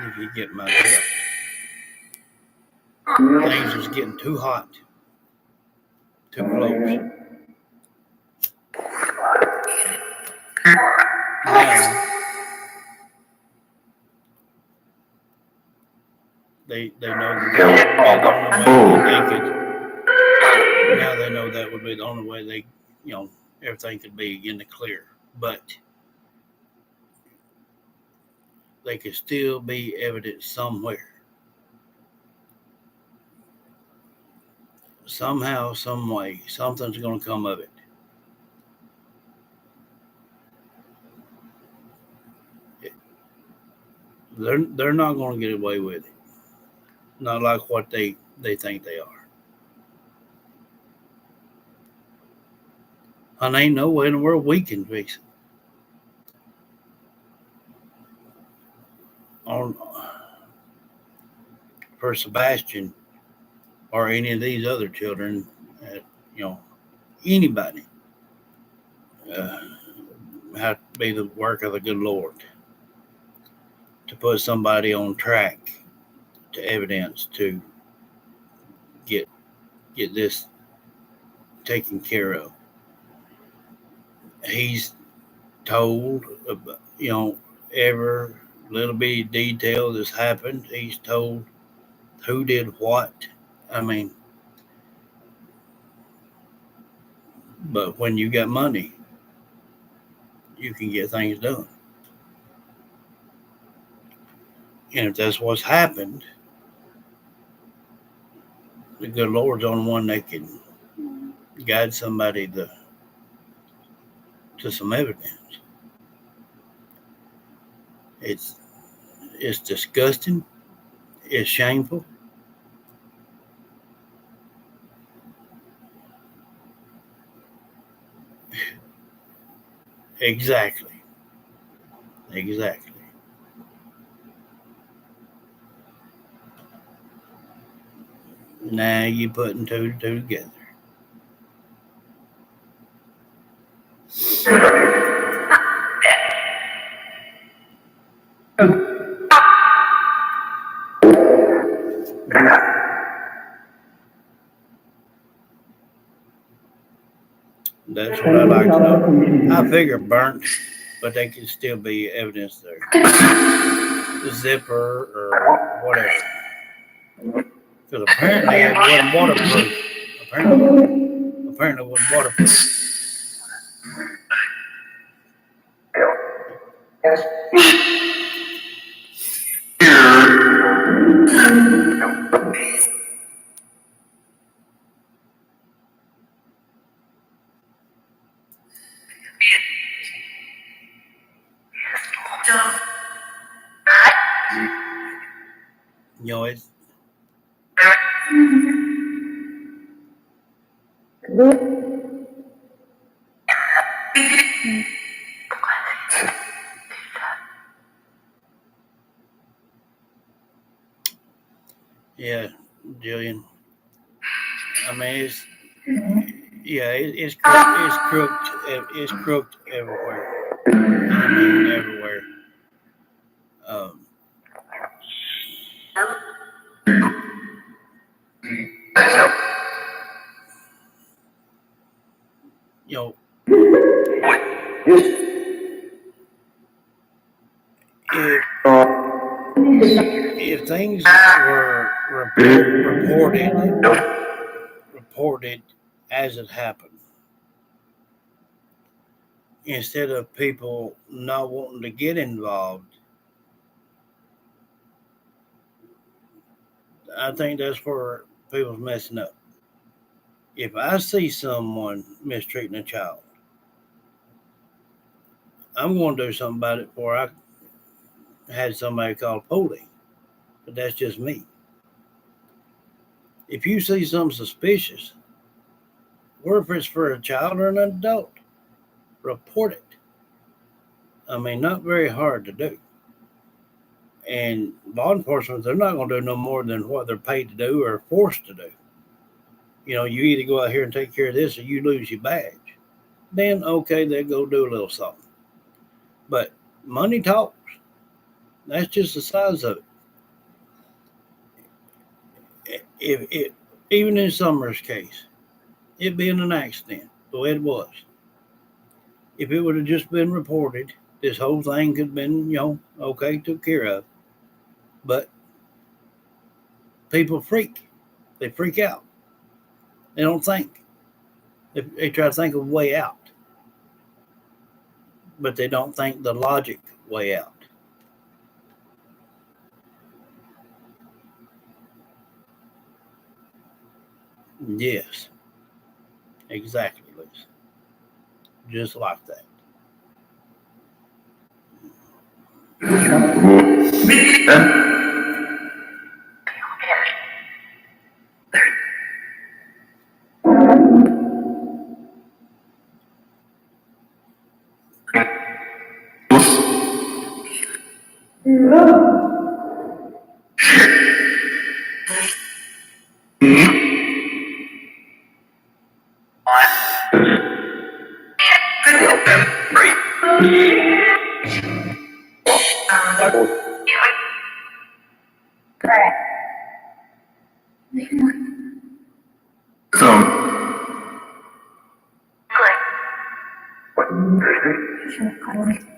If you get my drift. Things is getting too hot. Too close. Now, they know that the only way that they could. Now they know that would be the only way they, everything could be in the clear. But they could still be evidence somewhere. Somehow, some way, something's going to come of it. They're not going to get away with it. Not like what they think they are. And ain't no way in the world we can fix it. For Sebastian or any of these other children, anybody, have to be the work of the good Lord to put somebody on track to evidence to get this taken care of. He's told, every little bitty detail that's happened. He's told who did what. I mean, but when you got money, you can get things done. And if that's what's happened, the good Lord's on one that can guide somebody to some evidence. It's disgusting. It's shameful. Exactly. Now you're putting two and two together. That's what I like to know. I figure burnt, but they can still be evidence there. The zipper or whatever. Because apparently it wasn't waterproof. Apparently it wasn't waterproof. It's yeah, Jillian. I mean, it's crooked everywhere. I mean, everywhere. you know, if things were reported as it happened, instead of people not wanting to get involved, I think that's where people's messing up. If I see someone mistreating a child, I'm going to do something about it before I had somebody call police. But that's just me. If you see something suspicious, whether it's for a child or an adult, report it. I mean, not very hard to do. And law enforcement, they're not going to do no more than what they're paid to do or forced to do. You know, you either go out here and take care of this or you lose your badge. Then, okay, they go do a little something. But money talks. That's just the size of it. If even in Summer's case, it being an accident, the way it was, if it would have just been reported, this whole thing could have been, okay, took care of. But people freak. They freak out. They don't think. They try to think of a way out. But they don't think the logic way out. Yes. Exactly, Lisa. Just like that.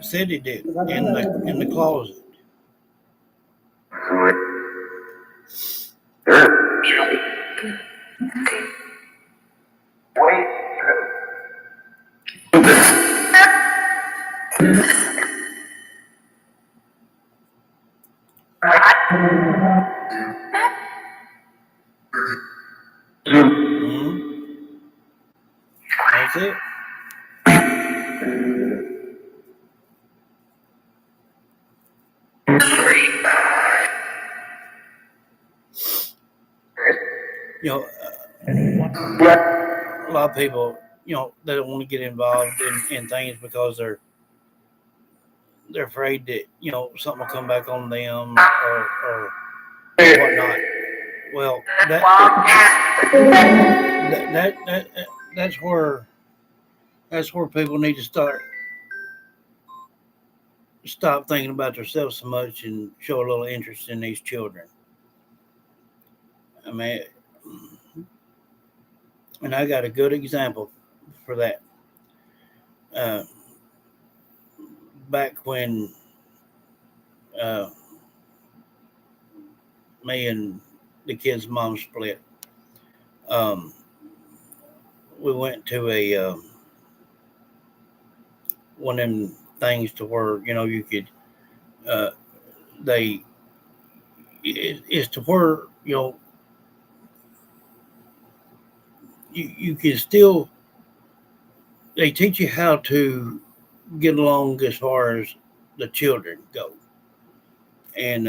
Said he did in the closet. Mm-hmm. That's it. You know, a lot of people, they don't want to get involved in things because they're afraid that something will come back on them or whatnot. Well, that's where people need to stop thinking about themselves so much and show a little interest in these children. I mean, and I got a good example for that. Uh, Back when uh, me and the kid's mom split, um, we went to a one of them things to where you could uh, they is to where you can still they teach you how to get along as far as the children go. And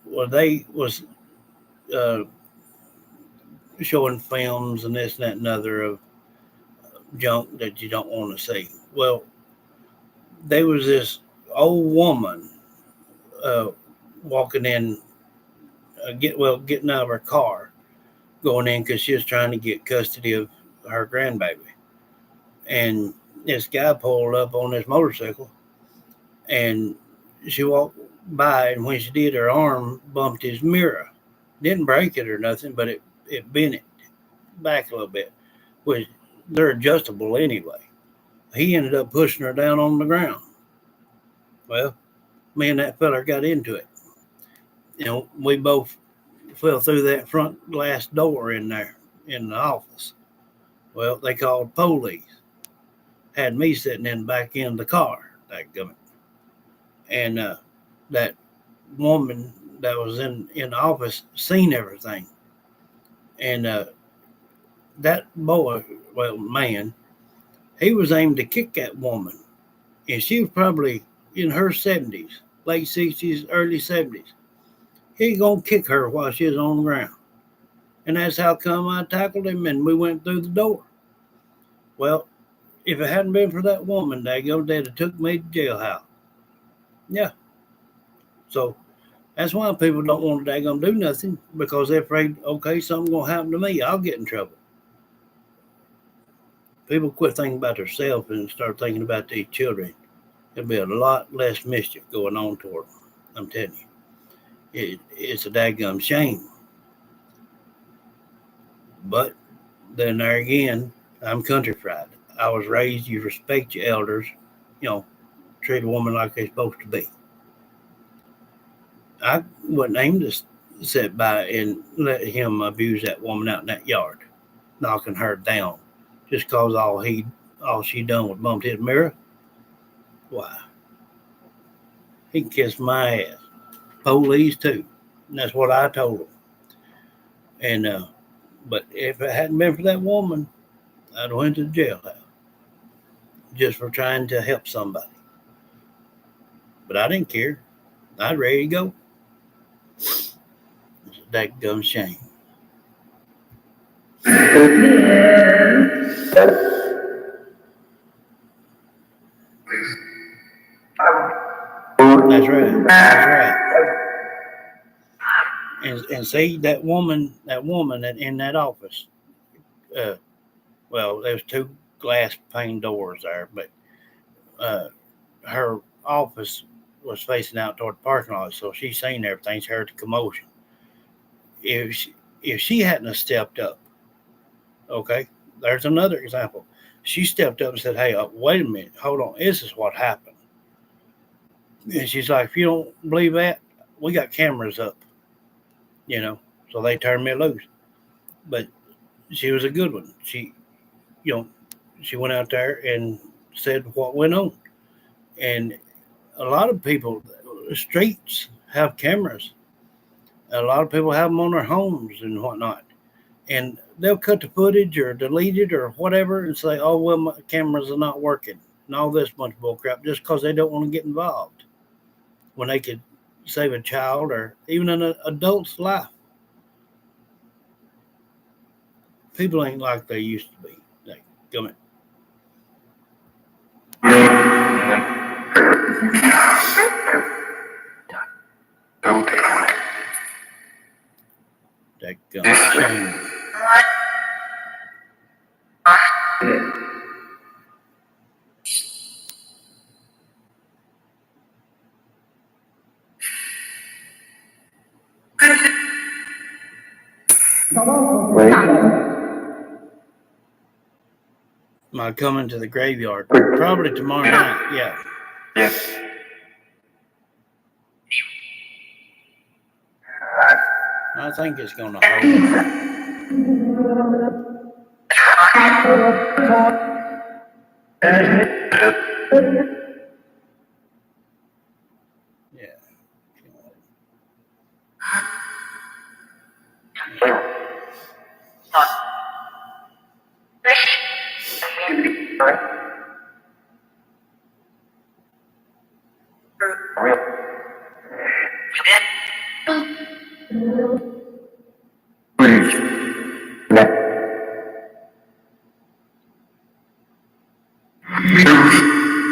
well, they was uh, showing films and this and that and other of junk that you don't want to see. Well, there was this old woman uh, walking in, getting out of her car, going in because she was trying to get custody of her grandbaby. And this guy pulled up on his motorcycle, and she walked by, and when she did, her arm bumped his mirror. Didn't break it or nothing, but it bent it back a little bit, which they're adjustable anyway. He ended up pushing her down on the ground. Well, me and that feller got into it. We both fell through that front glass door in there in the office. Well, they called police. Had me sitting in the back end of the car. And that woman that was in the office seen everything. And that boy, well, man, he was aimed to kick that woman. And she was probably in her 70s, late 60s, early 70s. He gonna kick her while she was on the ground. And that's how come I tackled him and we went through the door. Well, if it hadn't been for that woman, they'd have took me to jailhouse. Yeah. So that's why people don't want to do nothing, because they're afraid, okay, something's gonna happen to me. I'll get in trouble. People quit thinking about themselves and start thinking about these children. There'll be a lot less mischief going on toward them. I'm telling you. It's a daggum shame. But then there again, I'm country fried. I was raised, you respect your elders, you know, treat a woman like they're supposed to be. I wouldn't aim to sit by and let him abuse that woman out in that yard, knocking her down, just cause all she done was bumped his mirror. Why? He can kiss my ass. Police too. And that's what I told him. And but if it hadn't been for that woman, I'd went to the jailhouse just for trying to help somebody. But I didn't care. I'd ready to go. It's a daggum shame. That's right. That's right. And see that woman in that office. Uh, well, there's two glass pane doors there, but uh, her office was facing out toward the parking lot, so she seen everything. She heard the commotion. If she hadn't have stepped up, okay, there's another example. She stepped up and said, "Hey, wait a minute, hold on. This is what happened." And she's like, "If you don't believe that, we got cameras up, you know." So they turned me loose. But she was a good one. You know, she went out there and said what went on. And a lot of people, streets have cameras. A lot of people have them on their homes and whatnot. And they'll cut the footage or delete it or whatever and say, "Oh, well, my cameras are not working," and all this bunch of bullcrap just because they don't want to get involved when they could save a child or even an adult's life. People ain't like they used to be. Like, come on. That shame. My coming to the graveyard. Probably tomorrow night, yeah. I think it's gonna hold. Yeah.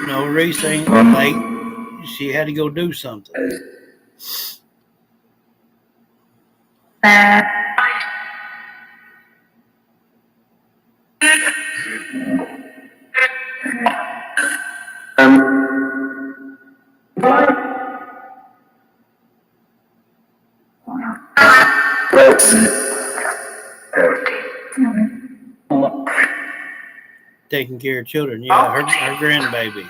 No, Reese ain't late. She had to go do something. taking care of children. Yeah, her grandbaby.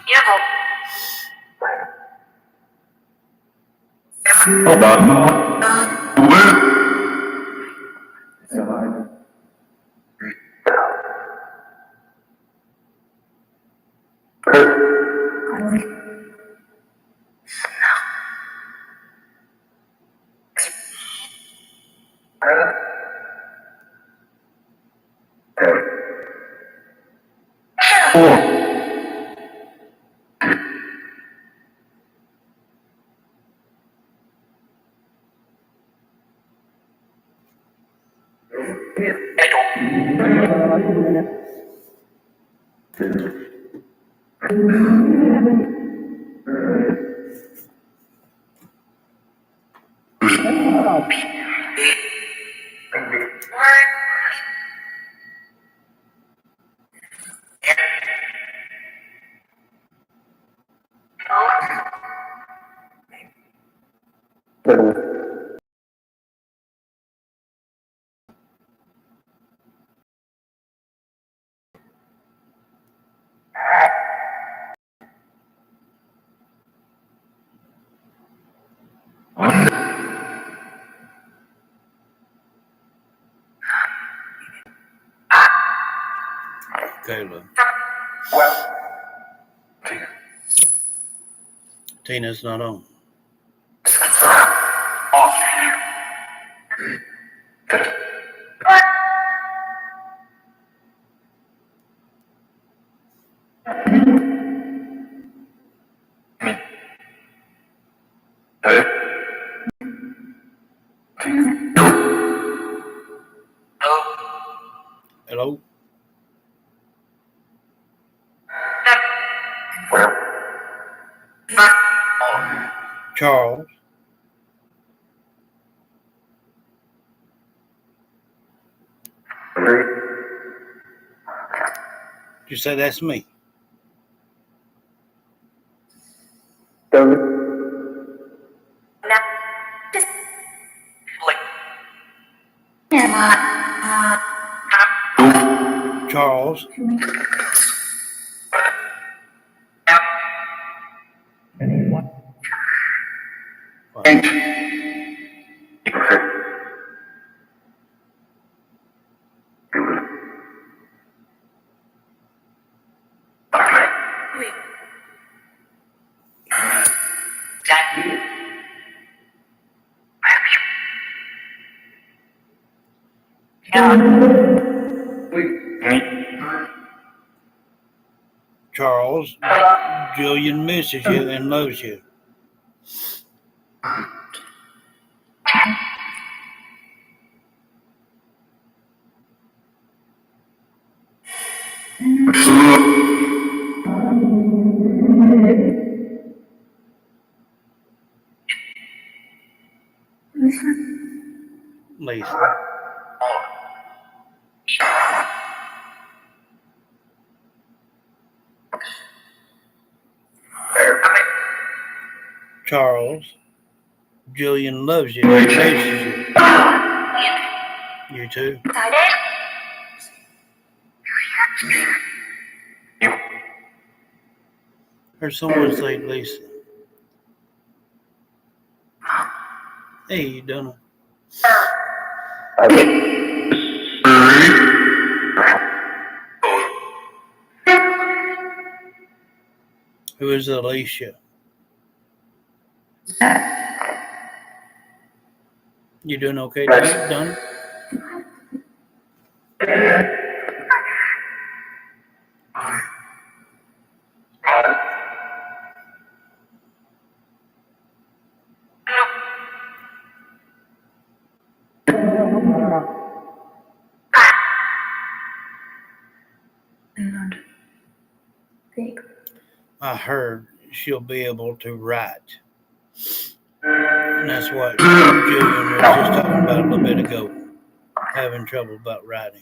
Kayla. Tina's not on. Hello? Charles? You say that's me? Charles? Charles, Jillian misses you and loves you. Lisa. Charles, Jillian loves you and misses you. You too? Heard someone say Lisa. Hey, you done Who is Alicia? You doing okay, Donna? I heard she'll be able to write. And that's what Julian was just talking about a little bit ago. Having trouble about writing.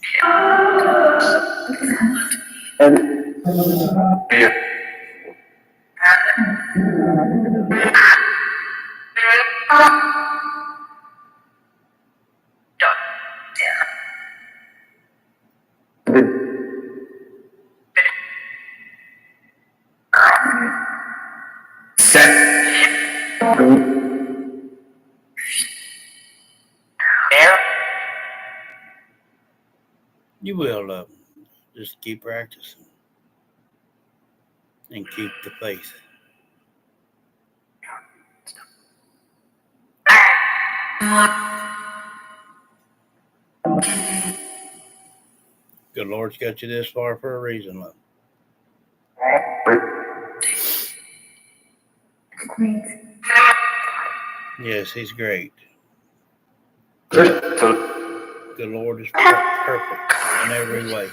You will just keep practicing and keep the faith. Good Lord's got you this far for a reason, love. Yes, He's great. The Lord is perfect in every way.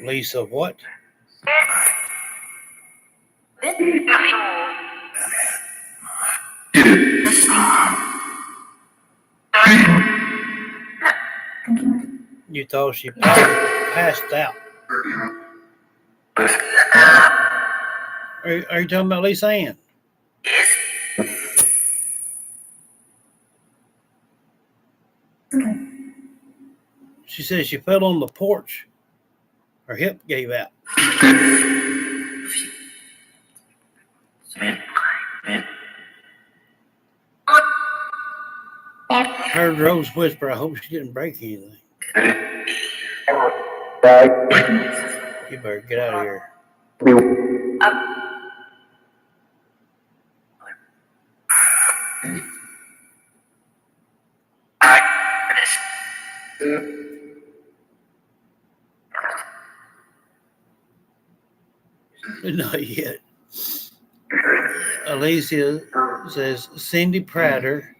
Lisa, what? You thought she passed out. Are you talking about Lisa Ann? She said she fell on the porch. Her hip gave out. Heard Rose whisper, I hope she didn't break anything. You better get out of here. Not yet. Alicia says Cindy Prater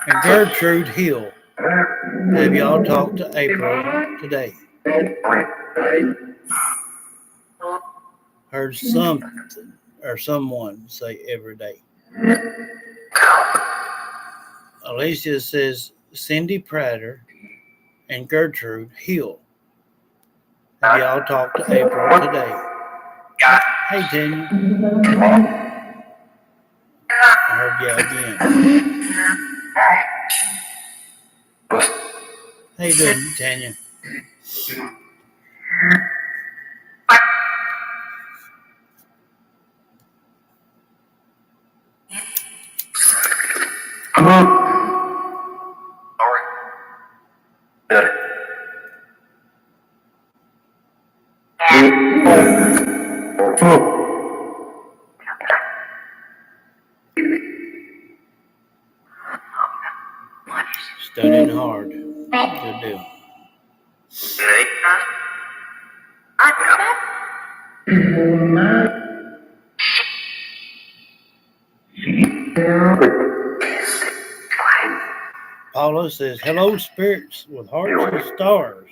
and Gertrude Hill. Have y'all talked to April today? Heard something or someone say every day. Alicia says Cindy Prater and Gertrude Hill. Have y'all talked to April today? Hey, Tanya. I heard you again. How you doing, Tanya? Studying hard. Good deal. Paula says, hello, spirits with hearts and stars.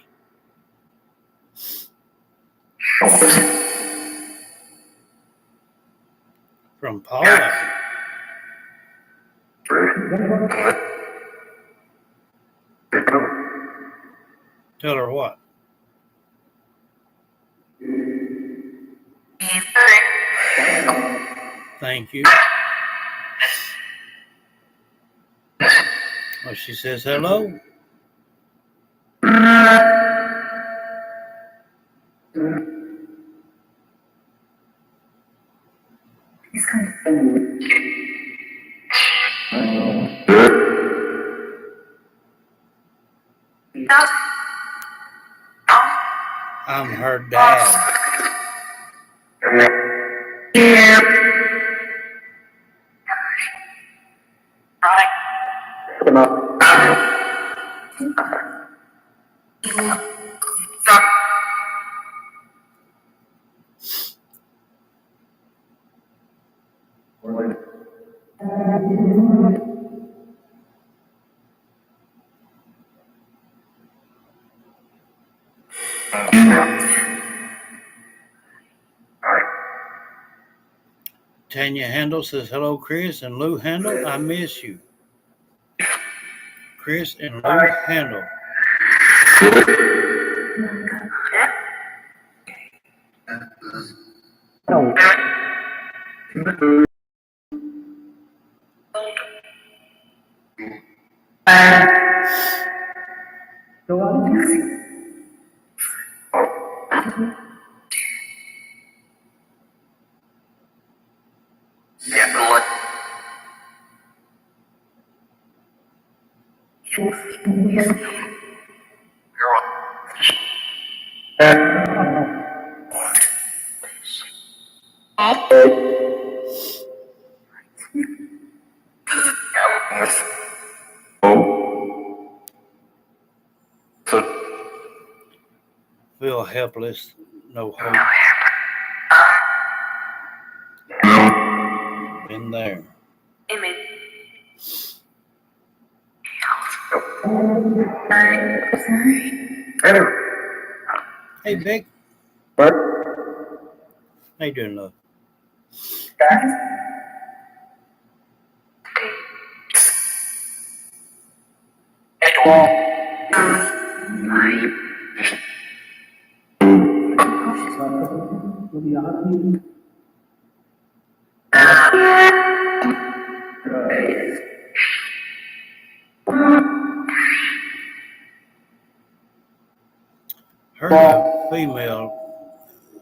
From Paula. Tell her what? Thank you. Well, she says hello. I'm her dad. Tanya Handel says, hello, Chris and Lou Handel. I miss you. Chris and Lou Handel. Feel helpless, no hope. Been there. Hey, Vic. What? How you doing, love? Heard a female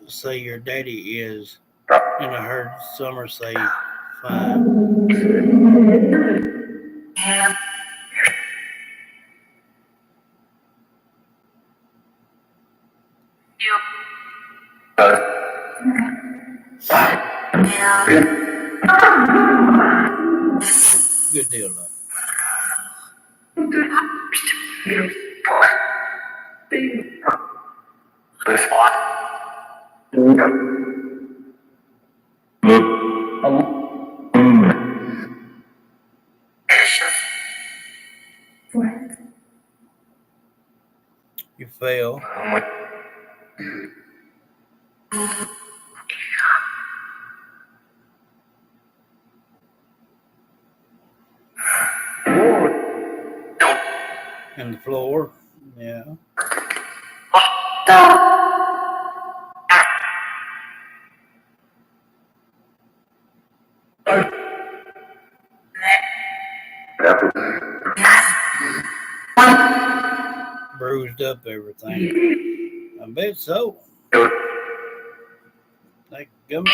say your daddy is, and I heard Summer say fine. Good deal, love. You fail. And the floor, yeah. Bruised up everything. I bet so. Like gum.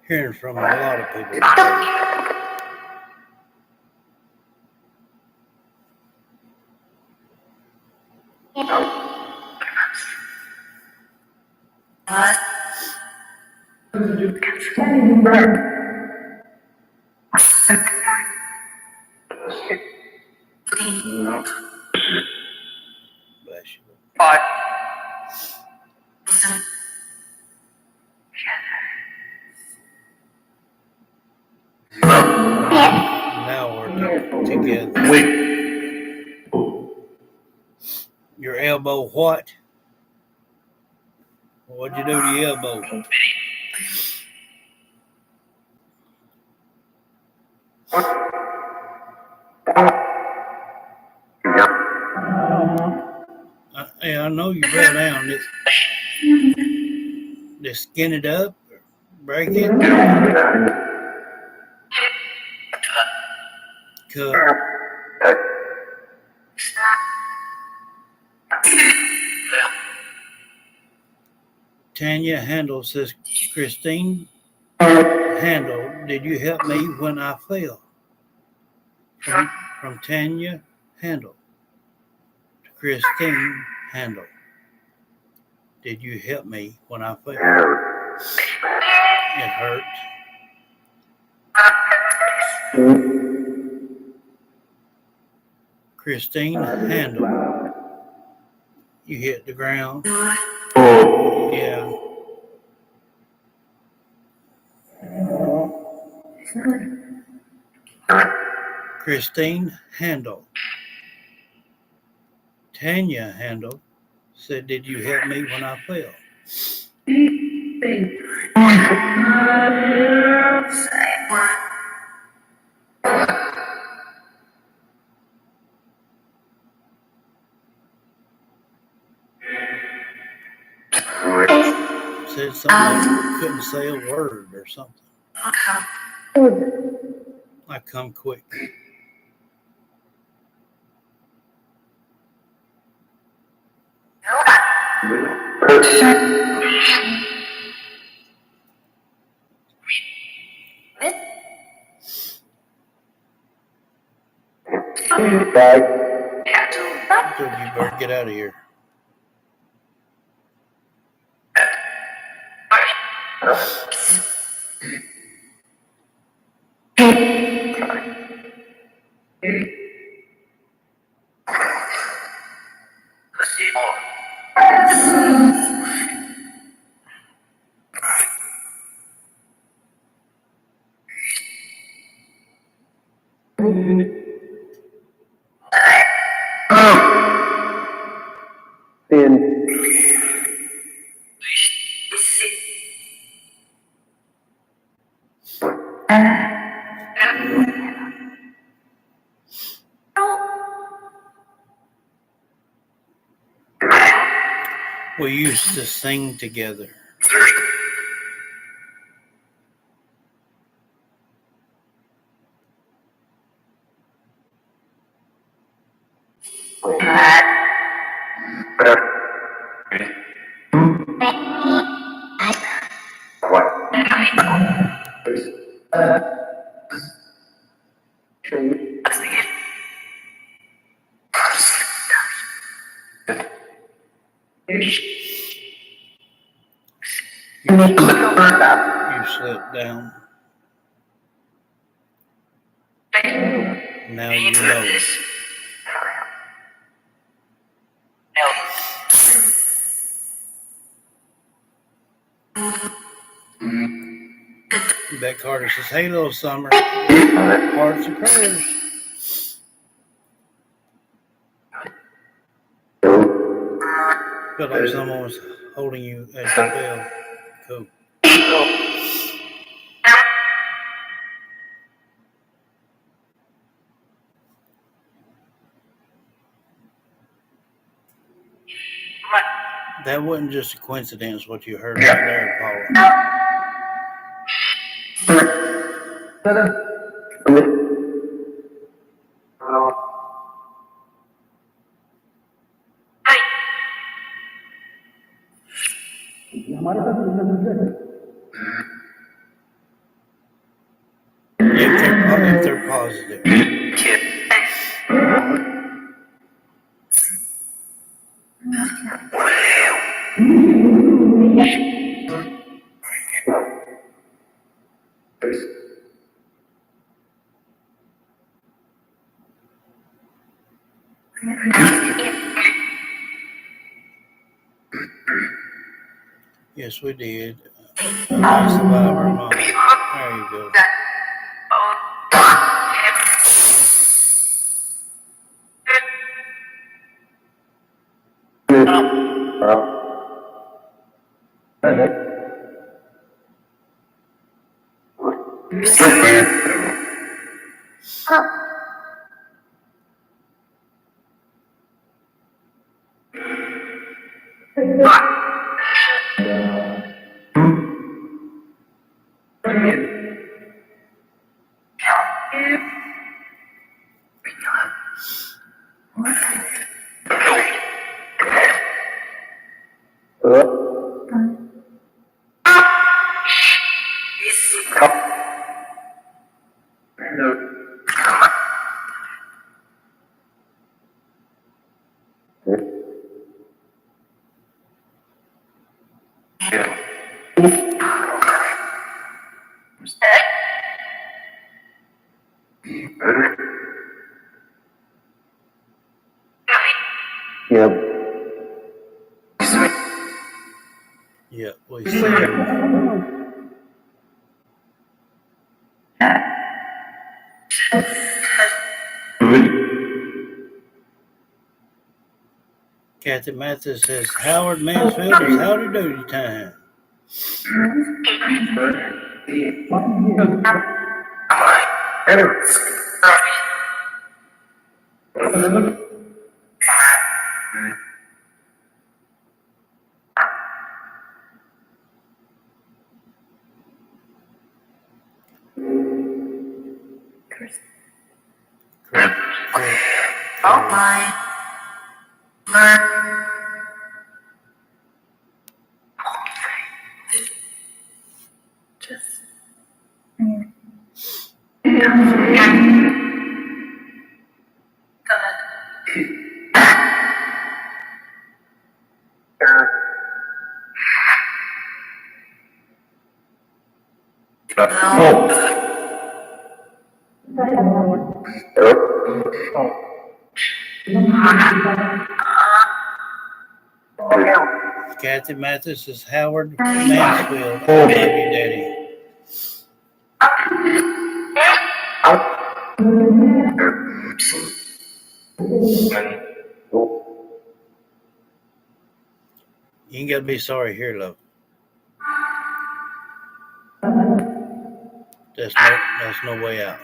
Hearing from a lot of people today. Bless you. Now we're together. Your elbow what? What'd you do to your elbow? I know you fell down. Just skin it up, break it, cut. Tanya Handel says, Christine Handel, did you help me when I fell? From Tanya Handel to Christine Handel. Did you help me when I fell? It hurt. Christine Handel. You hit the ground. Yeah. Christine Handel. Tanya Handel said, did you help me when I fell? Said something like couldn't say a word or something. Like come quick. So you better get out of here. We used to sing together. You slept down. Now you know. Beck Carter says, hey, little Summer. Hearts and prayers. Felt like someone was holding you at the bell. Cool. That wasn't just a coincidence what you heard right there, Paula. If they're positive. Yes, we did. Survivor Mom. There you go. Yeah, we see him. Kathy Mathis says Howard Mansfield is howdy doody time. Kathy Mathis is Howard Mansfield. I love you, Daddy. You ain't gotta be sorry here, love. That's no way out.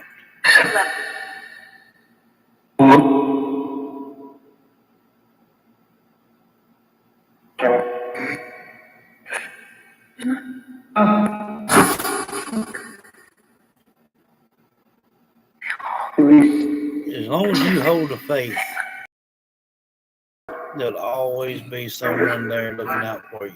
As long as you hold the faith, there'll always be someone there looking out for you.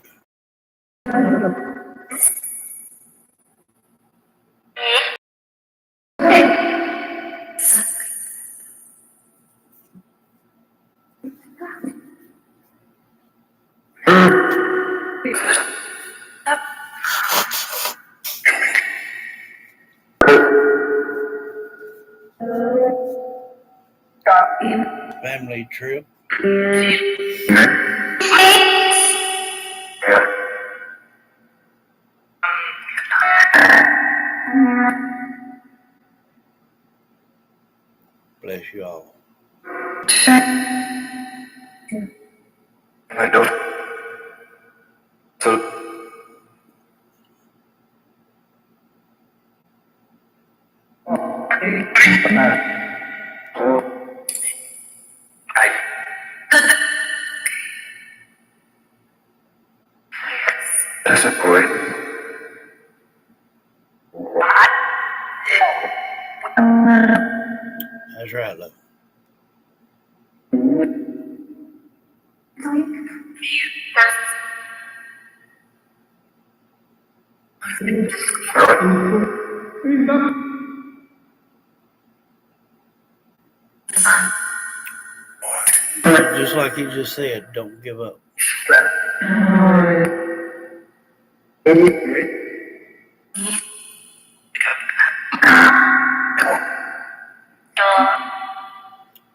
Family trip. Bless you all. I don't. So. That's a boy. That's right, love. Just like he just said, don't give up.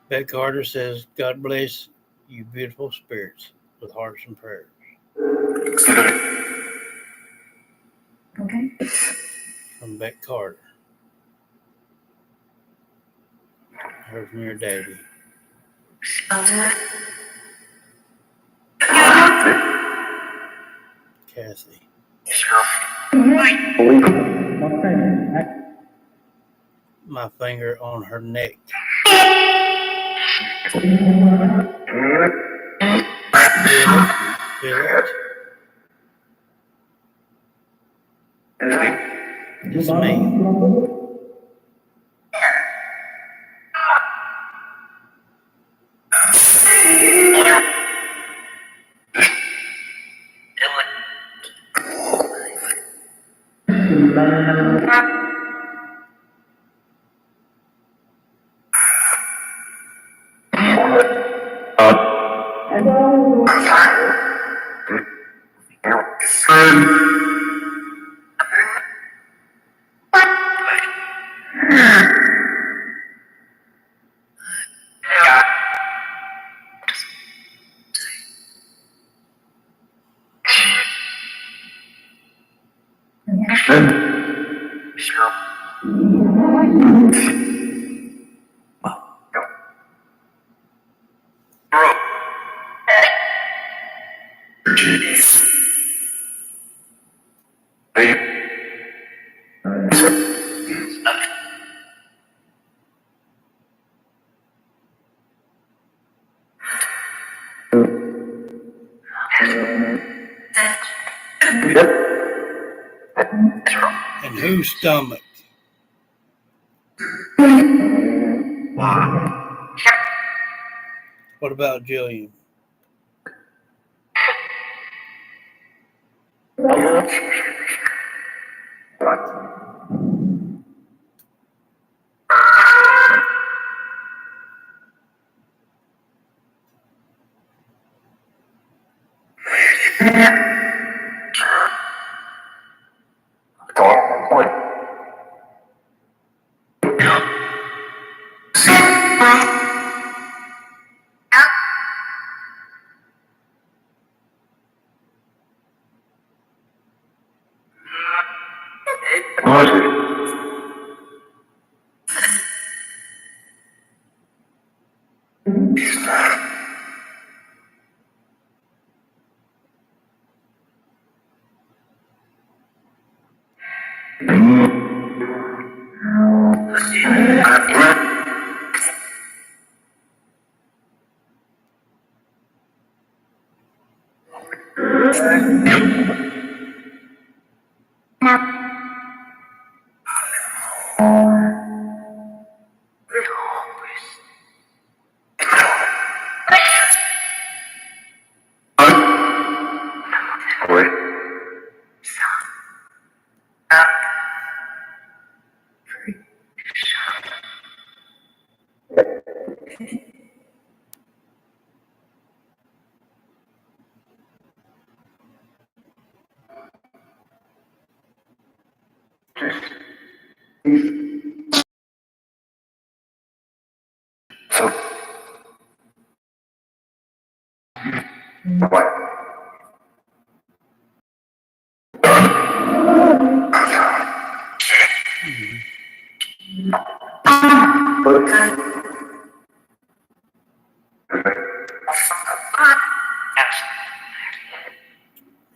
Beck Carter says, God bless you beautiful spirits with hearts and prayers. Okay. From Beck Carter. Heard from your daddy. Kathy. My finger on her neck. Feel it. It's me. And whose stomach? What about Jillian?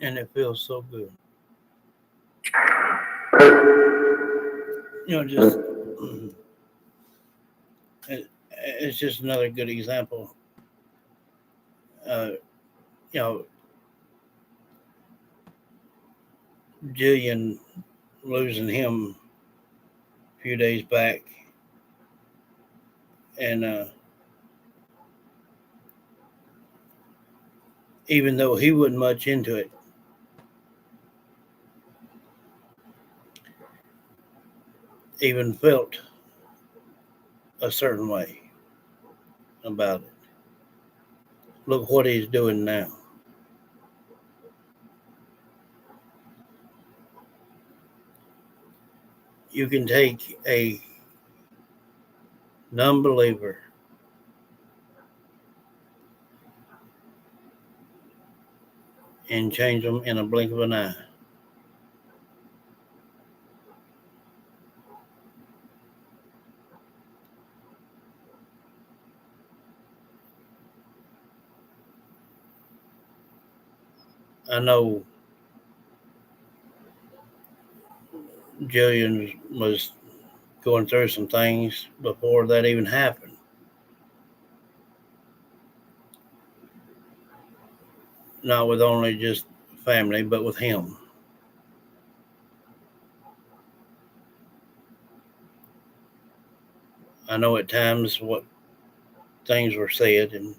And it feels so good. Just it's just another good example. Uh, you know, Jillian losing him a few days back, and even though he wasn't much into it, even felt a certain way about it. Look what he's doing now. You can take a non-believer and change them in a blink of an eye. I know Jillian was going through some things before that even happened. Not with only just family, but with him. I know at times what things were said and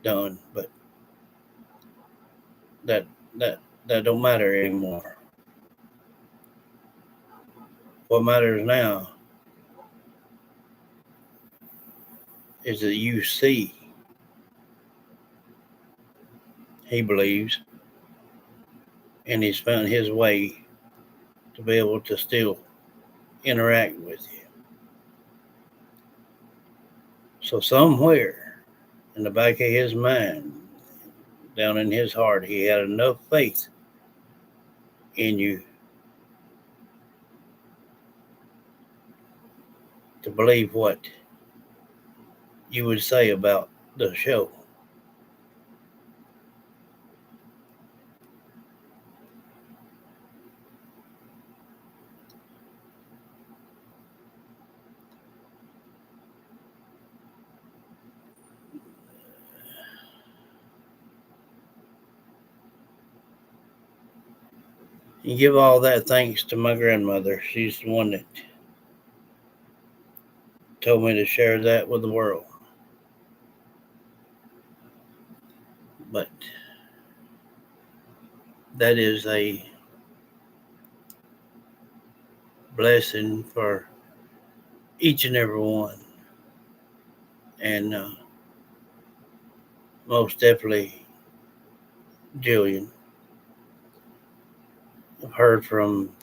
done, but that that don't matter anymore. What matters now is that you see he believes, and he's found his way to be able to still interact with you. So somewhere in the back of his mind, down in his heart, he had enough faith in you to believe what you would say about the show. You give all that thanks to my grandmother. She's the one that told me to share that with the world. But that is a blessing for each and every one. And most definitely, Jillian. I've heard from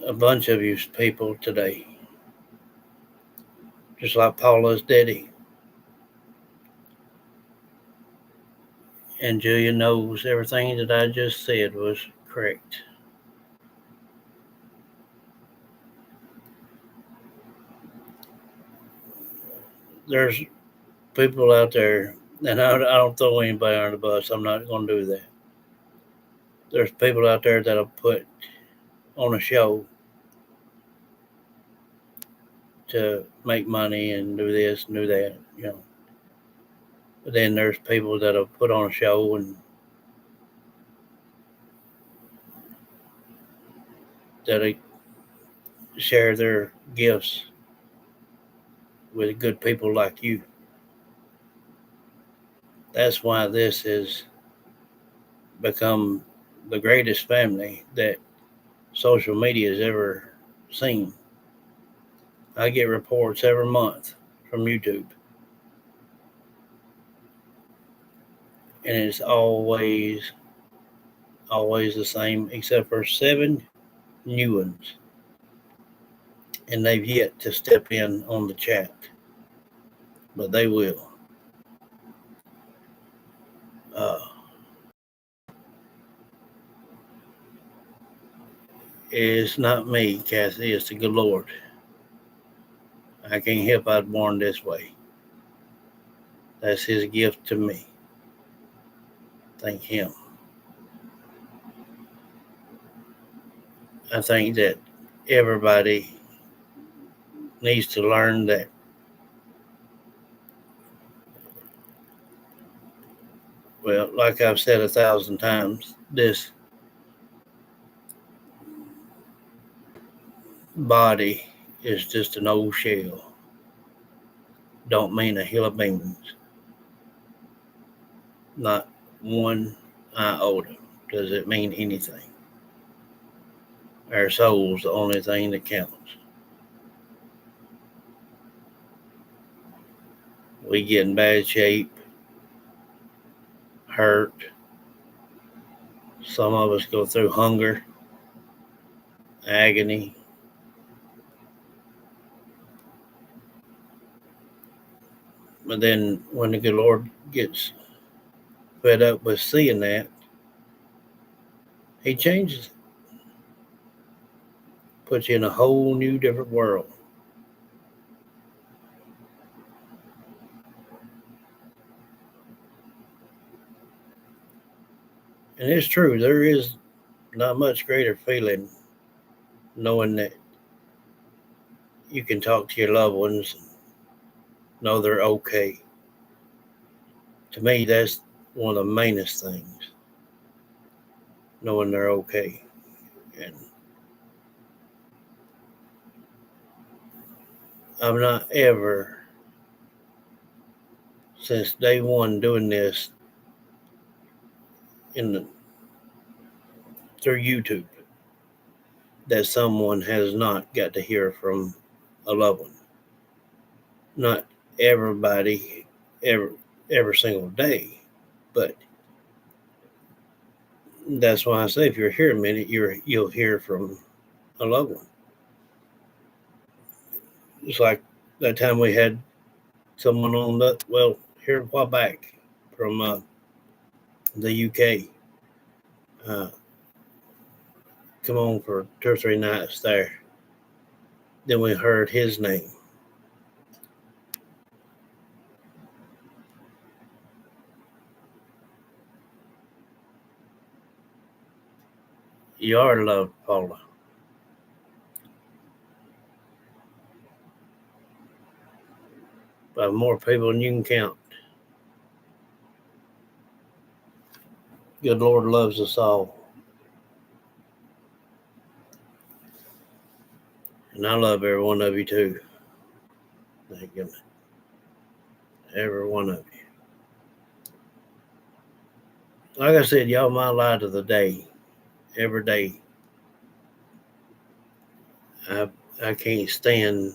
a bunch of you people today, just like Paula's daddy. And Jillian knows everything that I just said was correct. There's people out there, and I don't throw anybody under the bus. I'm not going to do that. There's people out there that'll put on a show to make money and do this and do that, But then there's people that'll put on a show and that'll share their gifts with good people like you. That's why this has become the greatest family that social media has ever seen. I get reports every month from YouTube, and it's always the same, except for 7 new ones, and they've yet to step in on the chat, but they will. It's not me, Kathy. It's the good Lord. I can't help I was born this way. That's His gift to me. Thank Him. I think that everybody needs to learn that well, like I've said 1,000 times, this body is just an old shell. Don't mean a hill of beans. Not one iota does it mean anything. Our soul's the only thing that counts. We get in bad shape, hurt. Some of us go through hunger, agony. But then when the good Lord gets fed up with seeing that, He changes it. Puts you in a whole new different world. And it's true, there is not much greater feeling knowing that you can talk to your loved ones and know they're okay. To me, that's one of the mainest things, knowing they're okay. And I've not ever, since day one doing this through YouTube, that someone has not got to hear from a loved one. Not everybody every single day, but that's why I say if you're here a minute, you'll hear from a loved one. It's like that time we had someone on here a while back from the UK. Come on for 2 or 3 nights there. Then we heard his name. You are loved, Paula. By more people than you can count. Good Lord loves us all. And I love every one of you too. Thank goodness. Every one of you. Like I said, y'all my light of the day. Every day. I can't stand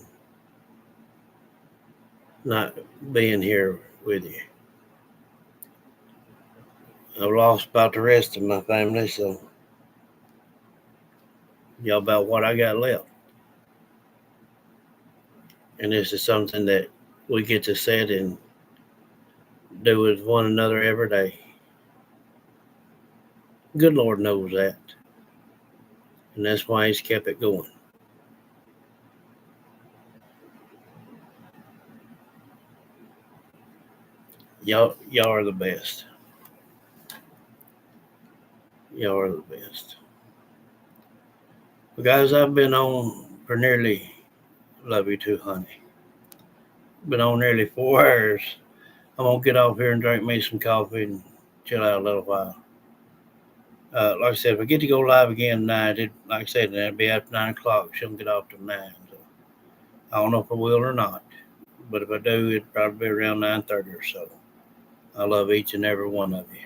not being here with you. I've lost about the rest of my family, so y'all about what I got left. And this is something that we get to sit and do with one another every day. Good Lord knows that. And that's why he's kept it going. Y'all are the best. Y'all are the best. Well, guys, I've been on for nearly, love you too, honey. Been on nearly 4 hours. I'm going to get off here and drink me some coffee and chill out a little while. Like I said, if I get to go live again tonight, like I said, it'll be after 9 o'clock. Shouldn't get off till 9. So I don't know if I will or not. But if I do, it'll probably be around 9:30 or so. I love each and every one of you.